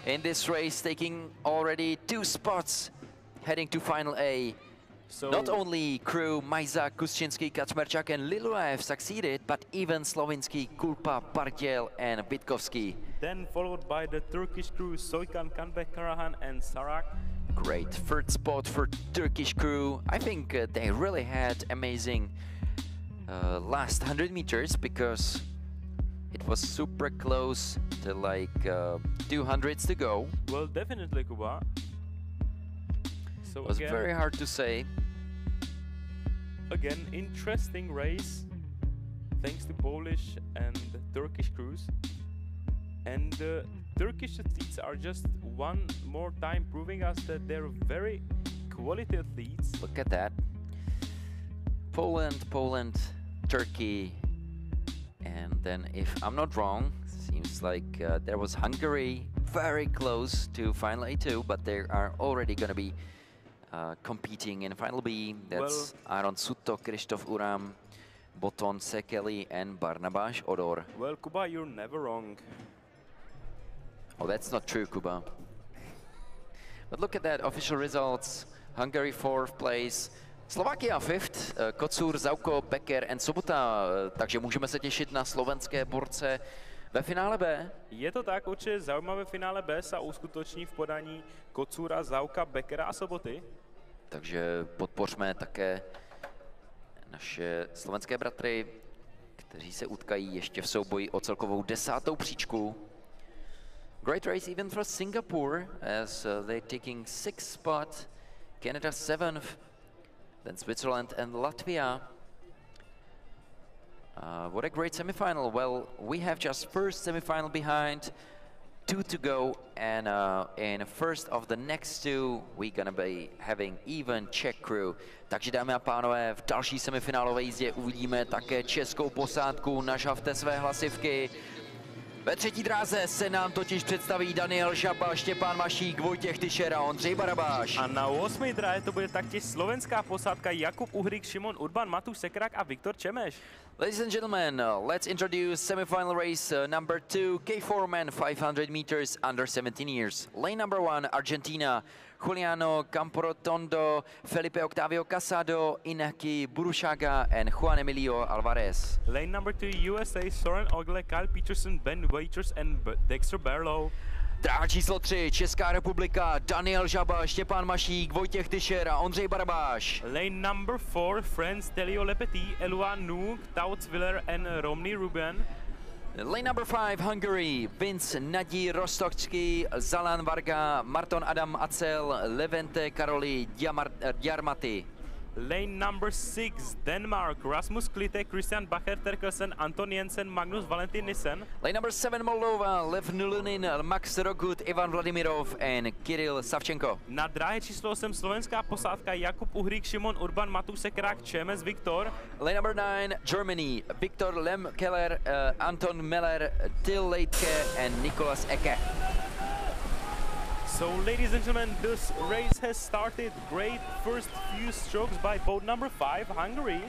in this race, taking already 2 spots, heading to Final A. So Not only crew Majza, Kuschinski, Kaczmerčak and Liluev succeeded, but even Slovinsky, Kulpa, Parděl and Vitkovsky. then followed by the Turkish crew Soykan, Kanbek, Karahan and Sarak. Great third spot for Turkish crew. I think they really had amazing last 100 meters because it was super close to like 200s to go. Well, definitely, Kuba. So It was again, very hard to say. again, interesting race, thanks to Polish and Turkish crews. And the Turkish athletes are just one more time proving us that they're very quality athletes. Look at that. Poland, Turkey, and then if I'm not wrong, seems like there was Hungary very close to Final A2, but they are already going to be competing in Final B. That's Aaron Sutto, Krzysztof Uram, Boton Sekeli and Barnabáš Odor. Well, Kuba, you're never wrong. Oh, that's not true, Kuba. But look at that, official results. Hungary 4th place, Slovakia 5th, Kocur, Zauko, Becker and Sobota. Takže můžeme se těšit na slovenské borce ve finále B. Je to tak, oče, zaujímavé finále B sa uskutoční v podaní Kocura, Zauka, Beckera a Soboty. Takže podpořme také naše slovenské bratry, kteří se utkají ještě v souboji o celkovou 10. příčku. Great race even for Singapore as they're taking 6th spot, Canada 7th, then Switzerland and Latvia. What a great semifinal. Well, we have just first semifinal behind, 2 to go, and in first of the next 2 we're gonna be having even Czech crew. Takže dámy a pánové, v další semifinálové jízdě uvidíme také českou posádku. Nažavte své hlasivky. Ve třetí dráze se nám totiž představí Daniel Žaba, Štěpán Mašík, Vojtěch Tyšer a Ondřej Barabáš. A na 8. dráhe to bude taktěž slovenská posádka Jakub Uhrik, Šimon Urban, Matúš Sekrák a Viktor Čemeš. Ladies and gentlemen, let's introduce semifinal race number 2, K4 men 500 meters under 17 years. Lane number 1, Argentina, Juliano Camporotondo, Felipe Octavio Casado, Inaki Burushaga and Juan Emilio Alvarez. Lane number 2, USA, Soren Ogle, Kyle Peterson, Ben Waiters and Dexter Barlow. Dráha číslo 3, Česká republika, Daniel Žaba, Štěpán Mašík, Vojtěch Tyšer a Ondřej Barabáš. Lane number 4, France, Telio Lepeti, Elua Nuk, Tauc Willer and Romney Ruben. Lane number 5, Hungary, Vince Nadí Rostocký, Zalan Varga, Marton Adam Acel, Levente Karoli Diarmaty. Lane number 6, Denmark, Rasmus Klite, Christian Bacher Terkelsen, Anton Jensen, Magnus Valentin Nissen. Lane number 7, Moldova, Lev Nulunin, Max Rogut, Ivan Vladimirov and Kirill Savchenko. Na dráhe číslo 8 slovenská posádka Jakub Uhrik, Šimon Urban, Matúš Sekrák, Čemes, Viktor. Lane number 9, Germany, Viktor Lemkeller, Anton Meller, Till Leitke and Nicolas Ecke. So, ladies and gentlemen, this race has started. Great first few strokes by boat number 5, Hungary.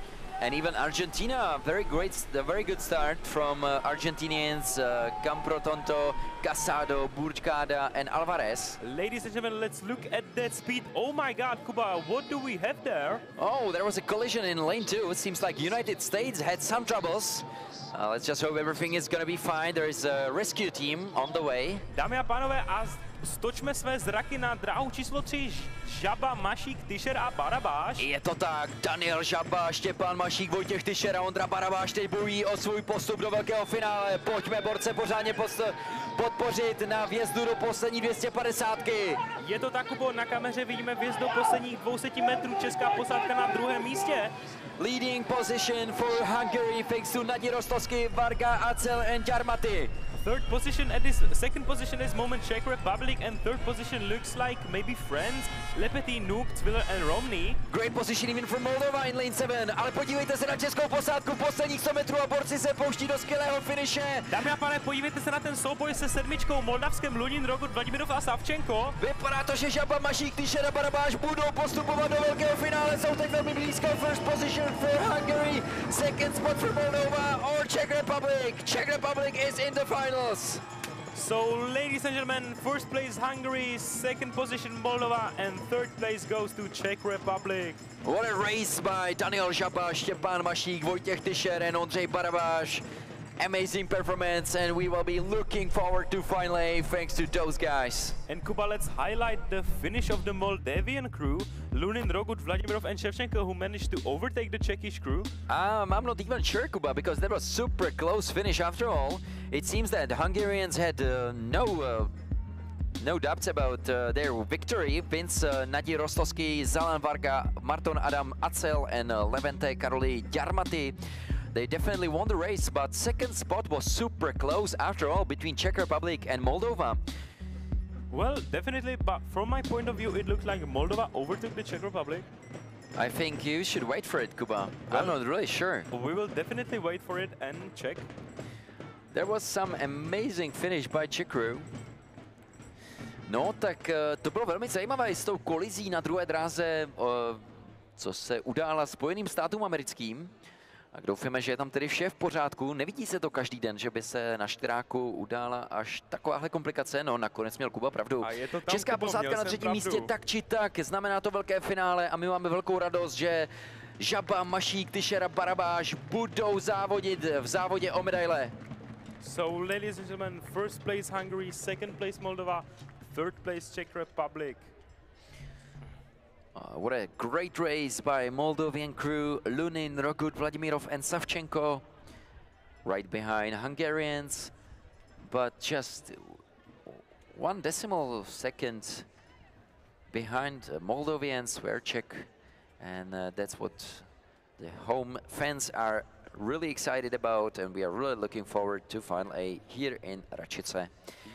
And even Argentina, very good start from Argentinians, Camprotonto, Casado, Burchada and Alvarez. Ladies and gentlemen, let's look at that speed. Oh my God, Kuba, what do we have there? Oh, there was a collision in lane 2. It seems like United States had some troubles. Let's just hope everything is gonna be fine. There is a rescue team on the way. Dámy a pánové, a stočme své zraky na dráhu číslo 3. Žaba, Mašík, Tyšer a Barabáš. Je to tak, Daniel Žaba, Štěpán Mašík, Vojtěch Tyšer a Ondra Barabáš teď bojují o svůj postup do velkého finále. Pojďme borce pořádně podpořit na vjezdu do poslední 250. Je to tak, Kubo, na kameře vidíme vjezd do posledních 200 metrů, česká posádka na 2. místě. Leading position for Hungary thanks to Nadí Rostovsky, Varga, Acel and Jarmaty. Second position is moment Czech Republic, and third position looks like maybe France, Lepeti, Nuk, Twiller and Romney. Great position even for Moldova in lane 7, ale podívejte se na českou posádku posledních 100 metrů a borci se pouští do skvělého finiše. Dámy a pánové, podívejte se na ten souboj se sedmičkou Moldavském Lunin, Rogut, Vladimirov a Savčenko. Vypadá to, že Žaba, Mašík, Tyšer a Barabáš budou postupovat do velkého finále, jsou teď velmi blízko. First position for Hungary, second spot for Moldova or Czech Republic. Czech Republic is in the finals. So, ladies and gentlemen, first place Hungary, second position Moldova, and third place goes to Czech Republic. What a race by Daniel Žaba, Štěpán Mašík, Vojtěch Tyšer and Ondřej Barabáš. Amazing performance, and we will be looking forward to Final A thanks to those guys. And Kuba, let's highlight the finish of the Moldavian crew, Lunin, Rogut, Vladimirov and Shevchenko, who managed to overtake the Czechish crew. I'm not even sure, Kuba, because that was super close finish after all. It seems that the Hungarians had no doubts about their victory. Vince Nadi Rostovsky, Zalan Varga, Marton Adam Acel and Levente Karoli Jarmaty. They definitely won the race, but second spot was super close after all between Czech Republic and Moldova. Well, definitely, but from my point of view, it looked like Moldova overtook the Czech Republic. I think you should wait for it, Kuba. Well, I'm not really sure. We will definitely wait for it and check. There was some amazing finish by Czech crew. No, tak to bylo velmi zajímavé s tou kolizí na druhé dráze, co se udála Spojeným státům americkým. A doufáme, že je tam tedy vše v pořádku. Nevidí se to každý den, že by se na štyráku udála až takováhle komplikace. No, nakonec měl Kuba pravdu. A je to tam, Česká Kubo, posádka na třetím místě tak či tak. Znamená to velké finále a my máme velkou radost, že Žaba, Mašík, Tyšer a Barabáš budou závodit v závodě o medaile. So, ladies and gentlemen, first place Hungary, second place Moldova, third place Czech Republic. What a great race by Moldovan crew, Lunin, Rogut, Vladimirov and Savchenko. Right behind Hungarians, but just 1 decimal second behind Moldovians were Czech. And that's what the home fans are really excited about, and we are really looking forward to Final A here in Račice.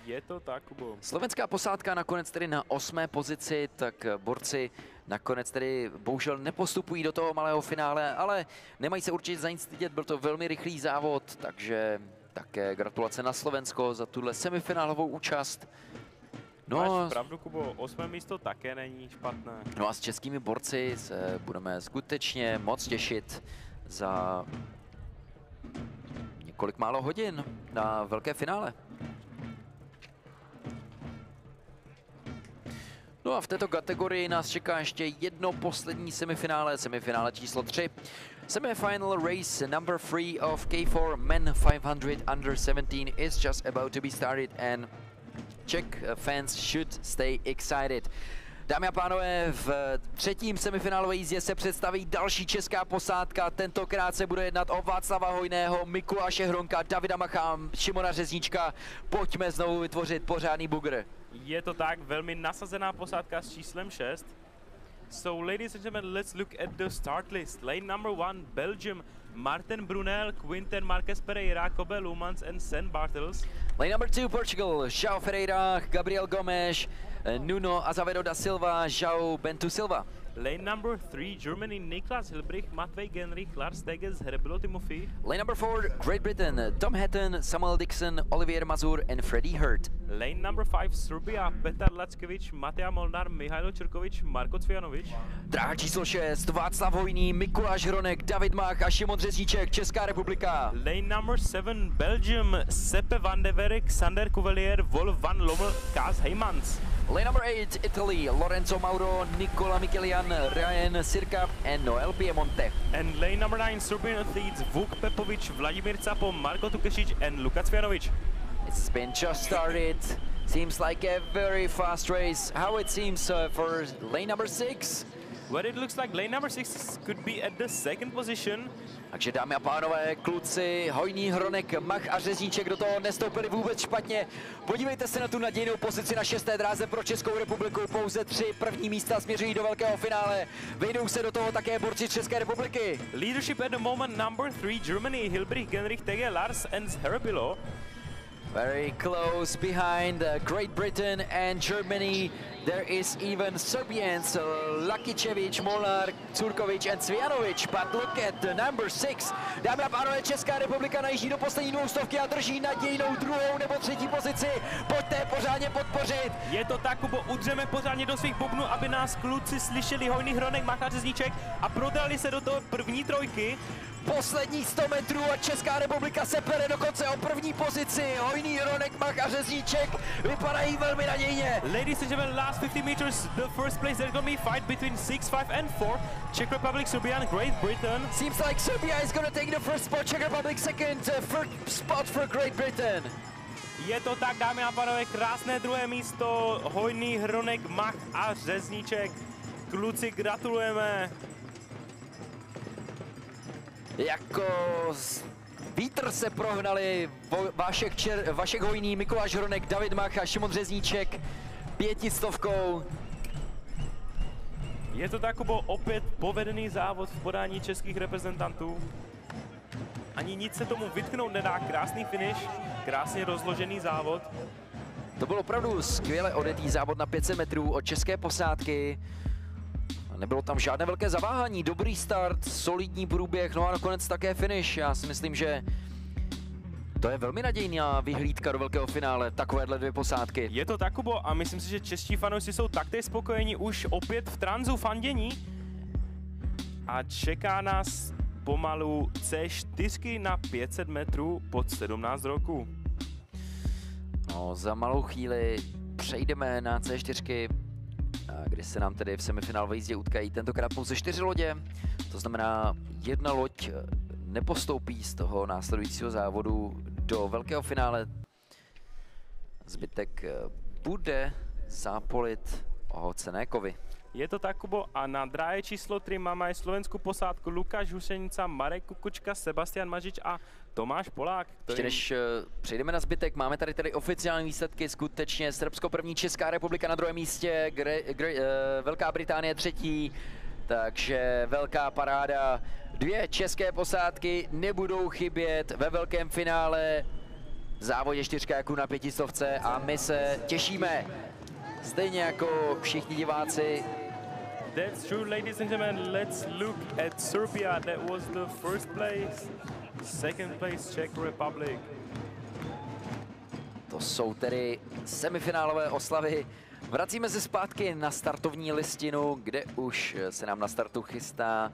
Je to tak, Kubo. Slovenská posádka nakonec tedy na 8. pozici, tak borci nakonec tedy bohužel nepostupují do toho malého finále, ale nemají se určitě za nic stydět, byl to velmi rychlý závod, takže také gratulace na Slovensko za tuhle semifinálovou účast. No, máš pravdu, Kubo, 8. místo také není špatné. No a s českými borci se budeme skutečně moc těšit za několik málo hodin na velké finále. No a v této kategorii nás čeká ještě jedno poslední semifinále, semifinále číslo 3. Semifinal race number 3 of K4 Men 500 under 17 is just about to be started and Czech fans should stay excited. Dámy a pánové, v třetím semifinálové jízdě se představí další česká posádka. Tentokrát se bude jednat o Václava Hojného, Mikuláše Hronka, Davida Macha, Šimona Řezníčka. Pojďme znovu vytvořit pořádný bugr. Je to tak, velmi nasazená posádka s číslem 6. So, ladies and gentlemen, let's look at the start list. Lane number 1, Belgium, Martin Brunel, Quinten Marquez Pereira, Kobe Lumans and Sen Bartels. Lane number 2, Portugal, João Ferreira, Gabriel Gomes, Nuno Azevedo da Silva, João Bento Silva. Lane number 3, Germany, Niklas Hilbrich, Matvej Genrich, Lars Teges, Herbelo Timothy. Lane number 4, Great Britain, Tom Hatton, Samuel Dixon, Olivier Mazur and Freddie Hurt. Lane number 5, Serbia, Petar Lackevič, Matej Molnar, Mihailo Čurkovič, Marko Cvijanovič. Dráha číslo 6, Václav Hojný, Mikuláš Hronek, David Mach a Šimon Řezníček, Česká republika. Lane number 7, Belgium, Seppe van de Verik, Sander Cuvelier, Wolf van Lommel, Kaas Heymans. Lane number 8, Italy, Lorenzo Mauro, Nicola Michelian, Ryan Sirka and Noel Piemonte. And lane number 9, Serbian athletes, Vuk Pepovic, Vladimir Capo, Marko Tukešić and Luka Cvijanović. It's been just started. Seems like a very fast race. How it seems for lane number 6. Well, it looks like lane number 6 could be at the second position. Takže dámy a pánové, kluci, Hojný, Hronek, Mach a Řezníček do toho nestoupili vůbec špatně. Podívejte se na tu nadějnou pozici na 6. dráze pro Českou republiku. Pouze 3 první místa směřují do velkého finále. Vejdou se do toho také borci České republiky. Leadership at the moment, number 3, Germany, Hilbrich, Genrich, Tege, Lars and Herbilo. Very close behind Great Britain and Germany. There is even Serbians, Lakicevic, Molnar, Curkovic and Cvijanovic. But look at the number 6. Dámy a pánové, Česká republika najíždí do poslední dvoustovky a drží nadějnou 2. nebo 3. pozici. Pojďte pořádně podpořit. Je to tak, Kubo, udřeme pořádně do svých bubnů, aby nás kluci slyšeli. Hojný, Hronek, Mach a Řezníček a prodali se do toho první trojky. Posledních 100 metrů a Česká republika se pere dokonce o první pozici. Hojný, Hronek, Mach a Řezníček vypadají velmi nadějně. Ladies and gentlemen, last 50 meters, the first place, there's going to be fight between 6, 5 and 4. Czech Republic, Serbia and Great Britain. Seems like Serbia is going to take the first spot, Czech Republic second, third spot for Great Britain. Je to tak, dámy a pánové, krásné druhé místo. Hojný, Hronek, Mach a Řezníček. Kluci, gratulujeme. Jako vítr se prohnali Vašek Hojný, Mikuláš Hronek, David Mach a Šimon Řezníček 500. Je to takový opět povedený závod v podání českých reprezentantů. Ani nic se tomu vytknout nedá, krásný finish, krásně rozložený závod. To byl opravdu skvěle odjetý závod na 500 metrů od české posádky. Nebylo tam žádné velké zaváhání, dobrý start, solidní průběh, no a nakonec také finish. Já si myslím, že to je velmi nadějná vyhlídka do velkého finále, takovéhle dvě posádky. Je to tak, Kubo, a myslím si, že čeští fanoušci jsou taktéž spokojení už opět v tranzu fandění. A čeká nás pomalu C4 na 500 metrů pod 17 roku. No, za malou chvíli přejdeme na C4, kdy se nám tedy v semifinálové jízdě utkají tentokrát pouze 4 lodě. To znamená, jedna loď nepostoupí z toho následujícího závodu do velkého finále. Zbytek bude zápolit o cenné kovy. Je to tak, Kubo, a na dráhe číslo 3 máme aj slovenskou posádku Lukáš Husenica, Marek Kukučka, Sebastian Mažič a Tomáš Polák. Ještě než přejdeme na zbytek, máme tady oficiální výsledky. Skutečně Srbsko první, Česká republika na druhém místě, Velká Británie třetí, takže velká paráda. Dvě české posádky nebudou chybět ve velkém finále v závodě 4 kajaků na 500 a my se těšíme, stejně jako všichni diváci. That's true, ladies and gentlemen. Let's look at Serbia. That was the first place. Second place, Czech Republic. To jsou tedy semifinálové oslavy. Vracíme se zpátky na startovní listinu, kde už se nám na startu chystá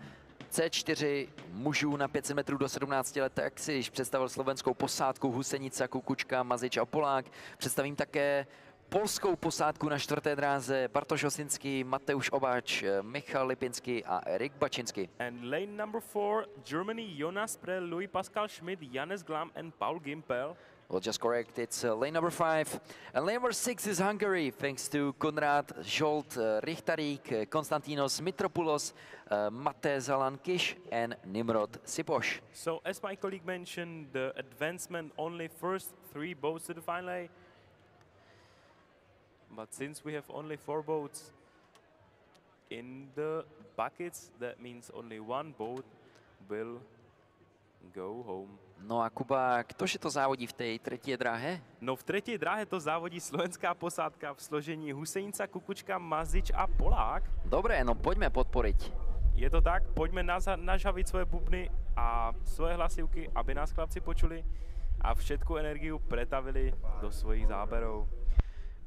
C4 mužů na 500 metrů do 17 let, tak si již představil slovenskou posádku Husenica, Kukučka, Mazič a Polák. Představím také polskou posádku na 4. dráze Bartoš Osinský, Mateusz Obáč, Michal Lipinský a Erik Bačinský. And lane number 4, Germany, Jonas Prell, Louis Pascal Schmidt, Janez Glam and Paul Gimpel. Well, just correct, it's lane number 5. And lane number 6 is Hungary, thanks to Konrad Zsolt, Richtarik, Konstantinos Mitropoulos, Mate Zalankish and Nimrod Sipos. So, as my colleague mentioned, the advancement only first 3 boats to the final A. But since we have only 4 boats in the buckets, that means only 1 boat will go home. No a Kuba, ktože to závodí v tej tretí dráhe? No v třetí dráhe to závodí slovenská posádka v složení Husenica, Kukučka, Mazič a Polák. Dobré, no poďme podporiť. Je to tak, pojďme nažavit svoje bubny a svoje hlasivky, aby nás chlapci počuli a všetku energiu pretavili do svojich záberů.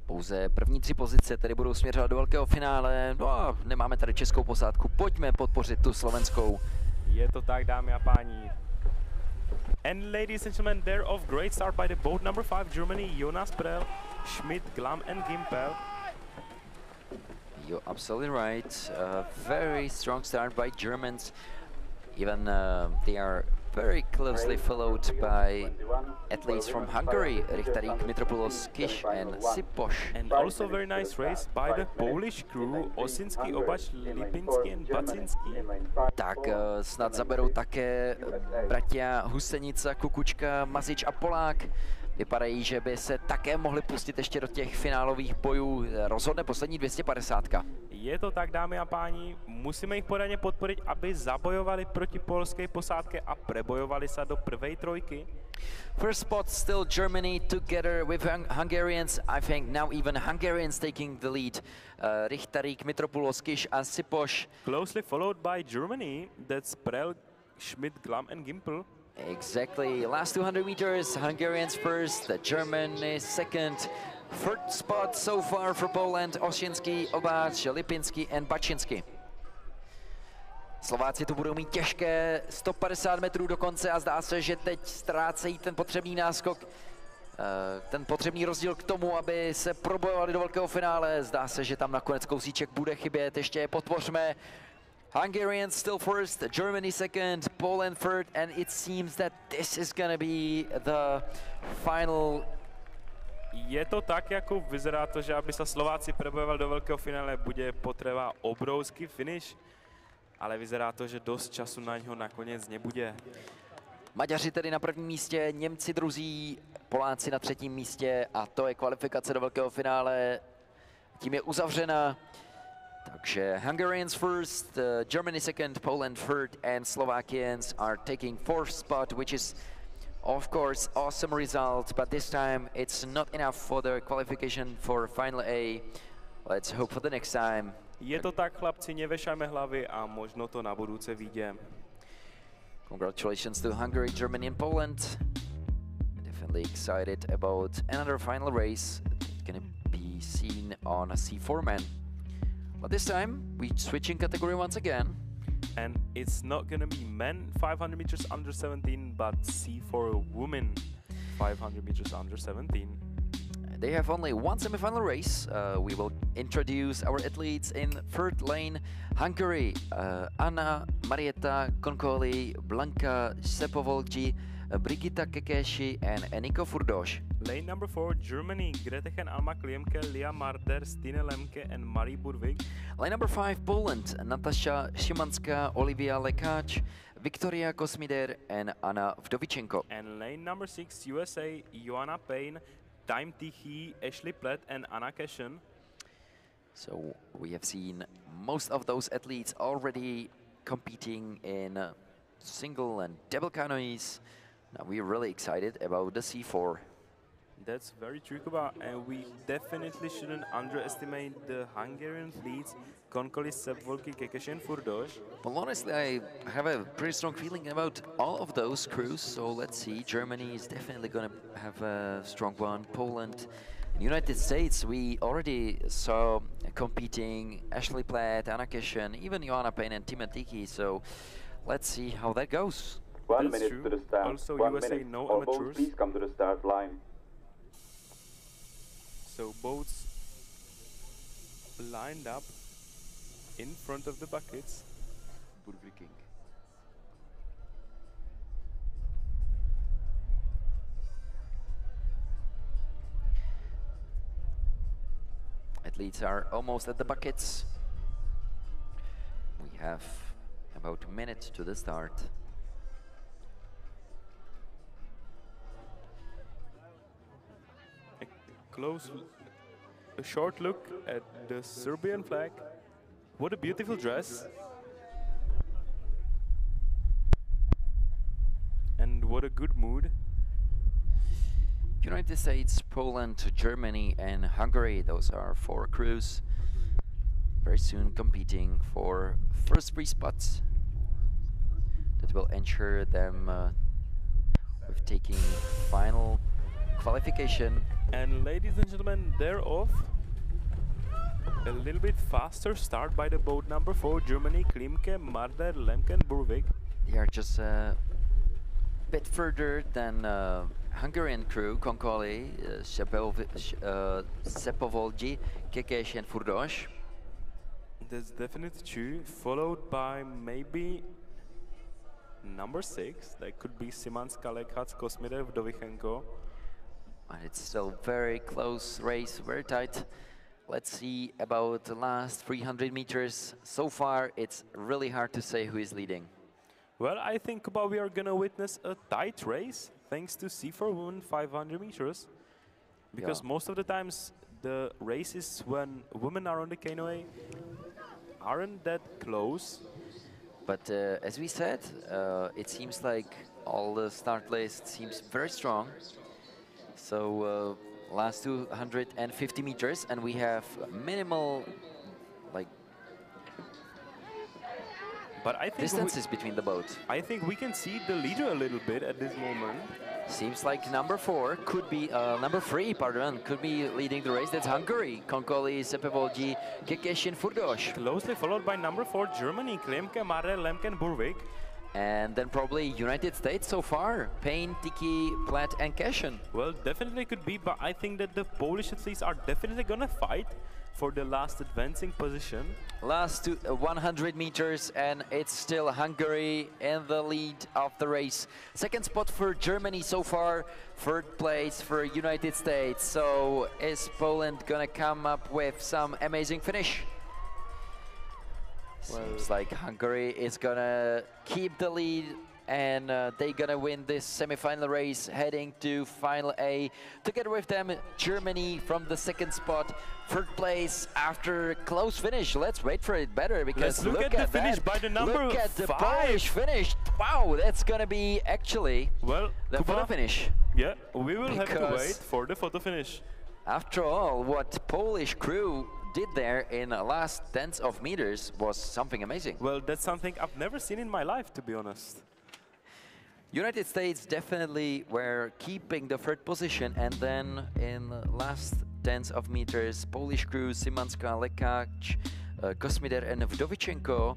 Pouze první 3 pozice tedy budou směřovat do velkého finále. No a nemáme tady českou posádku, pojďme podpořit tu slovenskou. Je to tak, dámy a páni. And ladies and gentlemen, they're off. Great start by the boat number 5, Germany, Jonas Prell, Schmidt, Glam and Gimpel. You're absolutely right. Very strong start by Germans. Even they are very closely followed by athletes from Hungary, Richtarik, Mitropoulos, Kish and Sipos. And also very nice race by the Polish crew, Osinski, Obač, Lipinski and Bacinski. Tak snad zaberou také bratia Husenica, Kukučka, Mazič a Polák. Vypadají, že by se také mohli pustit ještě do těch finálových bojů. Rozhodne poslední 250. Je to tak, dámy a páni, musíme jich poradně podporit, aby zabojovali proti polské posádce a prebojovali se do prvej trojky. First spot still Germany together with Hungarians. I think now even Hungarians taking the lead. Richtarik, Mitropoulos, Kish and Sipos. Closely followed by Germany, that's Prell, Schmidt, Glam and Gimpel. Exactly. Last 200 meters, Hungarians first, the Germany second. Third spot so far for Poland, Osinski, Obáč, Lipinski and Baczynski. Slováci to budou mít těžké, 150 metrů do konce a zdá se, že teď ztrácejí ten potřebný náskok, ten potřebný rozdíl k tomu, aby se probojovali do velkého finále. Zdá se, že tam nakonec kousíček bude chybět, ještě je potvořme. Hungarians still first, Germany second, Poland third, and it seems that this is gonna be the final. Je to tak, jako vyzerá to, že aby se Slováci prebojovali do velkého finále, bude potřeba obrovský finish, ale vyzerá to, že dost času na něho nakonec nebude. Maďaři tedy na prvním místě, Němci druzí, Poláci na třetím místě a to je kvalifikace do velkého finále. Tím je uzavřena. Takže Hungarians first, Germany second, Poland third, and Slovakians are taking fourth spot, which is of course awesome result, but this time it's not enough for the qualification for Final A. Let's hope for the next time. Je to tak, chlapci, nevešajme hlavy a možno to na budúce vyjde. Congratulations to Hungary, Germany and Poland. Definitely excited about another final race. It's gonna be seen on a C4 man. But this time, we switching category once again. And it's not gonna be men 500 meters under 17, but C4 women 500 meters under 17. They have only one semifinal race. We will introduce our athletes in third lane. Hungary, Anna, Marietta Konkoli, Blanka Sepovolji, Brigitta Kekeshi and Eniko Furdoš. Lane number 4, Germany, Gretechen Alma Kliemke, Lia Marder, Stine Lemke and Marie Burvik. Lane number 5, Poland, Natasha Szymanska, Olivia Lekáč, Viktoria Kosmider and Anna Vdovichenko. And lane number 6, USA, Joanna Payne, Time Tichy, Ashley Platt and Anna Keshen. So we have seen most of those athletes already competing in single and double canoes. Now we're really excited about the C4. That's very true, Kuba, and we definitely shouldn't underestimate the Hungarian fleets, Konkoli, Seppvolki, Kekeši and Furdoš. Well, honestly, I have a pretty strong feeling about all of those crews, so let's see. Germany is definitely going to have a strong one. Poland, United States, we already saw competing Ashley Platt, Anna Keshen, even Joanna Payne and Timothy, so let's see how that goes. 1 That's minute true. to the start. Also, 1 USA, minute. no All boats, amateurs. please come to the start line. So boats lined up in front of the buckets. Burviking. Athletes are almost at the buckets. We have about a minute to the start. A short look at the Serbian flag. What a beautiful dress. And what a good mood. United States, Poland, Germany and Hungary, those are 4 crews. Very soon competing for first 3 spots that will ensure them with taking final qualification. And ladies and gentlemen, they're off. A little bit faster start by the boat number 4, Germany, Klimke, Marder, Lemke and Burvik. They are just a bit further than Hungarian crew, Konkoli, Sepovolji, Kekeši and Furdoš. That's definitely true, followed by maybe number 6, that could be Szymanska, Lekhac, Kosmidev, Vdovichenko. And it's still very close race, very tight. Let's see about the last 300 meters. So far, it's really hard to say who is leading. Well, I think we are gonna witness a tight race, thanks to C4 women 500 meters. Because Yeah. most of the times, the races when women are on the canoe aren't that close. But as we said, it seems like all the start list seems very strong. So last 250 meters, and we have minimal, like, But I think distances between the boat. I think we can see the leader a little bit at this moment. Seems like number 4 could be, number 3, pardon, could be leading the race. That's Hungary. Konkoli, Sepevolji, Kekeshin, Furdos. Closely followed by number 4, Germany, Klemke, Mare, Lemken, Burvik. And then probably United States so far. Payne, Tiki, Platt, and Keshen. Well, definitely could be, but I think that the Polish athletes are definitely gonna fight for the last advancing position. Last 100 meters, and it's still Hungary in the lead of the race. Second spot for Germany so far, third place for United States. So is Poland gonna come up with some amazing finish? Seems like Hungary is gonna keep the lead, and they're gonna win this semi-final race, heading to Final A. Together with them, Germany from the second spot, third place after close finish. Let's wait for it better, because look at the finish by the number Look at the 5. Polish finish. Wow, that's gonna be actually well, the Kuba, photo finish. Yeah, we will have to Because wait for the photo finish. After all, what Polish crew did there in the last tens of meters was something amazing. Well, that's something I've never seen in my life, to be honest. United States definitely were keeping the third position, and then in the last tens of meters, Polish crew Szymanska, Lekacz, Kosmider and Wdowiczenko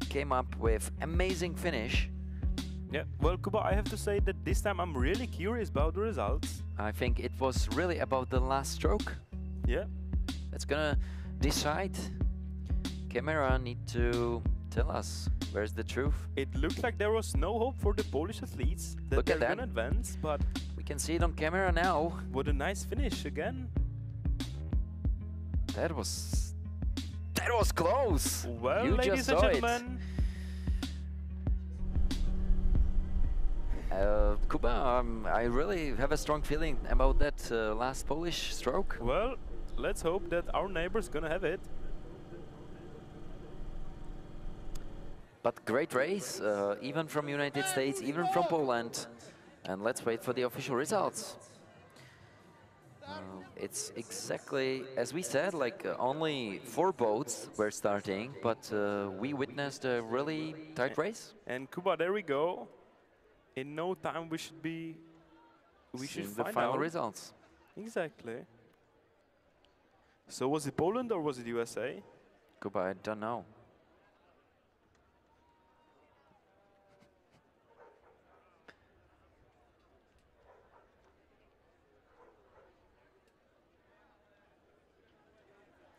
came up with amazing finish. Yeah, well, Kuba, I have to say that this time I'm really curious about the results. I think it was really about the last stroke. Yeah. That's gonna decide. Camera need to tell us where's the truth. It looked like there was no hope for the Polish athletes that Look they're at that. gonna advance, but We can see it on camera now. what a nice finish again. That was close. Well, You ladies just and saw it. gentlemen, Kuba, I really have a strong feeling about that last Polish stroke. well, let's hope that our neighbor's gonna have it. But great race, even from United States, even from Poland. And let's wait for the official results. It's exactly as we said, like only 4 boats were starting, but we witnessed a really tight race. And Kuba, there we go. In no time we should Seeing the find final out. results. Exactly. So was it Poland or was it USA? Kuba, I don't know.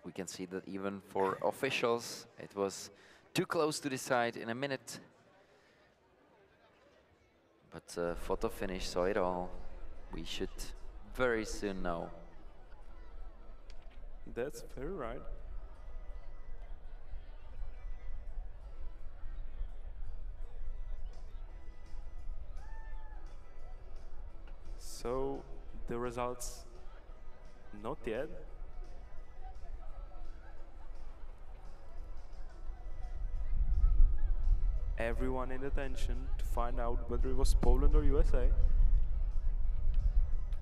We can see that even for officials, it was too close to decide in a minute. But photo finish saw it all. We should very soon know. That's very right. So the results, not yet. Everyone in attention to find out whether it was Poland or USA.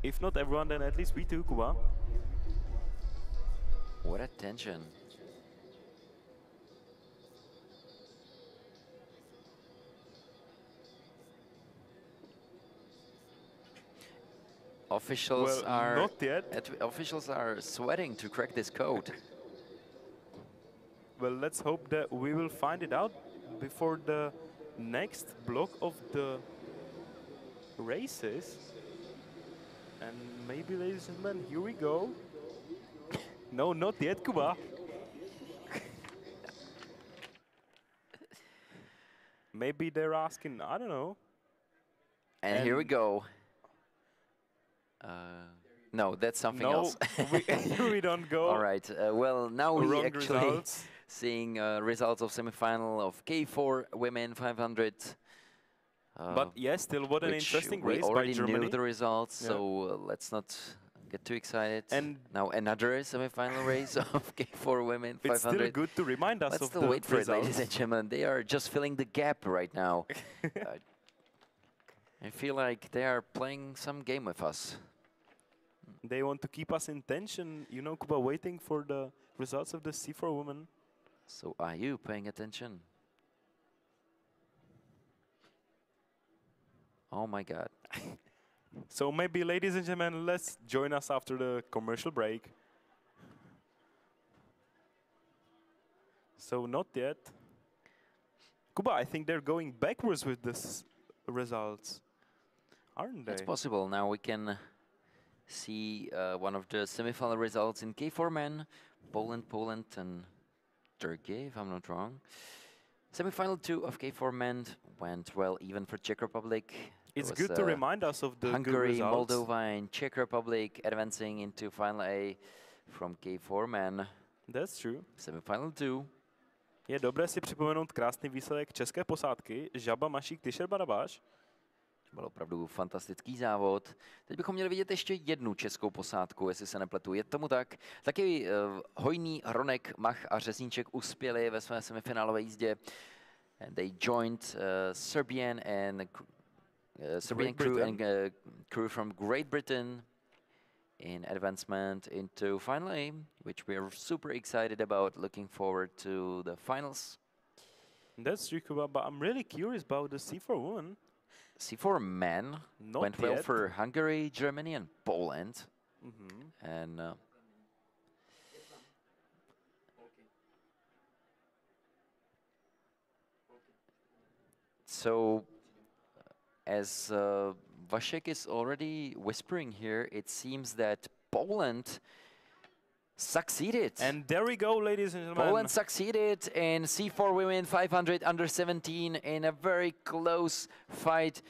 If not everyone, then at least we too, Kuba. What a tension. Officials Well, are not yet. Officials are sweating to crack this code. Well, let's hope that we will find it out before the next block of the races. And maybe, ladies and gentlemen, here we go. No, not yet, Kuba. Maybe they're asking, I don't know. And here we go. No, that's something else. we don't go. All right. Well, now we Wrong actually results. seeing results of semifinal of K4 women 500. But yes, still, what an which interesting we race by already Germany. knew the results, Yeah. so let's not get too excited. And now another semifinal race of K4 women 500. It's still good to remind us Let's of still the wait for it, results. ladies and gentlemen. They are just filling the gap right now. I feel like they are playing some game with us. They want to keep us in tension, you know, Kuba, waiting for the results of the C4 women. So are you paying attention? Oh my God. So maybe, ladies and gentlemen, let's join us after the commercial break. So not yet. Kuba, I think they're going backwards with this results, aren't they? It's possible. Now we can see one of the semifinal results in K4 men. Poland, and Turkey, if I'm not wrong. Semifinal 2 of K4 men went well, even for Czech Republic. There It's was, good to remind us of the good Hungary, results. Moldova, and Czech Republic advancing into Final A from K4 men. That's true. Semifinal 2. Je dobré si připomenout krásný výsledek české posádky. Žaba, Mašík, Tyšer, Barabáš. Byl opravdu fantastický závod. Teď bychom měli vidět ještě jednu českou posádku, jestli se nepletu. Je tomu tak. Taky Hojný, Hronek, Mach a Řezníček uspěli ve své semifinálové jízdě. And they joined Serbian crew and crew from Great Britain in advancement into Final A, which we are super excited about, looking forward to the finals. That's true, Kuba, but I'm really curious about the C4-1. C4 men Not went well yet. for Hungary, Germany, and Poland. And so, as Vasek is already whispering here, it seems that Poland succeeded. And there we go, ladies and gentlemen. Poland succeeded in C4 women 500 under 17 in a very close fight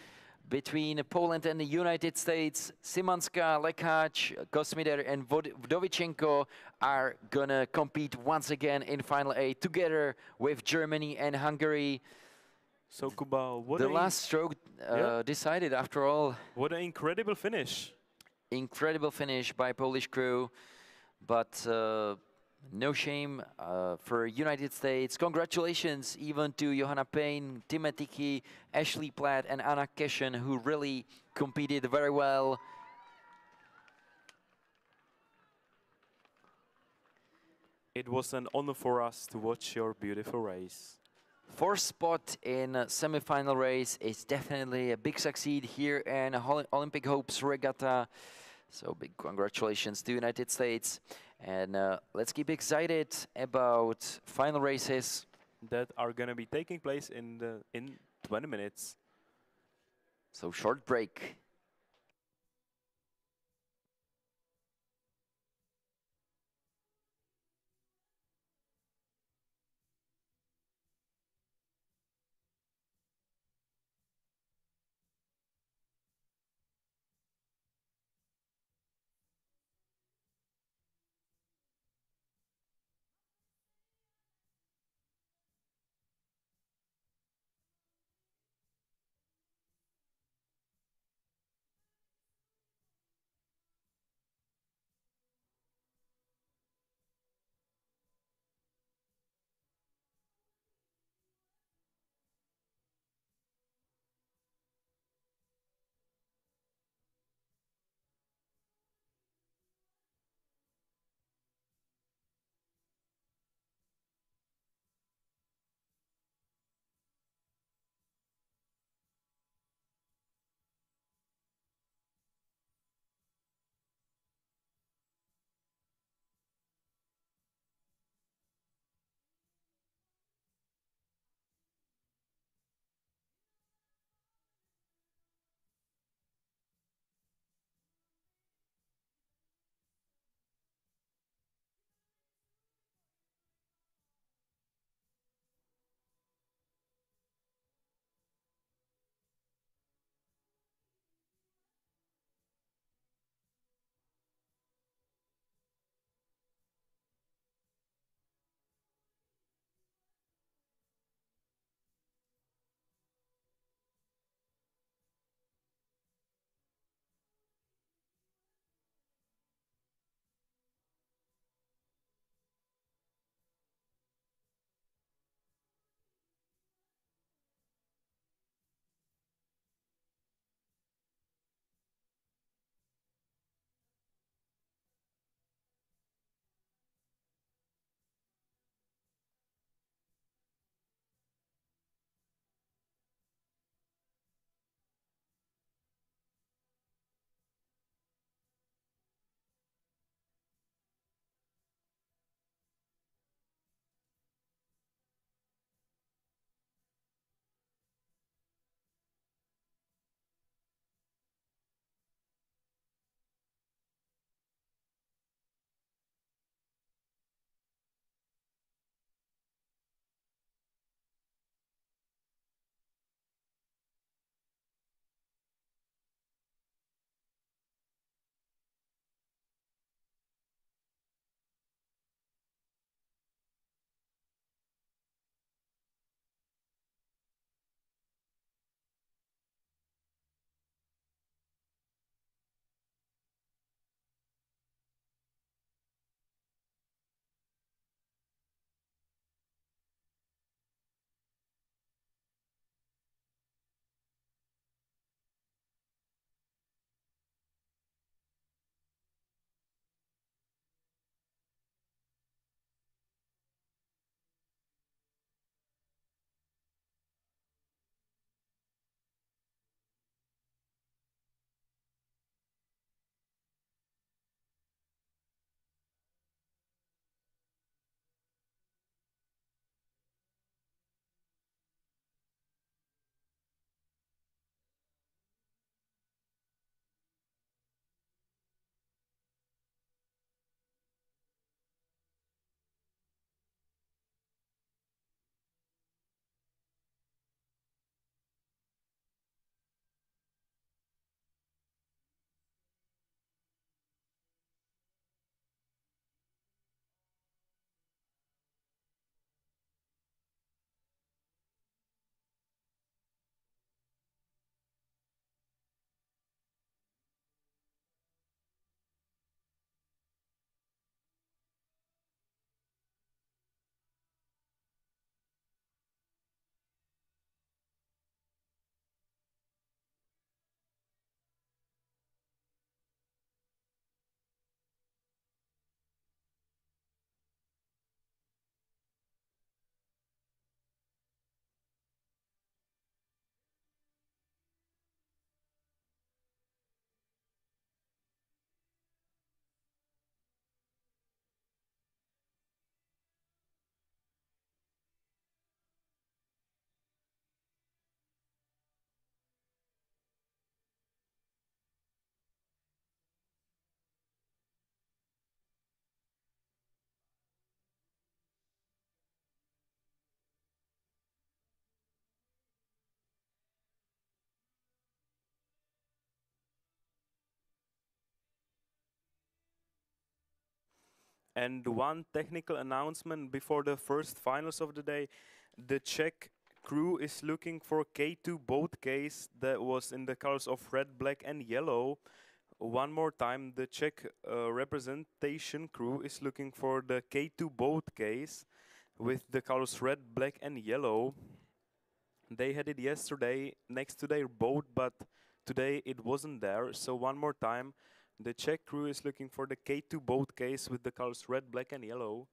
between Poland and the United States. Simanska, Lekach, Kosmider, and Vdovichenko are gonna compete once again in Final A together with Germany and Hungary. So, Kuba, what The last stroke decided after all. What an incredible finish. Incredible finish by Polish crew, but no shame for United States. Congratulations even to Johanna Payne, Timothy, Ashley Platt, and Anna Keshen, who really competed very well. It was an honor for us to watch your beautiful race. Fourth spot in semi-final race is definitely a big succeed here in Olympic Hopes Regatta. So big congratulations to United States. And let's keep excited about final races that are going to be taking place in 20 minutes. So short break. And one technical announcement before the first finals of the day. The Czech crew is looking for K2 boat case that was in the colors of red, black and yellow. One more time, the Czech representation crew is looking for the K2 boat case with the colors red, black and yellow. They had it yesterday next to their boat, but today it wasn't there. So one more time, the Czech crew is looking for the K2 boat case with the colors red, black and yellow.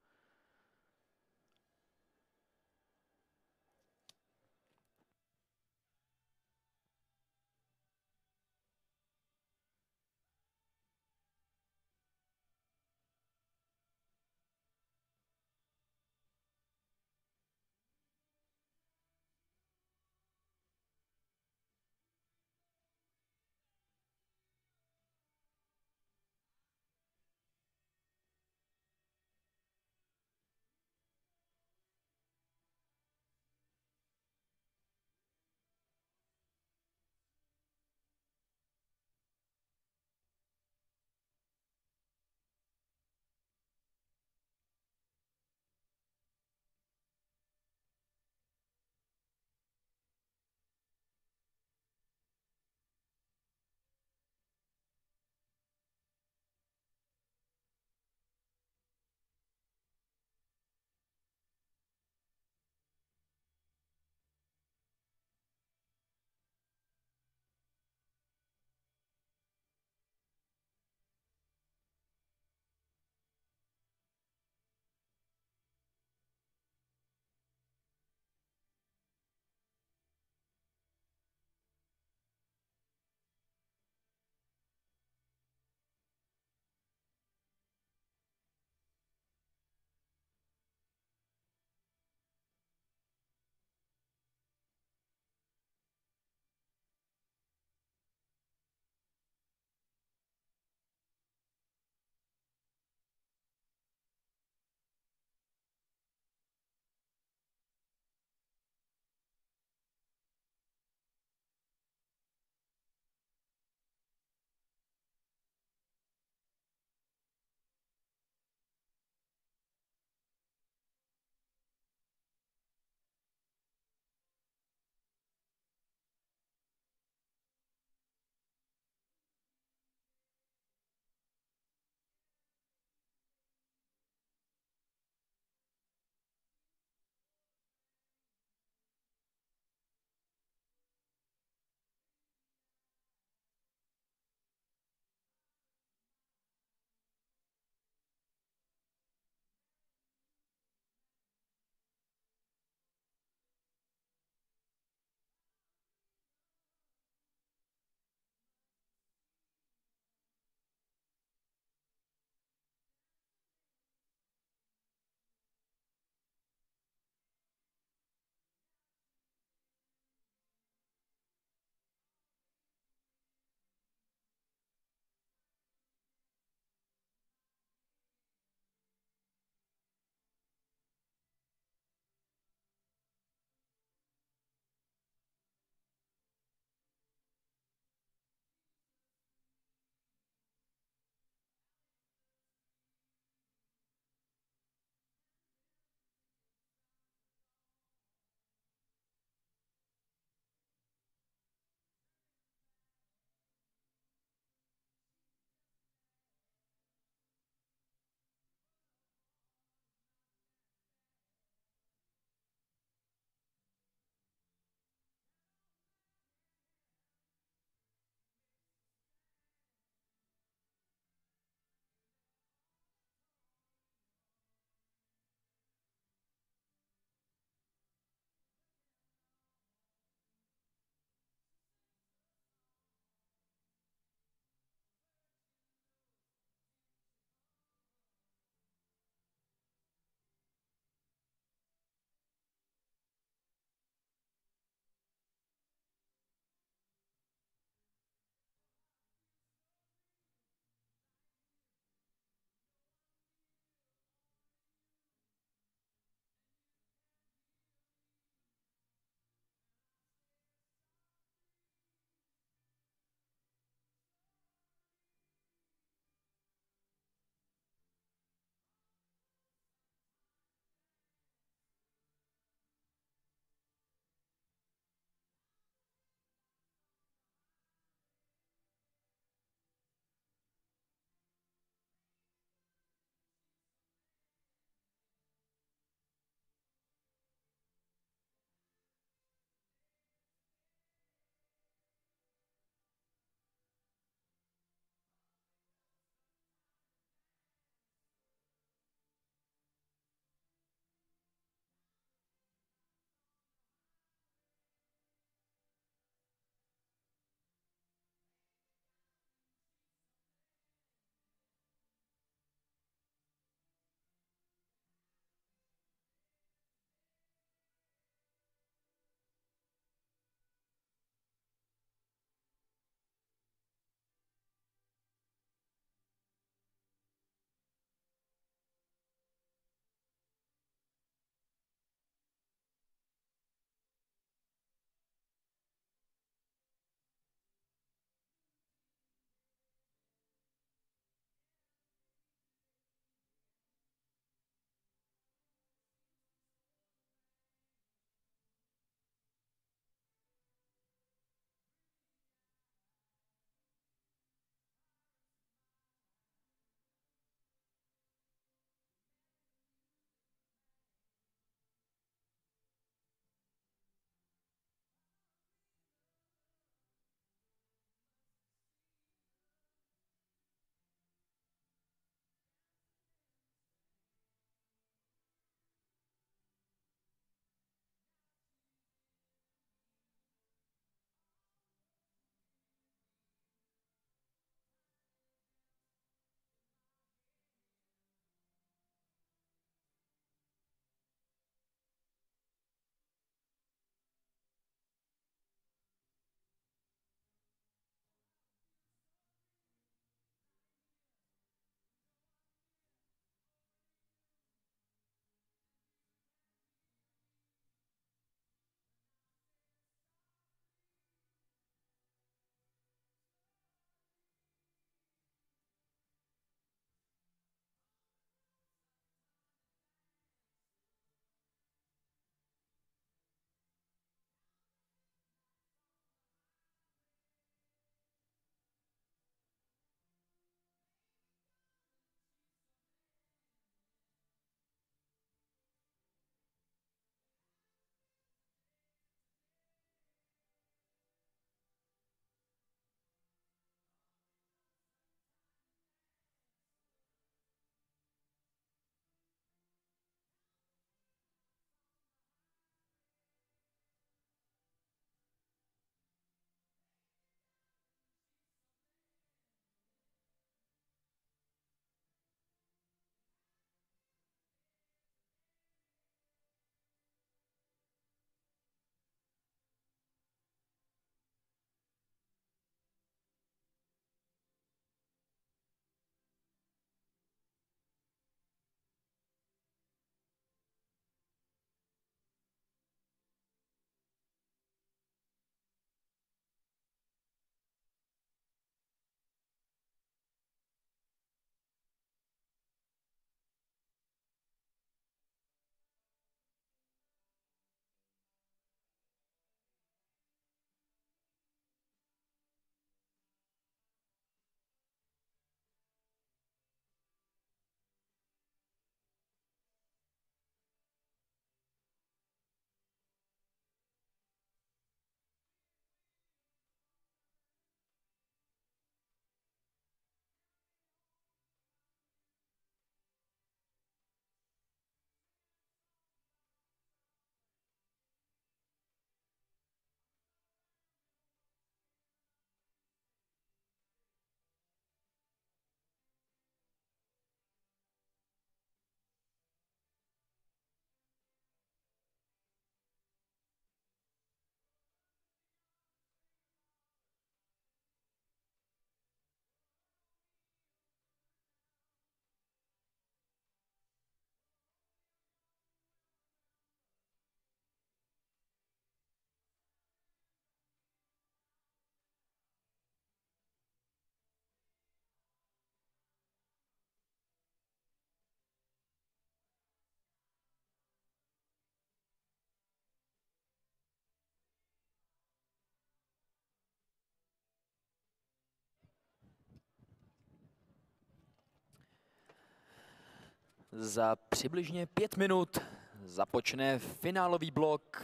Za přibližně 5 minut započne finálový blok.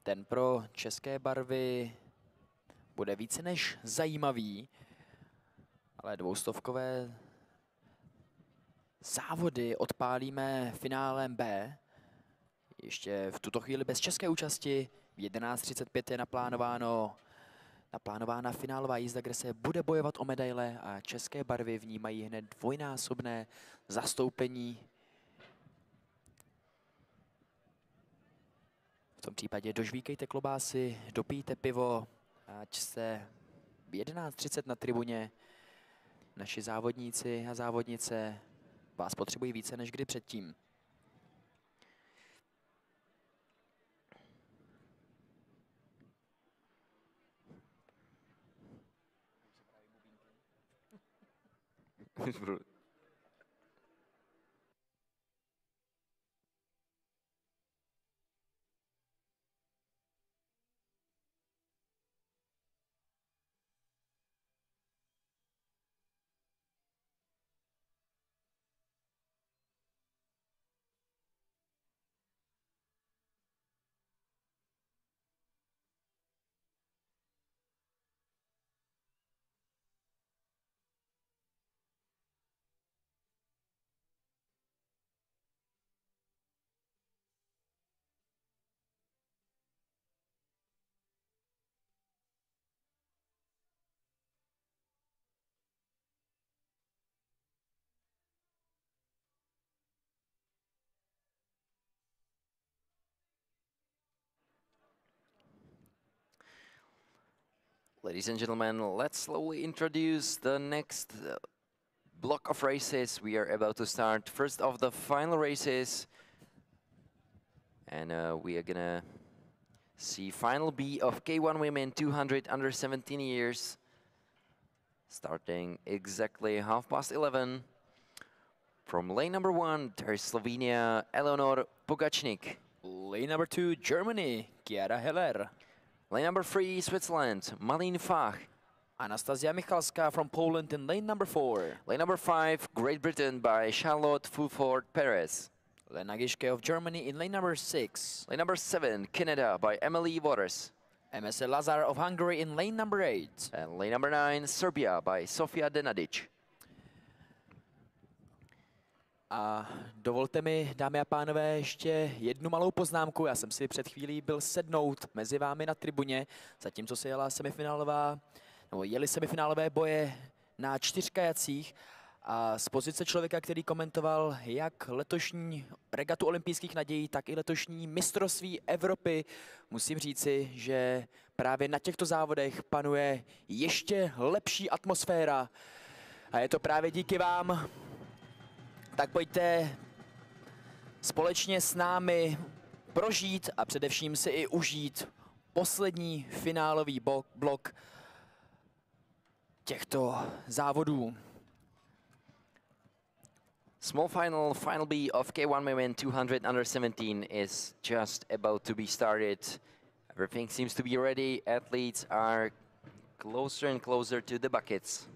Ten pro české barvy bude více než zajímavý, ale dvoustovkové závody odpálíme finálem B. Ještě v tuto chvíli bez české účasti. V 11:35 je naplánována finálová jízda, kde se bude bojovat o medaile a české barvy vnímají hned dvojnásobné zastoupení. V tom případě dožvíkejte klobásy, dopijte pivo, ať se v 11:30 na tribuně naši závodníci a závodnice vás potřebují více než kdy předtím. Ladies and gentlemen, let's slowly introduce the next block of races. We are about to start first of the final races. And we are gonna see Final B of K1 Women 200 under 17 years. Starting exactly 11:30. From lane number 1, there's Slovenia, Eleonor Pogačnik. Lane number 2, Germany, Chiara Heller. Lane number 3, Switzerland, Malin Fach. Anastasia Michalska from Poland in lane number 4. Lane number 5, Great Britain by Charlotte Fulford Perez. Lena Gischke of Germany in lane number 6. Lane number 7, Canada by Emily Waters. MSL Lazar of Hungary in lane number 8. And lane number 9, Serbia by Sofia Denadic. A dovolte mi, dámy a pánové, ještě jednu malou poznámku. Já jsem si před chvílí byl sednout mezi vámi na tribuně, zatímco se jeli semifinálové boje na 4 kajacích. A z pozice člověka, který komentoval jak letošní regatu olympijských nadějí, tak i letošní mistrovství Evropy, musím říci, že právě na těchto závodech panuje ještě lepší atmosféra. A je to právě díky vám. Tak pojďte společně s námi prožít a především si i užít poslední finálový blok těchto závodů. Small final, Final B of K1 Women 200 under 17 is just about to be started. Everything seems to be ready. Athletes are closer and closer to the buckets.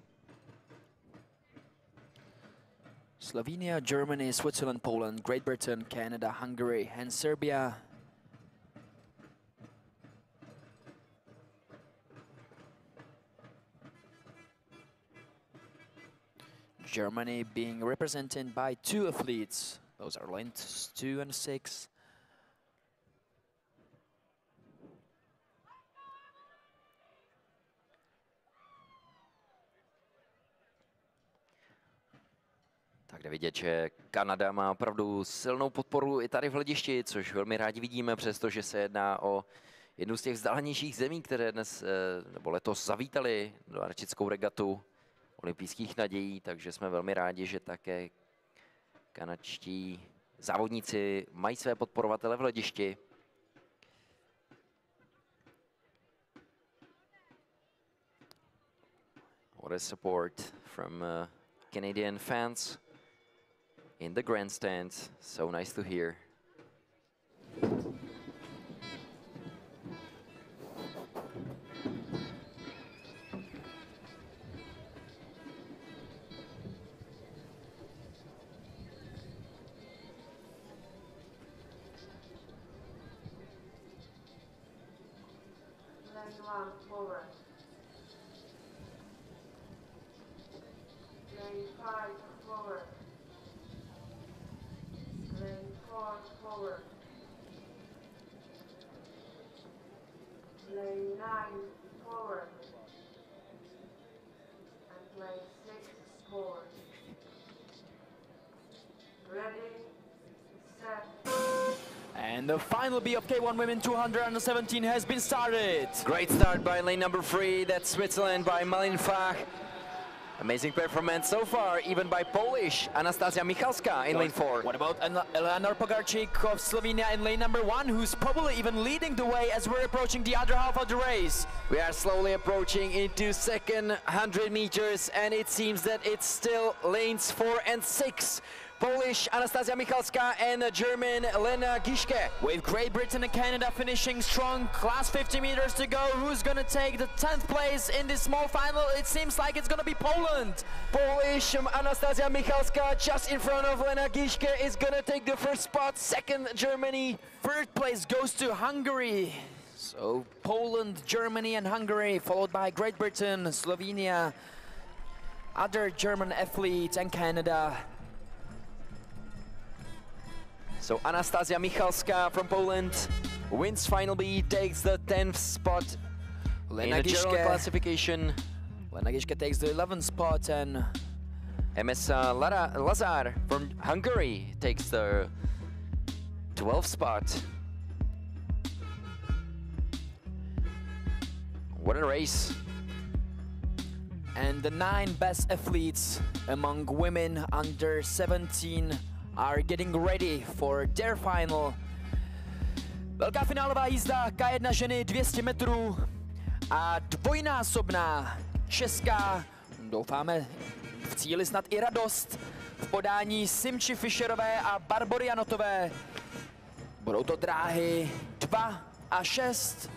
Slovenia, Germany, Switzerland, Poland, Great Britain, Canada, Hungary and Serbia. Germany being represented by 2 athletes. Those are lanes 2 and 6. Tak jde vidět, že Kanada má opravdu silnou podporu i tady v hledišti, což velmi rádi vidíme, přestože se jedná o jednu z těch vzdálenějších zemí, které dnes nebo letos zavítali do Račickou regatu olympijských nadějí, takže jsme velmi rádi, že také kanadští závodníci mají své podporovatele v hledišti. What a support from Canadian fans in the grandstand. So nice to hear. Lane 1 forward. Lane 5 forward. Lane 4 forward. Lane 9 forward. And lane 6 forward. Ready, set. And the final B of K1 Women 200 under 17 has been started. Great start by lane number 3, that's Switzerland by Malin Fach. Amazing performance so far, even by Polish Anastasia Michalska in lane 4. What about Eleanor Pogarczyk of Slovenia in lane number 1, who's probably even leading the way as we're approaching the other half of the race? We are slowly approaching into second 100 meters, and it seems that it's still lanes 4 and 6. Polish Anastasia Michalska and German Lena Gischke. With Great Britain and Canada finishing strong, last 50 meters to go. Who's gonna take the 10th place in this small final? It seems like it's gonna be Poland. Polish Anastasia Michalska just in front of Lena Gischke is gonna take the first spot. Second, Germany. Third place goes to Hungary. So Poland, Germany and Hungary, followed by Great Britain, Slovenia, other German athletes and Canada. So Anastasia Michalska from Poland wins Final B, takes the 10th spot in the general classification. Lena Gischke takes the 11th spot, and MS Lazar from Hungary takes the 12th spot. What a race. And the 9 best athletes among women under 17 are getting ready for their final. Velká finálová jízda K1 ženy 200 metrů a dvojnásobná česká, doufáme v cíli snad i radost, v podání Simči Fischerové a Barbory Janotové. Budou to dráhy 2 a 6.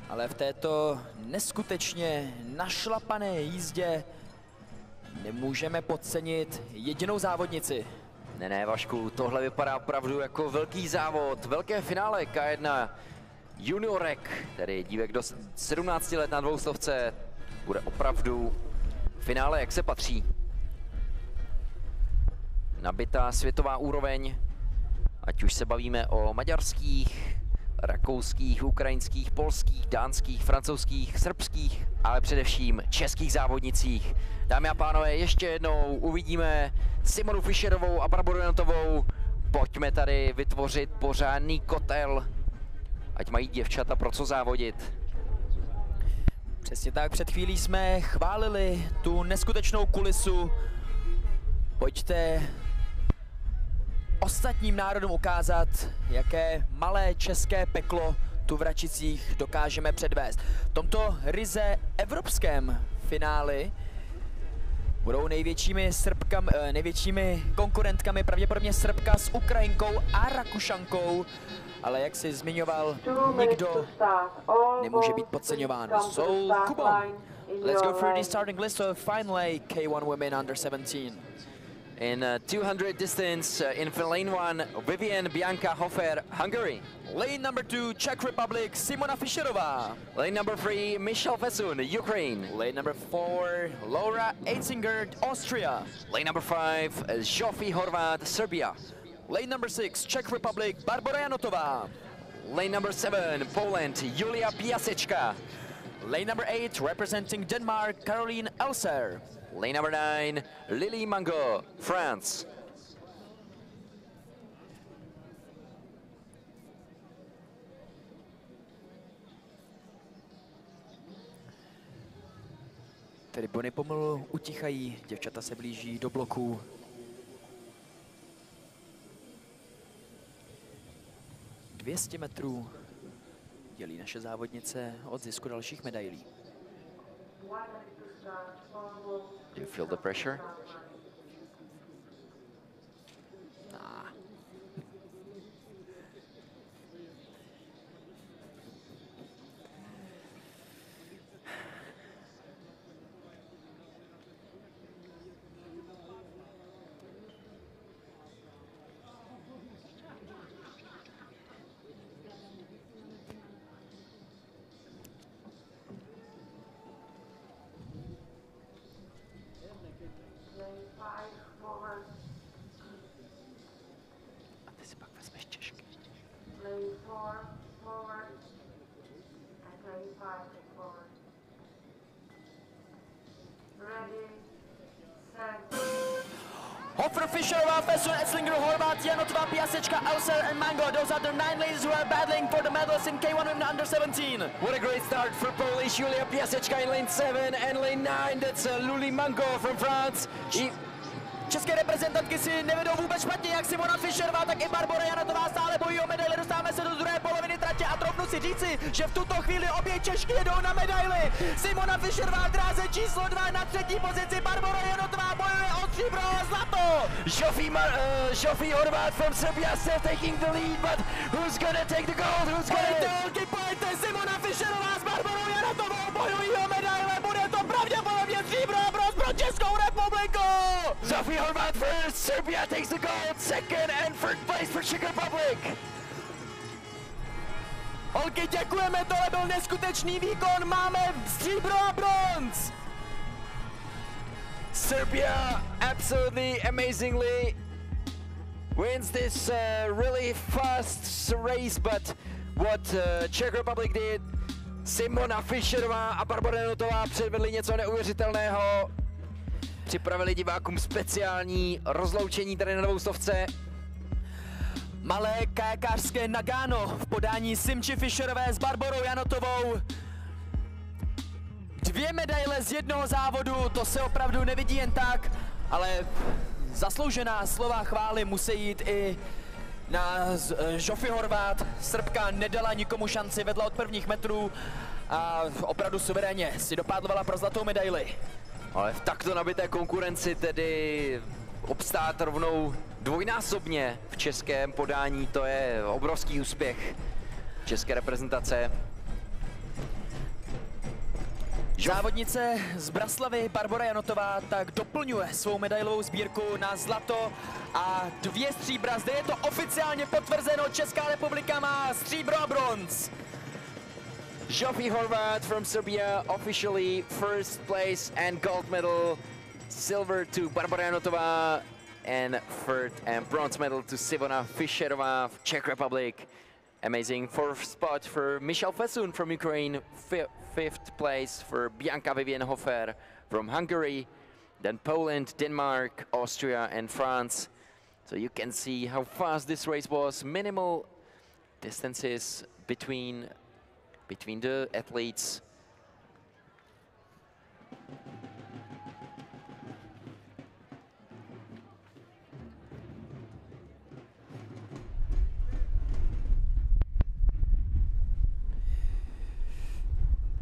Ale v této neskutečně našlapané jízdě nemůžeme podcenit jedinou závodnici. Ne, Vašku, tohle vypadá opravdu jako velký závod, velké finále K1 juniorek, tedy dívek do 17 let na 200. Bude opravdu finále, jak se patří. Nabitá světová úroveň, ať už se bavíme o maďarských, rakouských, ukrajinských, polských, dánských, francouzských, srbských, ale především českých závodnicích. Dámy a pánové, ještě jednou uvidíme Simonu Fischerovou a Barboru Janotovou. Pojďme tady vytvořit pořádný kotel, ať mají děvčata pro co závodit. Přesně tak, před chvílí jsme chválili tu neskutečnou kulisu. Pojďte ostatním národům ukázat, jaké malé české peklo tu v Račicích dokážeme předvést. V tomto ryze evropském finále budou největšími konkurentkami pravděpodobně Srbka s Ukrajinkou a Rakušankou, ale jak si zmiňoval, nikdo nemůže být podceňován. So, Kubo, let's go through the starting list of Final A K1 Women under 17. In 200 distance, in lane 1, Vivian Bianca Hofer, Hungary. Lane number 2, Czech Republic, Simona Fischerová. Lane number 3, Michal Fesun, Ukraine. Lane number 4, Laura Eitzinger, Austria. Lane number 5, Zsofia Horvat, Serbia. Lane number 6, Czech Republic, Barbora Janotová. Lane number 7, Poland, Julia Piaseczka. Lane number 8, representing Denmark, Caroline Elser. Lane number 9, Lily Mango, France. Tribony pomalu utichají, děvčata se blíží do bloku. ...200 metrů dělí naše závodnice od zisku dalších medailí. Do you feel the pressure? Ready, set. Hofer, Fischerová, Fesson, Etzlinger, Horváth, Janotová, Piasecka, Elser, and Mango. Those are the 9 ladies who are battling for the medals in K1 Women Under 17. What a great start for Polish Julia Piasecka in lane 7 and lane 9. That's Luli Mango from France. České reprezentantky si nevedou vůbec špatně, jak Simona Fischerová, tak i Barbora Janotová stále bojují o medaily. Dostáváme se do druhé poloviny tratě a troufnu si říci, že v tuto chvíli obě Češky jedou na medaily. Simona Fischerová v dráze číslo 2 na 3. pozici, Barbora Janotová bojuje o stříbro a zlato. Zsofie Horváth from Serbia still taking the lead, but who's gonna take the gold? Who's gonna... Pojďte, Simona Fischerová s Barborou Janotovou bojují o medaile, bude to pravděpodobně stříbro a bronz pro Českou republiku. Zsofie Horváth first, Serbia takes the gold, second and third place for Czech Republic. Holky, děkujeme, tohle byl neskutečný výkon, máme stříbro a bronz. Serbia absolutely amazingly wins this really fast race, but what Czech Republic did, Simona Fischerová a Barbora Janotová předvedli něco neuvěřitelného. Připravili divákům speciální rozloučení tady na 200. Malé kajakářské Nagano v podání Simči Fischerové s Barborou Janotovou. 2 medaile z jednoho závodu, to se opravdu nevidí jen tak, ale zasloužená slova chvály musí jít i na Zsofie Horváth. Srbka nedala nikomu šanci, vedla od prvních metrů a opravdu suverénně si dopádlovala pro zlatou medaili. Ale v takto nabité konkurenci tedy obstát rovnou dvojnásobně v českém podání, to je obrovský úspěch české reprezentace. Závodnice z Braslavy Barbora Janotová tak doplňuje svou medailovou sbírku na zlato a 2 stříbra. Zde je to oficiálně potvrzeno, Česká republika má stříbro a bronz. Zsofie Horváth from Serbia officially first place and gold medal. Silver to Barbora Janotová and third and bronze medal to Simona Fischerová of Czech Republic. Amazing 4th spot for Michal Fesun from Ukraine, 5th place for Bianca Vivian Hofer from Hungary, then Poland, Denmark, Austria and France. So you can see how fast this race was, minimal distances between the athletes.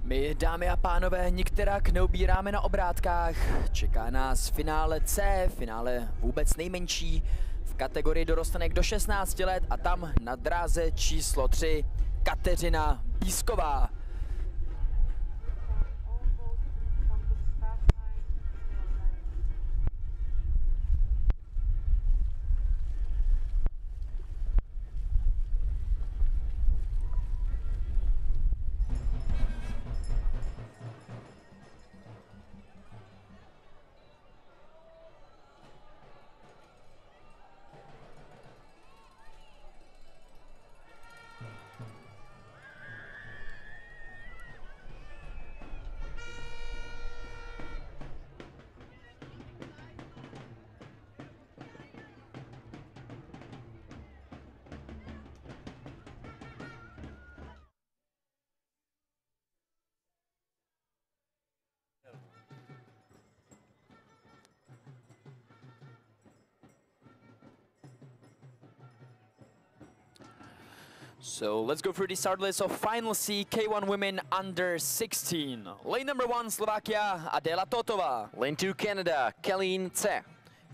My, dámy a pánové, nikterak neubíráme na obrátkách. Čeká nás finále C, finále vůbec nejmenší, v kategorii dorostenek do 16 let a tam na dráze číslo 3 Kateřina Bísková. So let's go through the start list of Final C K1 Women Under 16. Lane number 1 Slovakia Adela Totová. Lane 2 Canada, Kalin Tse.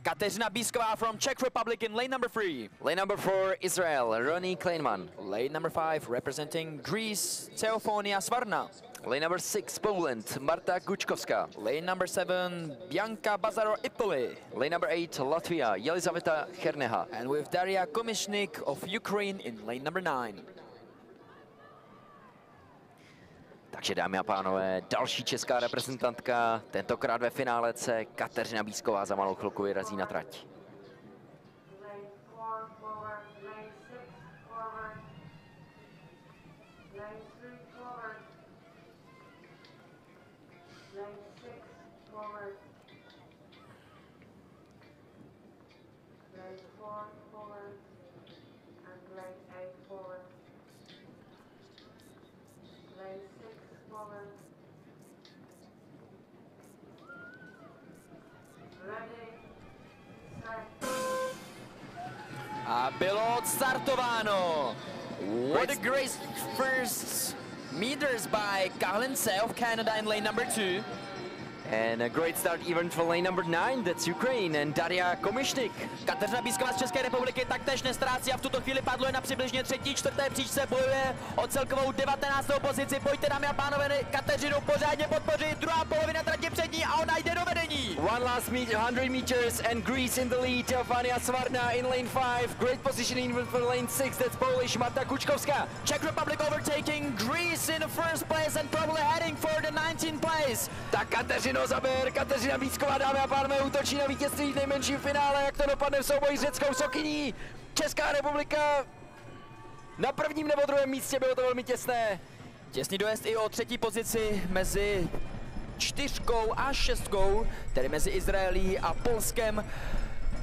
Kateřina Bísková from Czech Republic in lane number 3. Lane number 4 Israel, Ronnie Kleinman. Lane number 5 representing Greece Theofonia Svarna. Lane number 6 Poland, Marta Gučkovská. Lane number 7 Bianca Bazaro-Ipoli. Lane number 8 Latvia, Jelizaveta Cherneha. And with Daria Komishnik of Ukraine in lane number 9. Takže dámy a pánové, další česká reprezentantka, tentokrát ve finále C, Kateřina Bísková za malou chvilku vyrazí na trať. Lane 4 forward, lane 6 forward, lane 3 forward, lane 6 forward. Lane 4 forward. And lane 8 forward. Lane 6 forward. Ready, set. A bylo odstartováno. What a great first meters by Kalince of Canada in lane number 2. And a great start even for lane number 9, that's Ukraine and Daria Komishnik. Kateřina Bízková z České republiky taktéž nestrácí a v tuto chvíli padlo na přibližně 3., 4. příčce, bojuje o celkovou 19. pozici. Pojďte, dámy a pánové, Kateřinu pořádně podpořit, druhá polovina trati před ní a ona jde do vedení. One last 100 meters and Greece in the lead. Teofania Svarna in lane 5. Great positioning even for lane 6, that's Polish Marta Kučkovská. Czech Republic overtaking Greece in the first place and probably heading for the 19th place. Tak Kateřina Bízková, dámy a pánové, útočí na vítězství v nejmenším finále. Jak to dopadne v souboji s řeckou Sokyní? Česká republika na prvním nebo druhém místě, bylo to velmi těsné. Těsný dojezd i o 3. pozici mezi 4. a 6., tedy mezi Izraelí a Polskem.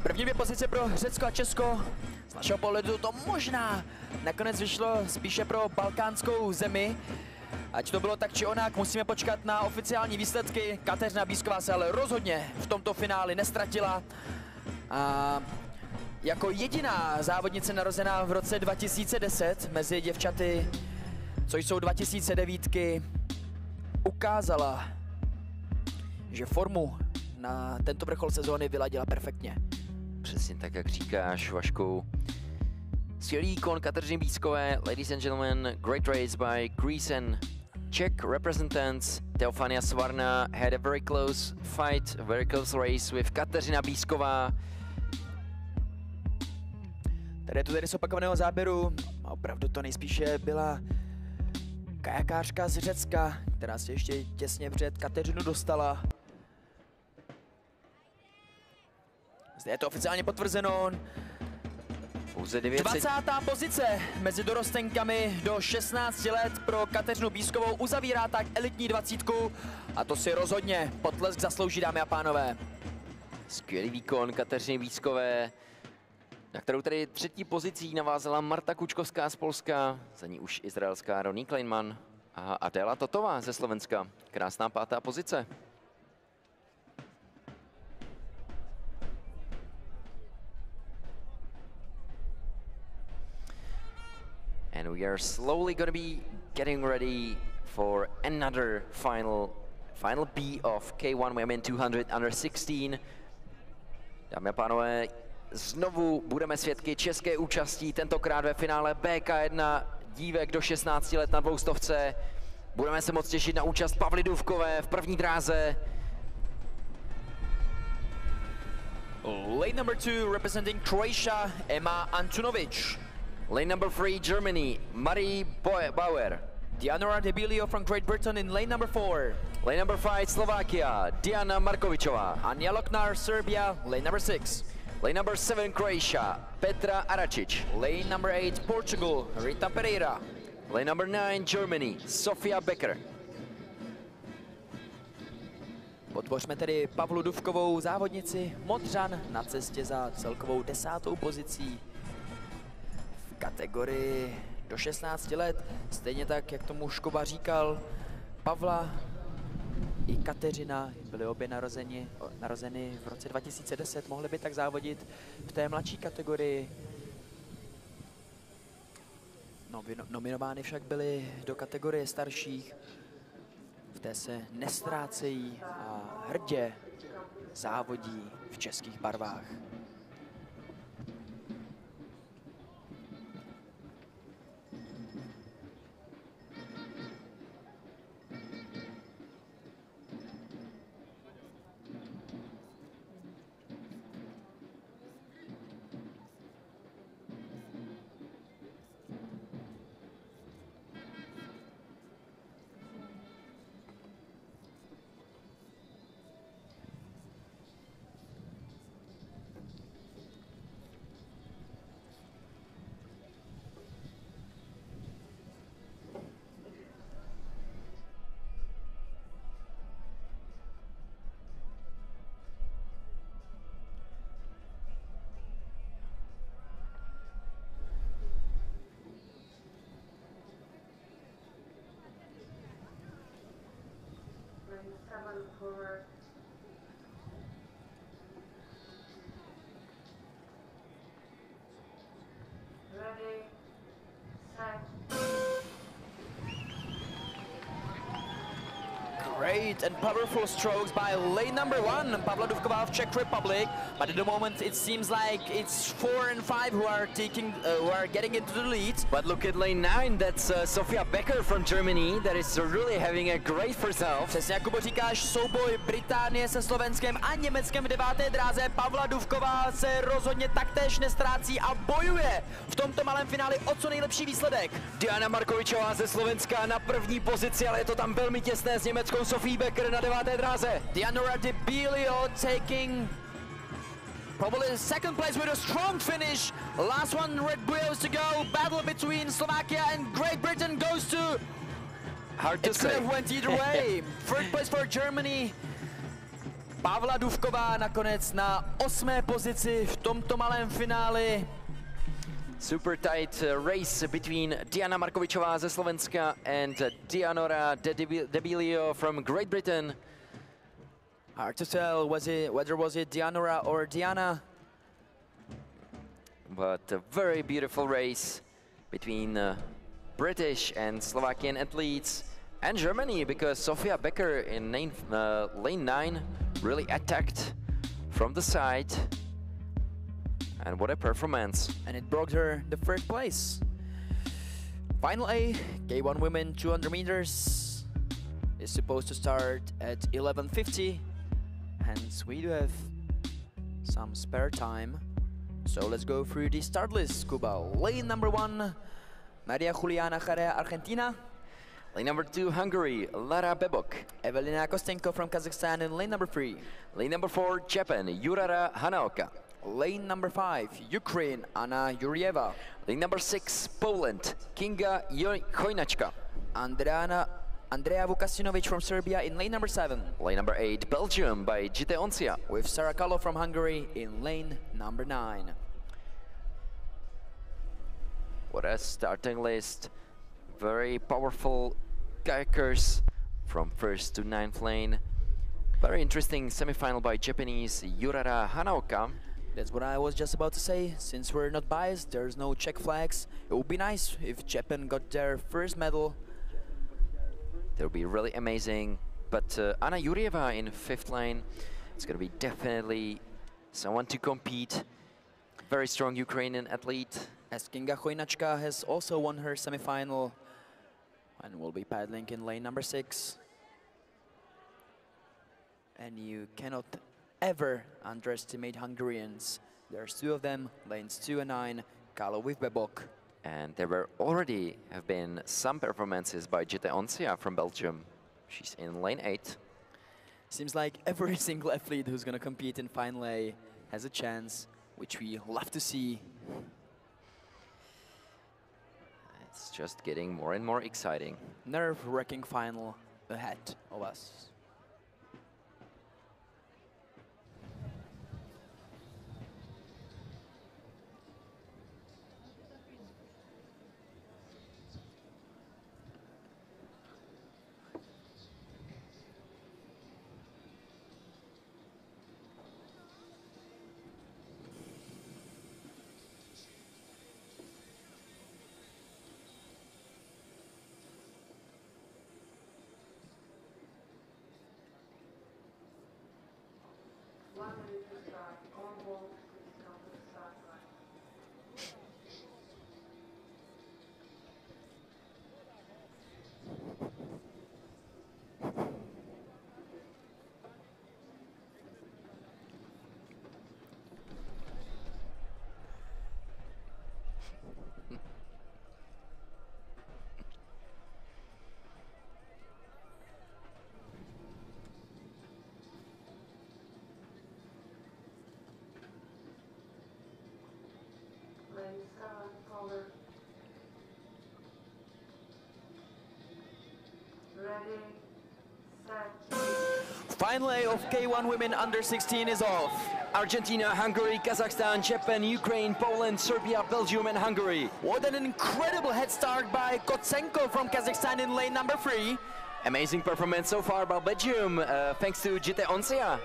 První 2 pozice pro Řecko a Česko. Z našeho pohledu to možná nakonec vyšlo spíše pro balkánskou zemi. Ať to bylo tak či onak, musíme počkat na oficiální výsledky. Kateřina Bízková se ale rozhodně v tomto finále nestratila. A jako jediná závodnice narozená v roce 2010 mezi děvčaty, co jsou 2009, ukázala, že formu na tento vrchol sezóny vyladila perfektně. Přesně tak, jak říkáš, Vašku. Skvělý výkon Kateřiny Bízkové. Ladies and gentlemen, great race by Greece and Czech representants. Teofania Svarna had a very close fight, a very close race with Kateřina Bízková. Tady je to tedy z opakovaného záběru. A opravdu to nejspíše byla kajakářka z Řecka, která se ještě těsně před Kateřinu dostala. Zde je to oficiálně potvrzeno. Pouze 900. 20. pozice mezi dorostenkami do 16 let pro Kateřinu Bízkovou uzavírá tak elitní 20. A to si rozhodně potlesk zaslouží, dámy a pánové. Skvělý výkon Kateřiny Bízkové, na kterou tedy 3. pozicí navázala Marta Kučkovská z Polska, za ní už izraelská Ronnie Kleinman a Adela Totová ze Slovenska. Krásná 5. pozice. And we are slowly going to be getting ready for another final B of K1 Women 200 under 16. Dámy a pánové, znovu budeme svědky české účasti, tentokrát ve finále BK1 dívek do 16 let na 200. Budeme se moc těšit na účast Pavly Duvkové v první dráze. Lane number 2 representing Croatia, Emma Antunovic. Lane number 3, Germany, Marie Bauer. Diana Debilio from Great Britain in lane number 4. Lane number 5, Slovakia, Diana Markovičová. Anja Loknar, Serbia, lane number 6. Lane number 7, Croatia, Petra Aračič. Lane number 8, Portugal, Rita Pereira. Lane number 9, Germany, Sofia Becker. Podpořme tedy Pavlu Duvkovou, závodnici Modřan, na cestě za celkovou 10. pozicí v kategorii do 16 let. Stejně tak, jak tomu Škoba říkal, Pavla i Kateřina byly obě narozeny v roce 2010, mohly by tak závodit v té mladší kategorii. Nominovány však byly do kategorie starších. V té se nestrácejí a hrdě závodí v českých barvách. lane 7 forward. Ready, set. Great and powerful strokes by lane number 1, Pavla Duvková of Czech Republic. But at the moment, it seems like it's 4 and 5 who are getting into the lead. But look at lane 9, that's Sofia Becker from Germany, that is really having a great first half. Přesně jak Kubo říkáš, souboj Británie se Slovenskem a Německem v 9. dráze. Pavla Duvková se rozhodně taktéž nestrácí a bojuje v tomto malém finále o co nejlepší výsledek. Diana Markovičová ze Slovenska na první pozici, ale je to tam velmi těsné s německou Sofie Becker na 9. dráze. Dianora De Bilio taking probably the second place with a strong finish. Last one, Red Bull's to go. Battle between Slovakia and Great Britain goes to... Hard to It could say. have went either way. Third place for Germany. Pavla Duvková nakonec na 8. pozici v tomto malém finále. Super tight race between Diana Markovičová ze Slovenska and Dianora De Bilio from Great Britain. Hard to tell whether was it Dianora or Diana. But a very beautiful race between British and Slovakian athletes and Germany, because Sofia Becker in lane 9 really attacked from the side. And what a performance. And it brought her the first place. Final A, K1 women 200 meters is supposed to start at 11:50. Hence we do have some spare time. So let's go through the start list, Kuba. Lane number 1, Maria Juliana Jarea, Argentina. Lane number 2, Hungary, Lara Bebok. Evelina Kostenko from Kazakhstan in lane number 3. Lane number 4, Japan, Yurara Hanaoka. Lane number 5, Ukraine, Anna Yurieva. Lane number 6, Poland, Kinga Chojnačka. Andrea Vukasinovic from Serbia in lane number 7. Lane number 8, Belgium by Jite Oncia. With Sarah Kallo from Hungary in lane number 9. What a starting list. Very powerful kayakers from 1st to 9th lane. Very interesting semifinal by Japanese Yurara Hanaoka. That's what I was just about to say. Since we're not biased, there's no Czech flags. It would be nice if Japan got their first medal. That would be really amazing. But Anna Yurieva in 5th lane, it's going to be definitely someone to compete. Very strong Ukrainian athlete. As Kinga Chojnačka has also won her semifinal and will be paddling in lane number 6. And you cannot ever underestimate Hungarians. There's 2 of them, lanes 2 and 9, Kallo with Bebok. And there were already have been some performances by Jite Oncia from Belgium. She's in lane 8. Seems like every single athlete who's gonna compete in Final A has a chance, which we love to see. It's just getting more and more exciting. Nerve-wracking final ahead of us. Ready, set. Final A of K1 women under 16 is off. Argentina, Hungary, Kazakhstan, Japan, Ukraine, Poland, Serbia, Belgium and Hungary. What an incredible head start by Kotsenko from Kazakhstan in lane number 3. Amazing performance so far by Belgium, thanks to Jite Oncia.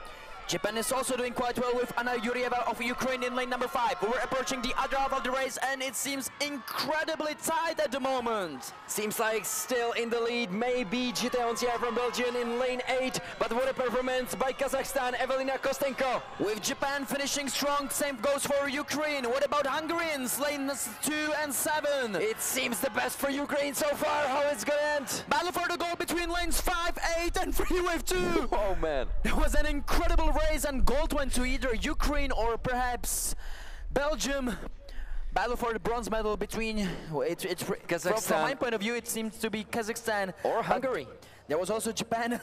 Japan is also doing quite well with Anna Yurieva of Ukraine in lane number 5. We're approaching the other half of the race and it seems incredibly tight at the moment. Seems like still in the lead, maybe Jite Oncia from Belgium in lane 8, but what a performance by Kazakhstan, Evelina Kostenko. With Japan finishing strong, same goes for Ukraine. What about Hungarians, lanes 2 and 7? It seems the best for Ukraine so far, how it's gonna end. Battle for the goal between lanes 5, 8 and 3 with 2. Oh man. It was an incredible race and gold went to either Ukraine or perhaps Belgium. Battle for the bronze medal between Kazakhstan. From my point of view, it seems to be Kazakhstan or Hungary. There was also Japan.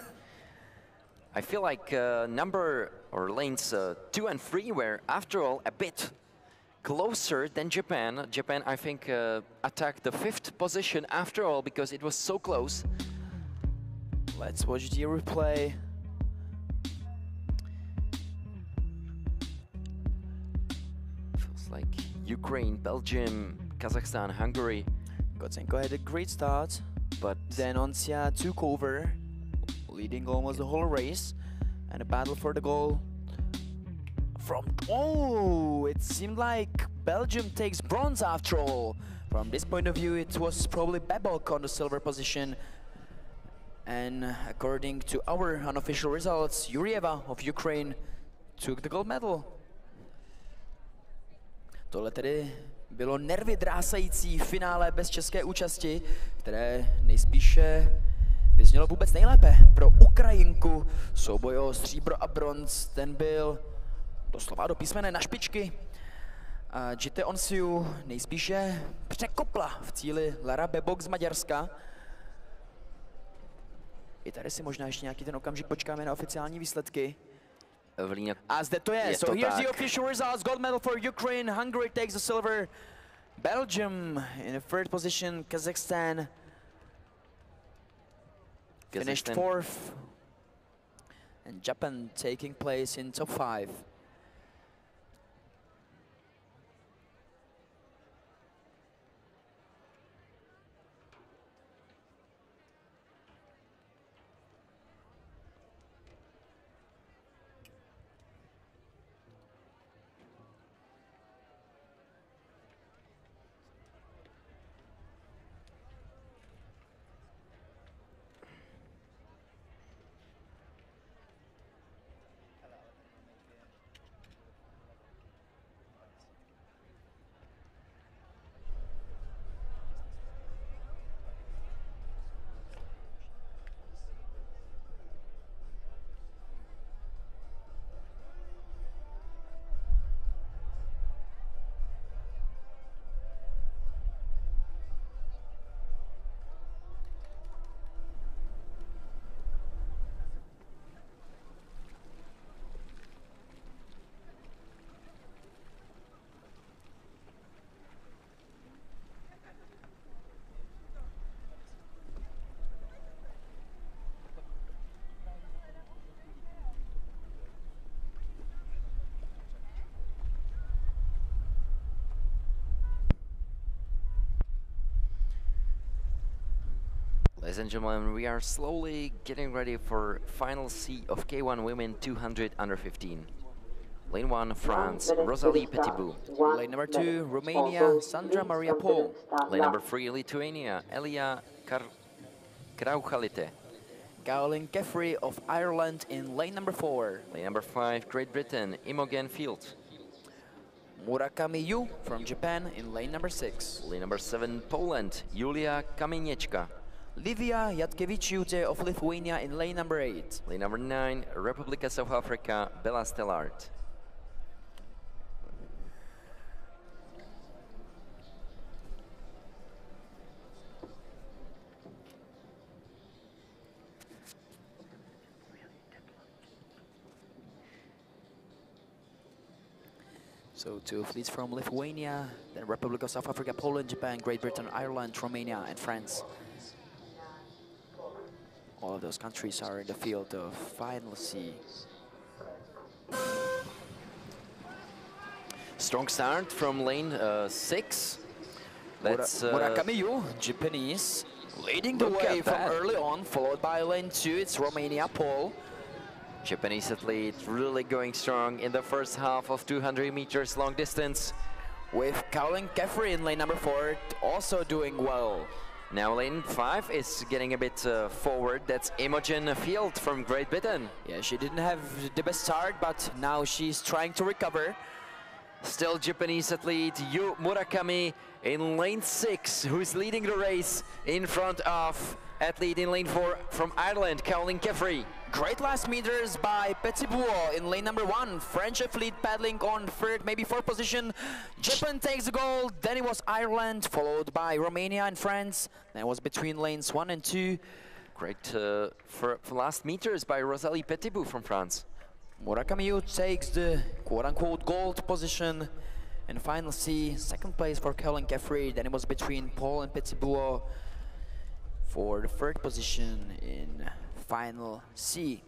I feel like lanes 2 and 3 were, after all, a bit closer than Japan. Japan, I think, attacked the 5th position after all because it was so close. Let's watch the replay. Feels like Ukraine, Belgium, Kazakhstan, Hungary. Kotsenko had a great start, but then Oncia took over, leading almost the whole race, and a battle for the goal from... Oh, it seemed like Belgium takes bronze after all. From this point of view, it was probably Babok on the silver position. And according to our unofficial results, Yurieva of Ukraine took the gold medal. Tohle tedy bylo nervy drásající finále bez české účasti, které nejspíše vyznělo vůbec nejlépe pro Ukrajinku. Souboj o stříbro a bronz, ten byl doslova do písmene na špičky. A Jite Onciu nejspíše překopla v cíli Lara Bebok z Maďarska. I tady si možná ještě nějaký ten okamžik počkáme na oficiální výsledky. A zde to je. So here's the official results. Gold medal for Ukraine. Hungary takes the silver. Belgium in the 3rd position. Kazakhstan finished 4th. And Japan taking place in top 5. Ladies and gentlemen, we are slowly getting ready for final C of K1 Women 200 under 15. Lane 1, France, Rosalie Petitbou. Lane number 2, Romania, Sandra Maria Paul. Lane number 3, Lithuania, Elia Krauchalite. Caroline Keffrey of Ireland in lane number 4. Lane number 5, Great Britain, Imogen Field. Murakami Yu from Japan in lane number 6. Lane number 7, Poland, Julia Kamienieczka. Livia Jatkevičiūtė of Lithuania in lane number 8. Lane number 9, Republika South Africa, Bella Stellard. So 2 fleets from Lithuania, then Republic of South Africa, Poland, Japan, Great Britain, Ireland, Romania and France. All of those countries are in the field of Final C. Strong start from lane 6. That's Murakami Yu, Japanese. Leading the Look way at from that. early on, followed by lane 2, it's Romania Paul. Japanese athlete really going strong in the first half of 200 meters long distance. With Caroline Kefri in lane number 4, also doing well. Now lane 5 is getting a bit forward. That's Imogen Field from Great Britain. Yeah, she didn't have the best start, but now she's trying to recover. Still Japanese athlete Yu Murakami in lane 6, who's leading the race in front of athlete in lane 4 from Ireland, Caroline Kefri. Great last meters by Petitbouot in lane number 1. French athlete paddling on third, maybe fourth position. Japan takes the gold, then it was Ireland, followed by Romania and France. Then it was between lanes 1 and 2. Great for last meters by Rosalie Petitbouot from France. Murakami takes the quote-unquote gold position. And final C, second place for Caroline Kefri. Then it was between Paul and Petitbouot for the third position in final C.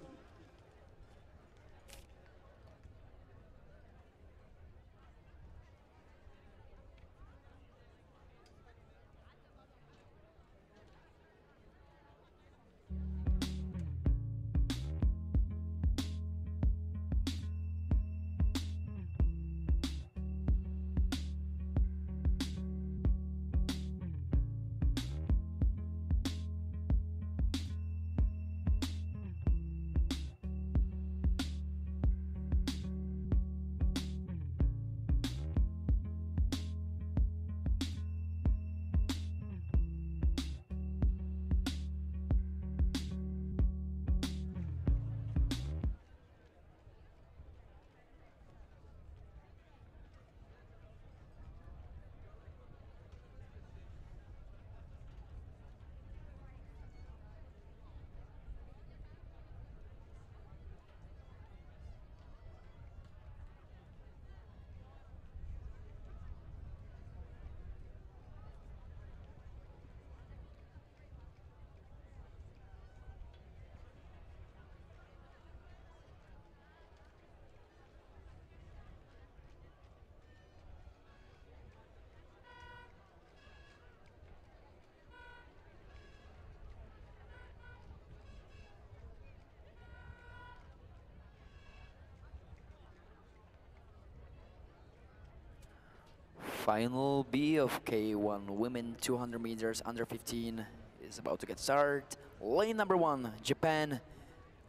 Final B of K1 women 200 meters under 15 is about to get started. Lane number 1, Japan,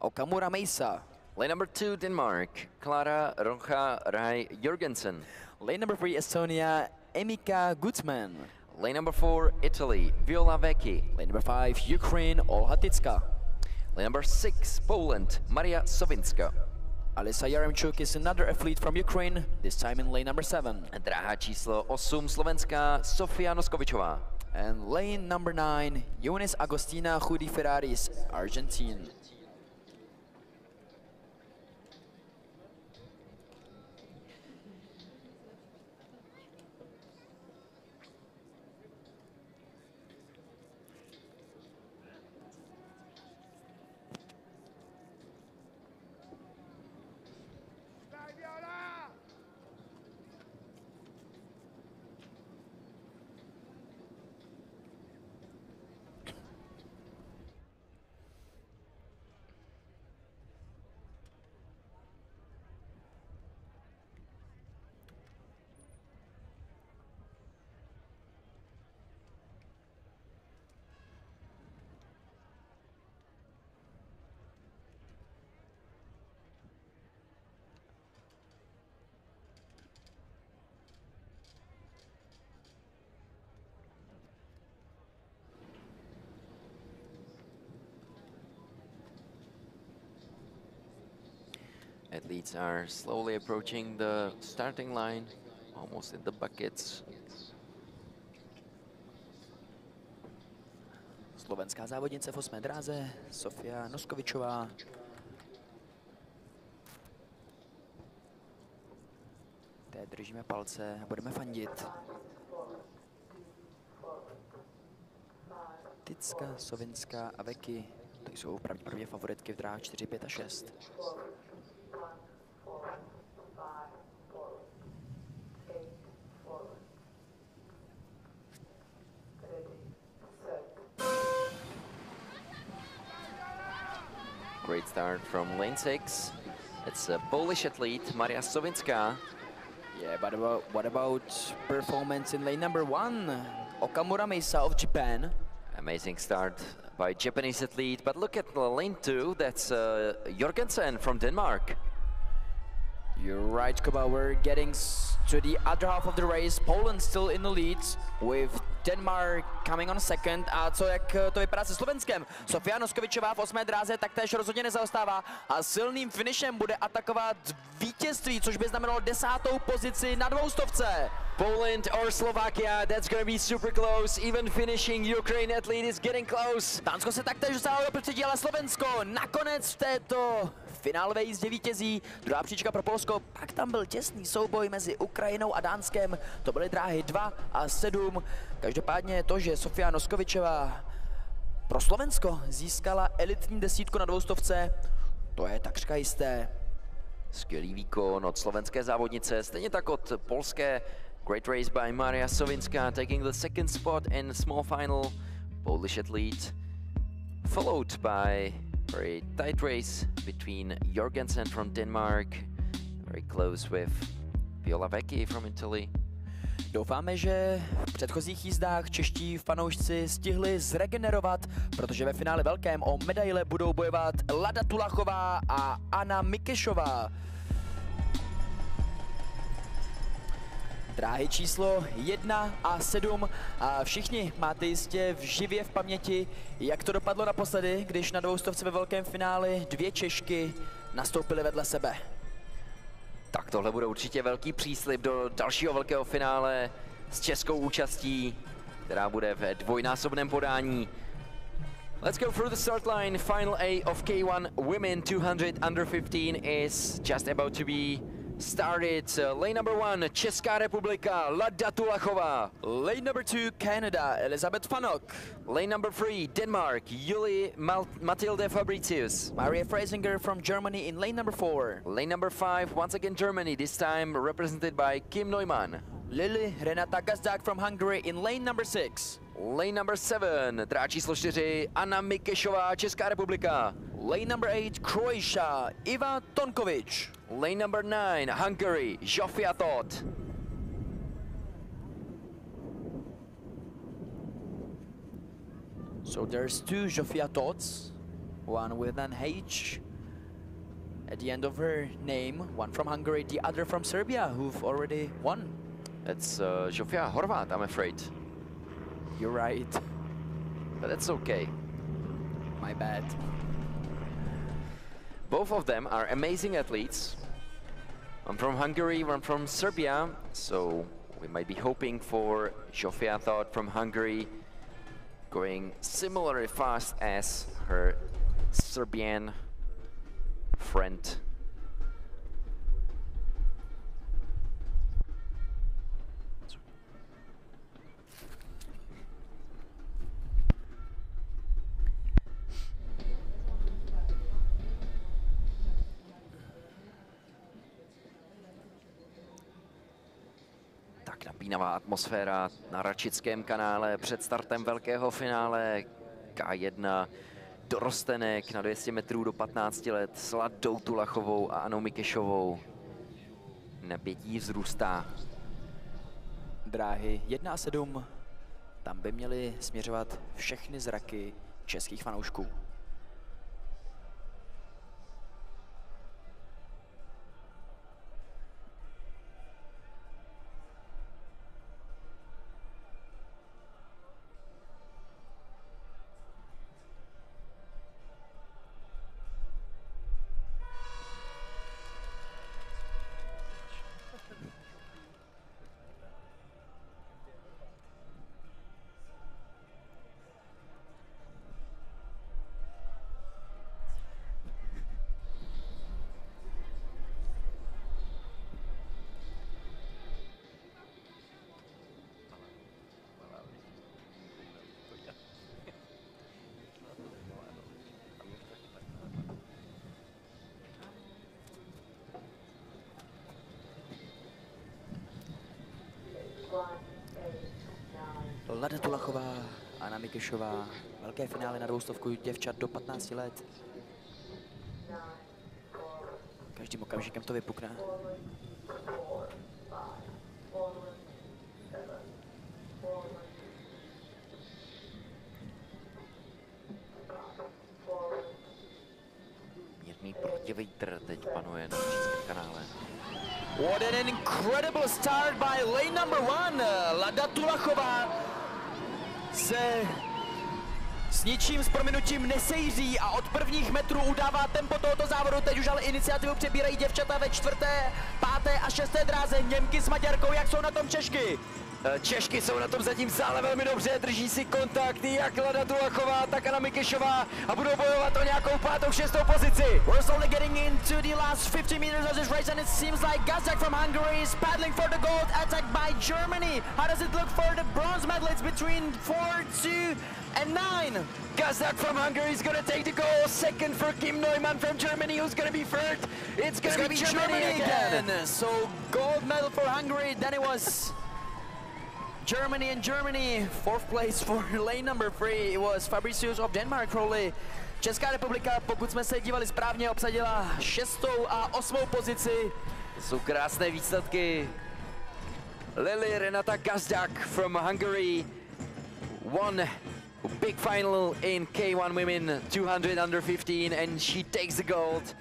Okamura Mesa. Lane number 2, Denmark, Clara Ronja Rai Jurgensen. Lane number 3, Estonia, Emika Gutman. Lane number 4, Italy, Viola Vecchi. Lane number 5, Ukraine, Olha Tycka. Lane number 6, Poland, Maria Sowinska. Alisa Yaremchuk is another athlete from Ukraine, this time in lane number 7. Dráha číslo 8, Slovenská, Sofia Noskovičová. And lane number 9, Eunice Agostina Chudi Ferraris, Argentine. Athletes are slowly approaching the starting line, almost in the buckets. Slovenská závodnice v 8. dráze, Sofia Noskovičová. Té držíme palce a budeme fandit. Tycka, Sovinská a Vecchi, to jsou pravděpodobně favoritky v dráhách 4, 5 a 6. start from lane 6. It's a Polish athlete, Maria Sowińska. Yeah, but what about performance in lane number 1? Okamura Mesa of Japan. Amazing start by Japanese athlete, but look at the lane 2, that's Jorgensen from Denmark. You're right, Kuba, we're getting to the other half of the race. Poland still in the lead with Denmark coming on second. A jak to vypadá se Slovenskem? Sofia Noskovičová v 8. dráze taktéž rozhodně nezaostává a silným finishem bude atakovat vítězství, což by znamenalo 10. pozici na 200. Poland or Slovakia, that's going to be super close. Even finishing Ukraine athlete is getting close. Dánsko se taktéž dostalo do prostředí, ale Slovensko nakonec v této finálové jízdě vítězí. Druhá příčka pro Polsko, pak tam byl těsný souboj mezi Ukrajinou a Dánskem. To byly dráhy 2 a 7. Každopádně to, že Sofia Noskovičová pro Slovensko získala elitní 10 na 200, to je takřka jisté. Skvělý výkon od slovenské závodnice, stejně tak od polské. Great race by Maria Sowińska, taking the second spot in small final. Polish athlete, followed by very tight race between Jorgensen from Denmark, very close with Viola Vecchi from Italy. Doufáme, že v předchozích jízdách čeští fanoušci stihli zregenerovat, protože ve finále velkém o medaile budou bojovat Lada Tulachová a Anna Mikešová. Dráhy číslo 1 a 7 a všichni máte jistě živě v paměti, jak to dopadlo naposledy, když na 200 ve velkém finále 2 Češky nastoupily vedle sebe. Tak tohle bude určitě velký příslib do dalšího velkého finále s českou účastí, která bude ve dvojnásobném podání. Let's go through the start line. Final A of K1 Women 200 under 15 is just about to be started. Lane number 1, Česká republika, Lada Tulachová. Lane number 2, Canada, Elizabeth Fanok. Lane number 3, Denmark, Julie Mathilde Fabricius. Maria Freisinger from Germany in lane number 4. Lane number 5, once again Germany, this time represented by Kim Neumann. Lily Renata Gazdák from Hungary in lane number 6. Lane number 7, dráha číslo 4, Anna Mikešová, Česká republika. Lane number 8, Croatia, Iva Tonkovic. Lane number 9, Hungary, Zsofia Tóth. So there's 2 Zsofia Tóths, one with an H at the end of her name, one from Hungary, the other from Serbia, who've already won. It's Zsofia Horvat, I'm afraid. You're right. But that's okay. My bad. Both of them are amazing athletes. One from Hungary, one from Serbia. So we might be hoping for Zsofia Tóth from Hungary going similarly fast as her Serbian friend. Napínavá atmosféra na Račickém kanále před startem velkého finále K1. Dorostenek na 200 metrů do 15 let s Ladou Tulachovou a Annou Mikešovou. Napětí vzrůstá. Dráhy 1 a 7, tam by měly směřovat všechny zraky českých fanoušků. Lada Tulachová, Anna Mikešová, velké finále na 200 děvčat do 15 let. každým okamžikem to vypukne. Mírný protivítr teď panuje na Českém kanále. What an incredible start by lane number 1. Lada Tulachová se s ničím s prominutím nesejří a od prvních metrů udává tempo tohoto závodu. Teď už ale iniciativu přebírají děvčata ve 4., 5. a 6. dráze. Němky s Maďarkou, jak jsou na tom Češky? Češky jsou na tom zatím stále velmi dobře, drží si kontakt jak Lada Tulachová, tak Anna Mikešová a budou bojovat o nějakou 5., 6. pozici. We're slowly getting into the last 50 meters of this race, and it seems like Gazak from Hungary is paddling for the gold, attacked by Germany. How does it look for the bronze medal? It's between 4, 2 and 9. Gazak from Hungary is gonna take the goal. Second for Kim Neumann from Germany, who's gonna be third. It's gonna be Germany again. So gold medal for Hungary, then it was Germany and Germany. 4th place for lane number 3. It was Fabricius of Denmark, probably. Česká republika, pokud jsme se dívali správně, obsadila 6. a 8. pozici. To jsou krásné výsledky. Lily Renata Gazdak from Hungary won a big final in K1 women 200 under 15 and she takes the gold.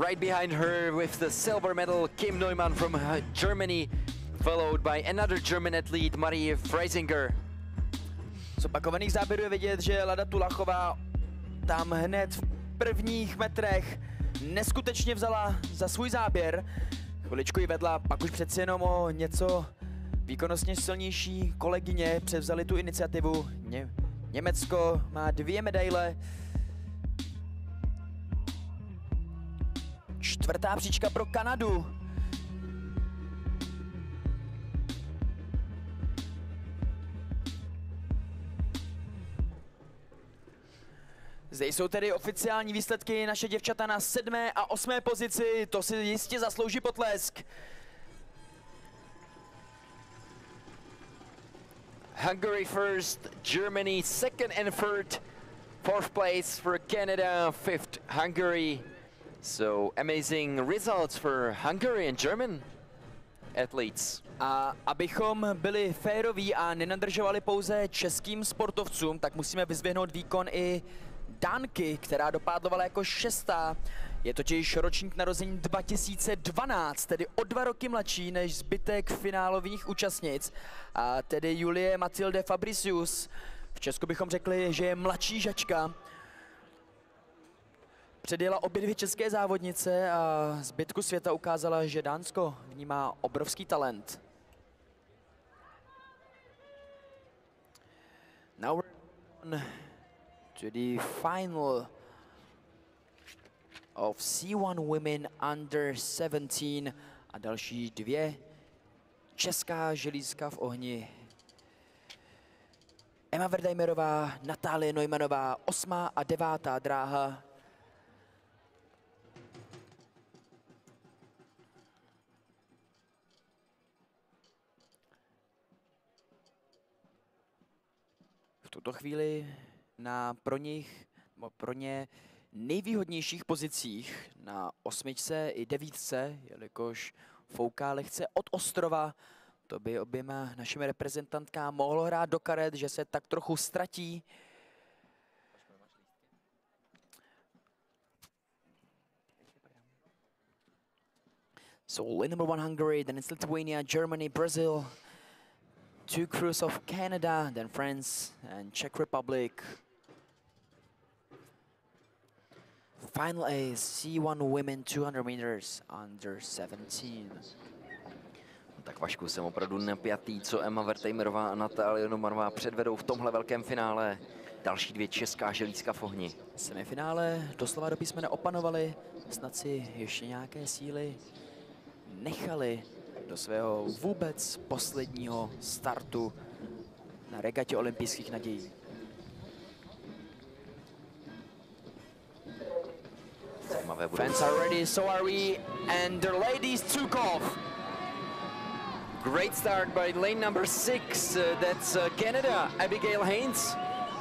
Right behind her with the silver medal, Kim Neumann from Germany, followed by another German athlete, Marie Freisinger. Z opakovaných záběrů je vidět, že Lada Tulachová tam hned v prvních metrech neskutečně vzala za svůj záběr. Chviličku ji vedla, pak už přeci jenom o něco výkonnostně silnější kolegyně převzali tu iniciativu. Německo má 2 medaile. 4. příčka pro Kanadu. Zde jsou tedy oficiální výsledky, naše děvčata na 7. a 8. pozici, to si jistě zaslouží potlesk. Hungary first, Germany second and third, 4th place for Canada, 5th Hungary. So amazing results for Hungary and German athletes. A abychom byli féroví a nenadržovali pouze českým sportovcům, tak musíme vyzvihnout výkon i Dánky, která dopádlovala jako 6. Je totiž ročník narození 2012, tedy o 2 roky mladší než zbytek finálových účastnic. A tedy Julie Mathilde Fabricius. V Česku bychom řekli, že je mladší žačka. Předjela obě 2 české závodnice a zbytku světa ukázala, že Dánsko v ní má obrovský talent. Now we're on to the final of C1 Women Under 17 a další 2 česká želízka v ohni. Emma Verdajmerová, Natálie Neumannová, 8. a 9. dráha. V tuto chvíli na pro ně nejvýhodnějších pozicích na 8. i 9, jelikož fouká lehce od ostrova. To by oběma našim reprezentantkám mohlo hrát do karet, že se tak trochu ztratí. So lane number 1 Hungary, then it's Lithuania, Germany, Brazil. 2 crews of Canada, then France and Czech Republic. Final A, C1 Women 200 meters under 17. Tak Vašku, jsem opravdu napjatý, co Emma Wertheimerová a Natálie Neumannová předvedou v tomhle velkém finále. Další 2 česká želízka v ohni. Semifinále doslova do písmene opanovali, snad si ještě nějaké síly nechali do svého vůbec posledního startu na regatě olympijských nadějí. Fans are ready, so are we, and the ladies took off. Great start by lane number 6, that's Canada, Abigail Haynes.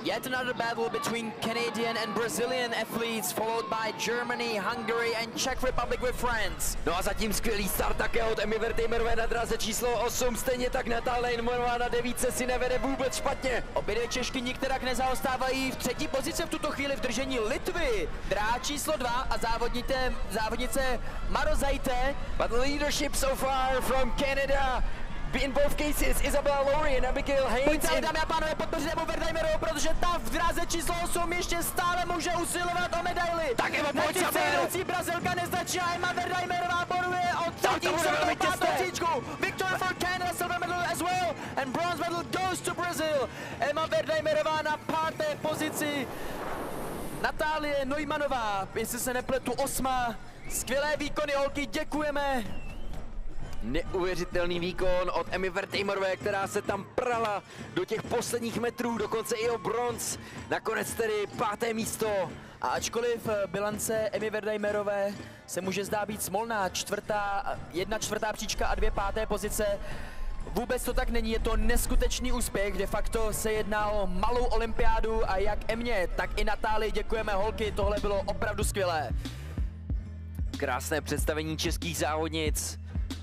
Yet another battle between Canadian and Brazilian athletes, followed by Germany, Hungary and Czech Republic with France. No a zatím skvělý start také od Emy Wertheimerové na dráze číslo 8, stejně tak Natália Ejnmanová na 9 si nevede vůbec špatně. Obě dvě Češky nikterak nezaostávají. V třetí pozici v tuto chvíli v držení Litvy dráha číslo 2 a závodnice Marozajte. But leadership so far from Canada. In both cases, Isabella Laurie and Abigail Haynes. Pojďte ale, dámy a pánové, podpořit Emu Wertheimerovou, protože ta v dráze číslo 8 ještě stále může usilovat o medaili. Tak Evo, pojď se vedoucí Brazilka nestačí a Ema Wertheimerová bojuje o třetí příčku. Victory for Canada, silver medal as well, and bronze medal goes to Brazil. Ema Wertheimerová na 5. pozici. Natálie Neumannová, jestli se nepletu, 8. Skvělé výkony, holky, děkujeme. Neuvěřitelný výkon od Emy Wertheimerové, která se tam prala do těch posledních metrů, dokonce i o bronz. Nakonec tedy 5. místo. A ačkoliv bilance Emy Wertheimerové se může zdát být smolná, 1 čtvrtá příčka a 2 5. pozice, vůbec to tak není, je to neskutečný úspěch, de facto se jedná o malou olympiádu a jak Emě, tak i Natálii děkujeme, holky, tohle bylo opravdu skvělé. Krásné představení českých závodnic,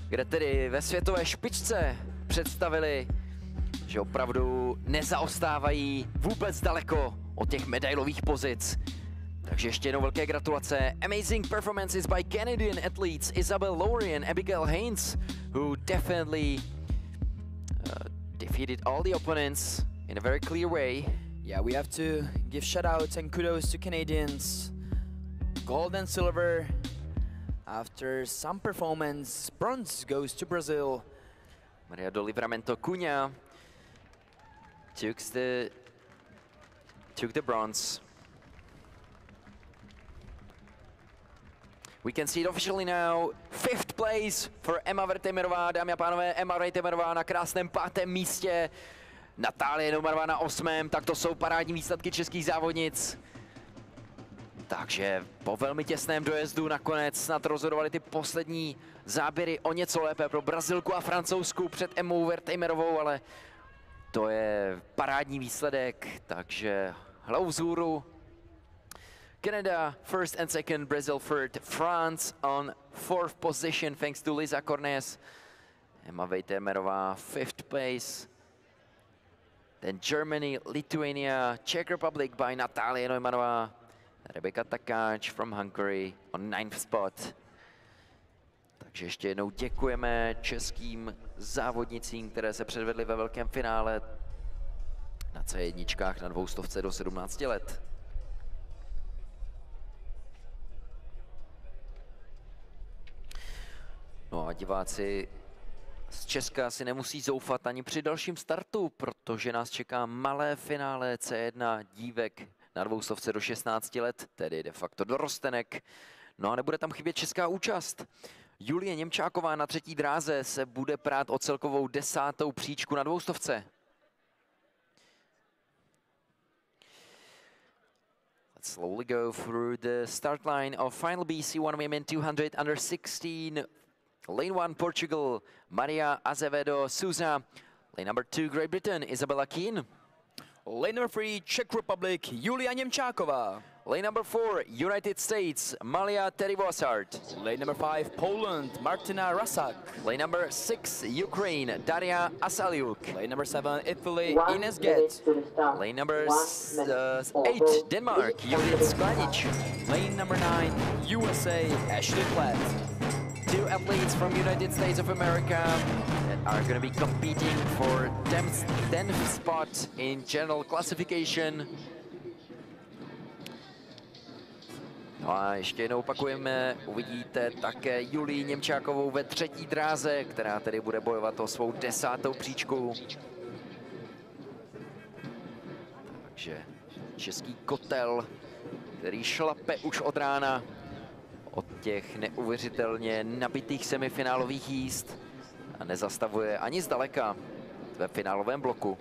kde tedy ve světové špičce představili, že opravdu nezaostávají vůbec daleko od těch medailových pozic. Takže ještě jednou velké gratulace. Amazing performances by Canadian athletes Isabel Laurie and Abigail Haynes, who definitely defeated all the opponents in a very clear way. Yeah, we have to give shout-outs and kudos to Canadians. Gold and silver. After some performance, bronze goes to Brazil. Maria do Livramento Cunha took the bronze. We can see it officially now. 5th place for Ema Wertheimerová. Dámy a pánové, Ema Wertheimerová na krásném 5. místě. Natálie Neumannová na 8. Tak to jsou parádní výsledky českých závodnic. Takže po velmi těsném dojezdu nakonec snad rozhodovali ty poslední záběry o něco lépe pro Brazilku a Francouzsku před Emou Wertheimerovou, ale to je parádní výsledek, takže hlavu vzhůru. Canada 1st and 2nd, Brazil 3rd, France on 4th position thanks to Lisa Cornes. Ema Wertheimerová 5th place. Then Germany, Lithuania, Czech Republic by Natália Neumannová. Rebecca Takáč from Hungary on 9th spot. Takže ještě jednou děkujeme českým závodnicím, které se předvedly ve velkém finále na C1 na 200 do 17 let. No a diváci z Česka si nemusí zoufat ani při dalším startu, protože nás čeká malé finále C1 dívek na 200 do 16 let, tedy de facto dorostenek. No a nebude tam chybět česká účast. Julie Němčáková na 3. dráze se bude prát o celkovou 10. příčku na 200. Let's slowly go through the start line of Final B C1 Women 200 under 16. Lane 1 Portugal, Maria Azevedo Souza. Lane number 2 Great Britain, Isabella Keane. Lane number 3 Czech Republic, Julia Němčáková. Lane number 4 United States, Malia Terivosart. Lane number 5 Poland, Martina Rasak. Lane number 6 Ukraine, Daria Asaliuk. Lane number 7 Italy, 1 Ines minute Get. to the start. Lane number 1 minute. 8 Denmark, Judith Sklanic. Lane number 9 USA, Ashley Platt. 2 athletes from United States of America that are going to be competing for 10th spot in general classification. No a ještě jednou opakujeme, uvidíte také Julii Němčákovou ve 3. dráze, která tedy bude bojovat o svou 10. příčku. Takže český kotel, který šlape už od rána od těch neuvěřitelně nabitých semifinálových jízd a nezastavuje ani zdaleka ve finálovém bloku.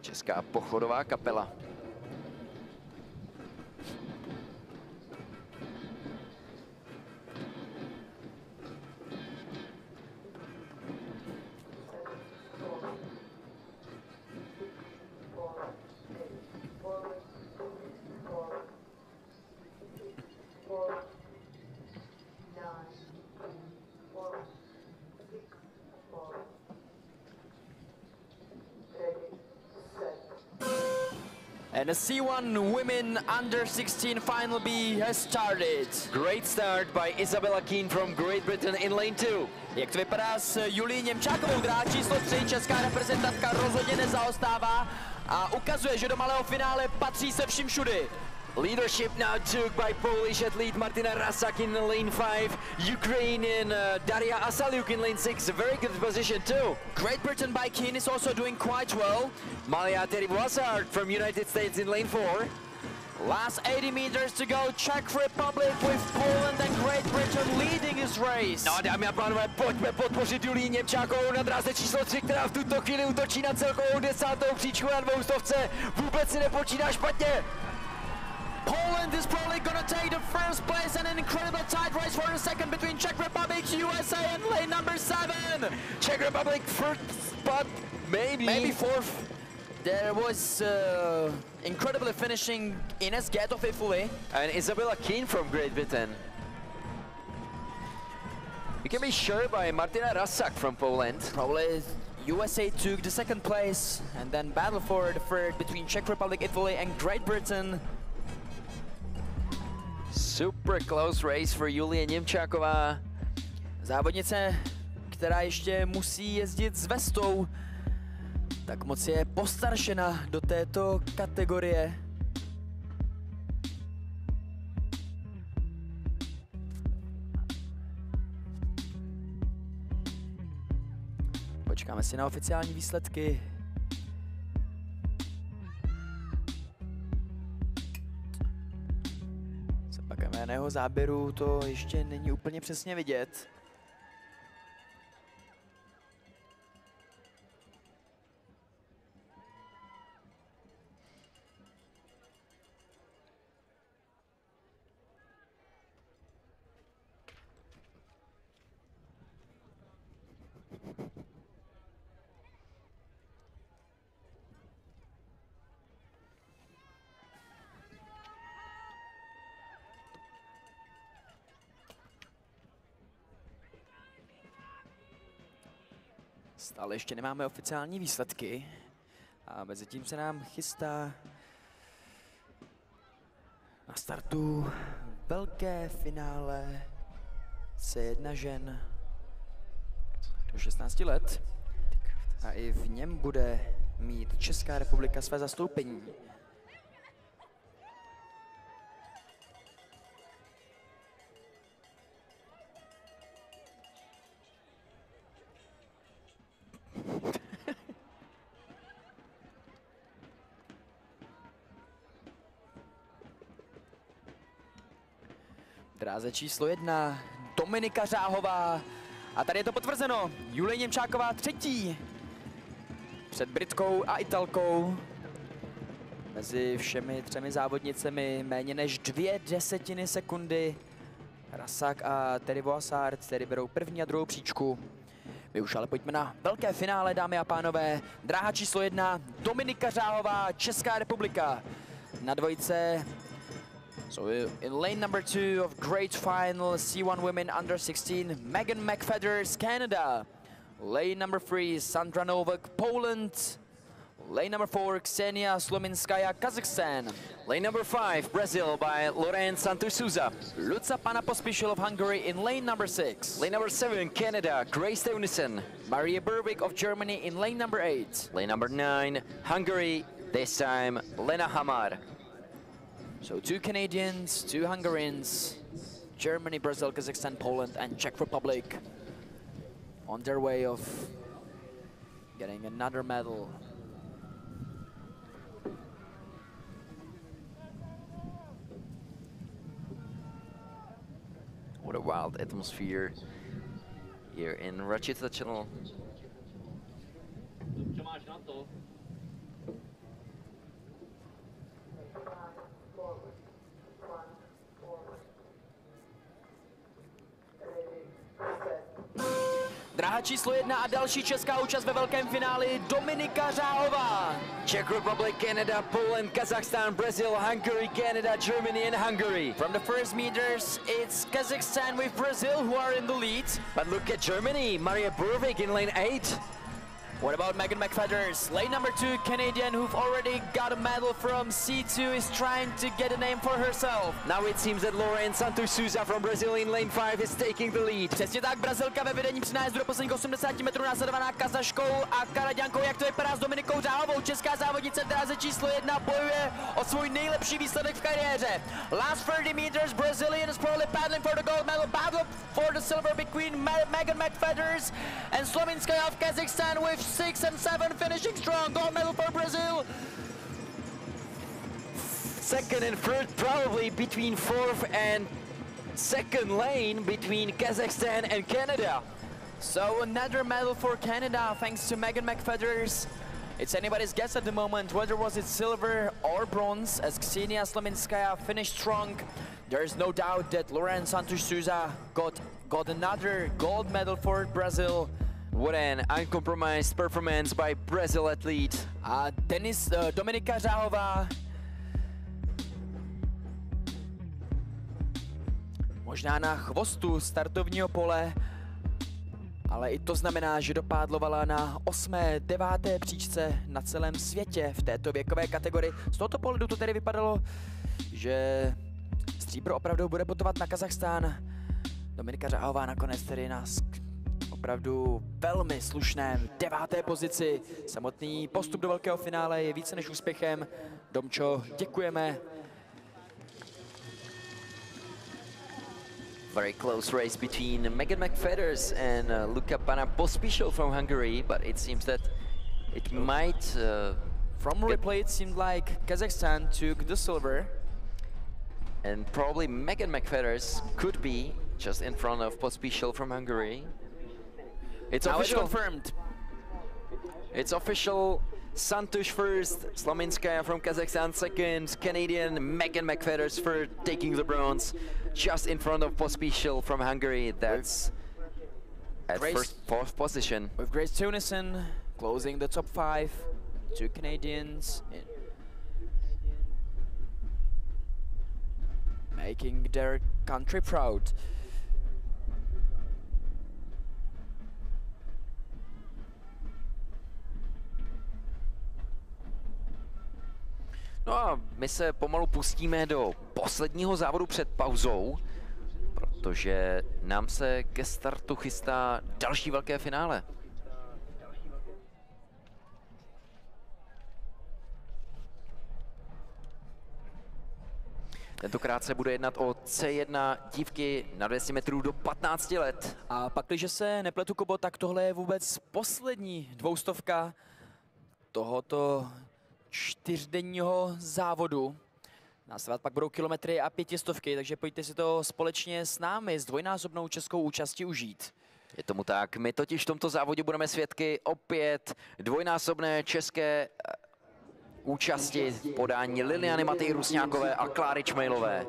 Česká pochodová kapela. And the C1 Women Under-16 Final B has started. Great start by Isabella Keane from Great Britain in lane 2. Jak to vypadá s Julí Němčákovou, dráha číslo 3, česká reprezentantka rozhodně nezaostává a ukazuje, že do malého finále patří se vším všudy. Leadership now took by Polish athlete Martina Rasak in lane 5, Ukrainian Daria Asaliuk in lane 6, a very good position too. Great Britain by Keane is also doing quite well. Malia Terivlasard from United States in lane 4. Last 80 meters to go, Czech Republic with Poland and Great Britain leading his race. No, dámy a pánové, pojďme podpořit Julii Němčákovou na dráze číslo 3, která v tuto chvíli útočí na celkovou 10. příčku na 200. Vůbec si nepočíná špatně. Poland is probably gonna take the first place, and an incredible tight race for the second between Czech Republic, USA and lane number 7. Czech Republic first spot, maybe fourth. There was incredibly finishing Ines Get of Italy. And Isabella Keane from Great Britain. We can be sure by Martina Rasak from Poland. Probably USA took the second place, and then battle for the third between Czech Republic, Italy and Great Britain. Super close race for Julie Němčáková. Závodnice, která ještě musí jezdit s vestou, tak moc je postaršena do této kategorie. Počkáme si na oficiální výsledky. Z pakamenného záběru to ještě není úplně přesně vidět. Stále ještě nemáme oficiální výsledky a mezitím se nám chystá na startu velké finále C1 žen do 16 let a i v něm bude mít Česká republika své zastoupení. Dráze číslo 1, Dominika Řáhová. A tady je to potvrzeno. Julie Němčáková třetí. Před Britkou a Italkou. Mezi všemi třemi závodnicemi méně než 0,2 sekundy. Rasak a Terivlasard tedy berou první a druhou příčku. My už ale pojďme na velké finále, dámy a pánové. Dráha číslo 1, Dominika Řáhová, Česká republika. Na dvojce. So in lane number 2 of great final C1 Women Under-16, Megan McFeathers, Canada. Lane number 3, Sandra Novak, Poland. Lane number 4, Ksenia Slominskaya, Kazakhstan. Lane number 5, Brazil by Lorraine Santos-Souza. Luca Panapospišil of Hungary in lane number 6. Lane number 7, Canada, Grace Teunissen. Maria Berwick of Germany in lane number 8. Lane number 9, Hungary, this time Lena Hamar. So 2 Canadians, 2 Hungarians, Germany, Brazil, Kazakhstan, Poland and Czech Republic on their way of getting another medal. What a wild atmosphere here in Račice channel. Dráha číslo 1 a další česká účast ve velkém finále, Dominika Řáhová. Czech Republic, Canada, Poland, Kazakhstan, Brazil, Hungary, Canada, Germany and Hungary. From the first meters, it's Kazakhstan with Brazil who are in the lead. But look at Germany, Maria Berwick in lane 8. What about Megan McFeathers? Lane number 2, Canadian, who've already got a medal from C2, is trying to get a name for herself. Now it seems that Lauren Santos Souza from Brazil in lane 5 is taking the lead. Přesně tak, Brazilka ve vedení při nájezdu do posledních 80 metrů, následovaná Kazaškou a Kanaďankou. Jak to vypadá s Dominikou Řáhovou? Česká závodnice dráze číslo 1 bojuje o svůj nejlepší výsledek v kariéře. Last 30 meters, Brazilian is probably battling for the gold medal. Battle for the silver between Megan McFeathers and Slovinskaya of Kazakhstan with 6 and 7 finishing strong. Gold medal for Brazil. Second and third probably between fourth and second lane between Kazakhstan and Canada. So another medal for Canada thanks to Megan McFeathers. It's anybody's guess at the moment whether was it silver or bronze, as Ksenia Slovinskaya finished strong. There's no doubt that Lauren Santos Souza got another gold medal for Brazil. What an uncompromised performance by Brazil athlete. A Dominika Řáhová možná na chvostu startovního pole, ale i to znamená, že dopádlovala na 8., 9. příčce na celém světě v této věkové kategorii. Z tohoto pohledu to tedy vypadalo, že stříbro opravdu bude putovat na Kazachstán. Dominika Řáhová nakonec tedy na opravdu velmi slušném 9. pozici. Samotný postup do velkého finále je více než úspěchem. Domčo, děkujeme. Very close race between Megan McFeathers and Luka Pospišil from Hungary, but it seems that it might... From replay, it seemed like Kazakhstan took the silver. And probably Megan McFeathers could be just in front of Pospišil from Hungary. It's now official. it's confirmed. It's official. Santush first, Slovinskaya from Kazakhstan second, Canadian Megan McFeathers for taking the bronze, just in front of Pospišil from Hungary. That's at fourth position. With Grace Tunison closing the top 5, 2 Canadians making their country proud. No a my se pomalu pustíme do posledního závodu před pauzou, protože nám se ke startu chystá další velké finále. Tentokrát se bude jednat o C1 dívky na 200 metrů do 15 let. A pak, když se nepletu, Kubo, tak tohle je vůbec poslední 200 tohoto 4denního závodu. Následovat pak budou kilometry a 500, takže pojďte si to společně s námi s dvojnásobnou českou účastí užít. Je tomu tak, my totiž v tomto závodě budeme svědky opět dvojnásobné české účasti v podání Liliany Matej Rusňákové a Kláry Čmejlové.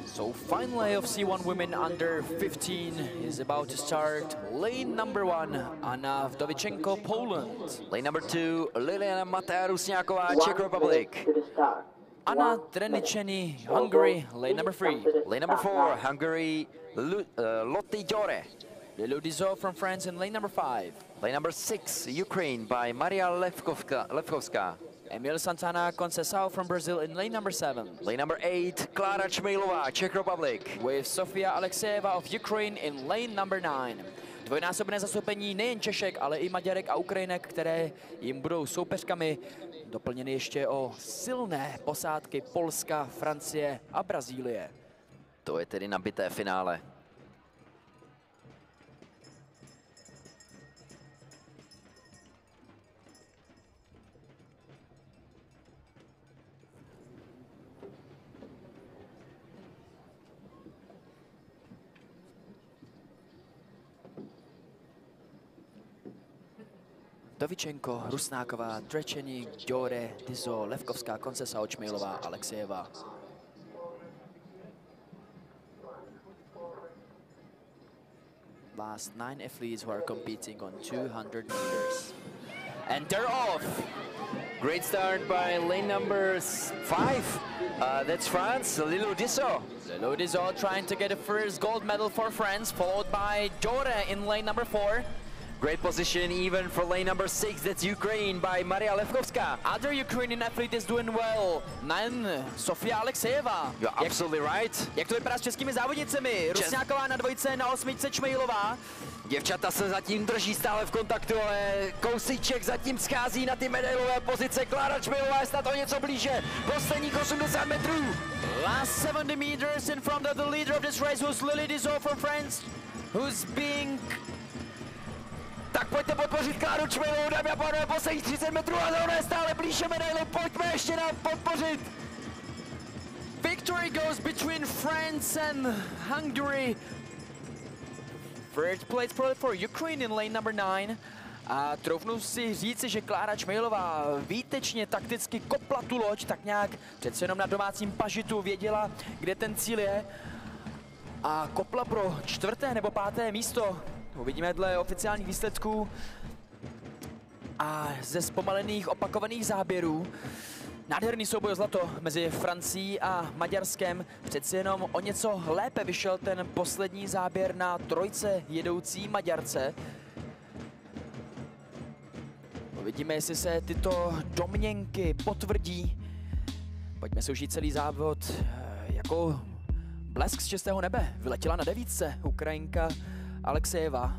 So final A of C1 women under 15 is about to start. Lane number 1, Anna Vdovichenko, Poland. Lane number 2, Liliana Mateja Rusňáková, Czech Republic. Anna Trenicheny, Hungary, lane number 3. Lane number 4, Hungary, Lotte Jore. Lilo Dizo from France in lane number 5. Lane number 6, Ukraine by Maria Levkovská. Emil Santana Conceição from Brazil in lane number 7. Lane number 8, Klára Čmejlová, Czech Republic. With Sofia Alexeyeva of Ukraine in lane number 9. Dvojnásobné zastoupení nejen Češek, ale i Maďarek a Ukrajinek, které jim budou soupeřkami, doplněny ještě o silné posádky Polska, Francie a Brazílie. To je tedy nabité finále. Vdovichenko, Rusnáková, Trečeny, Jore, Dizo, Levkovská, Conceição, Čmejlová, Alexejeva. Last 9 athletes who are competing on 200 meters. And they're off! Great start by lane number 5. That's France, Lilo Disso. Lilo Disso trying to get a first gold medal for France, followed by Dore in lane number 4. Great position even for lane number 6, that's Ukraine by Maria Levkovska. Other Ukrainian athlete is doing well. 9, Sofia Alexeyeva. You're absolutely right. Jak to vypadá s českými závodnicemi? Rusňáková na 2, na 8 Čmejlová. Děvčata se zatím drží stále v kontaktu, ale kousíček zatím schází na ty medailové pozice. Klára Čmejlová je snad o něco blíže. Posledních 80 metrů. Last 70 meters in front of the leader of this race, who's Lily Disso from France, who's being... Tak pojďte podpořit Kláru Čmejlovou, dámy a pánové, posledních 30 metrů, ale ona je stále blíže medaile. Pojďme ještě nám podpořit. Victory goes between France and Hungary. Third place for Ukraine in lane number 9. A troufnu si říci, že Klára Čmejlová výtečně takticky kopla tu loď, tak nějak přece jenom na domácím pažitu věděla, kde ten cíl je. A kopla pro 4. nebo 5. místo. Uvidíme dle oficiálních výsledků. A ze zpomalených opakovaných záběrů. Nádherný souboj o zlato mezi Francií a Maďarskem. Přeci jenom o něco lépe vyšel ten poslední záběr na 3 jedoucí Maďarce. Uvidíme, jestli se tyto domněnky potvrdí. Pojďme si užít celý závod jako blesk z čistého nebe. Vyletěla na 9. Ukrajinka Alexejeva.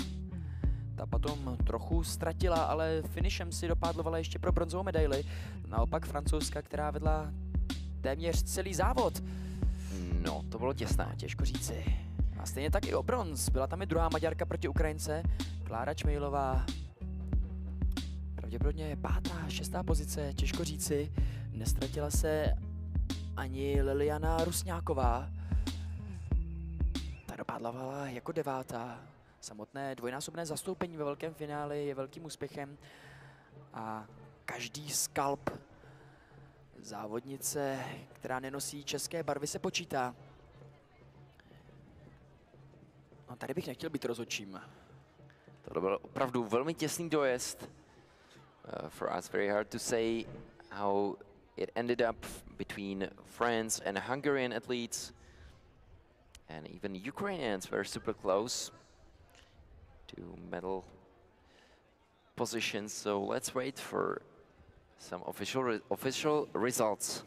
Ta potom trochu ztratila, ale finishem si dopádlovala ještě pro bronzovou medaili. Naopak Francouzska, která vedla téměř celý závod. No, to bylo těsné. Těžko říci. A stejně tak i o bronz. Byla tam i druhá Maďarka proti Ukrajince. Klára Čmejlová. Pravděpodobně 5., 6. pozice, těžko říci. Nestratila se ani Liliana Rusňáková. Ta dopádlovala jako 9. Samotné dvojnásobné zastoupení ve velkém finále je velkým úspěchem a každý skalp závodnice, která nenosí české barvy, se počítá. No, tady bych nechtěl být rozhodčím. To byl opravdu velmi těsný dojezd. For us, very hard to say how it ended up between France and Hungarian athletes. And even Ukrainians were super close to medal positions. So let's wait for some official results.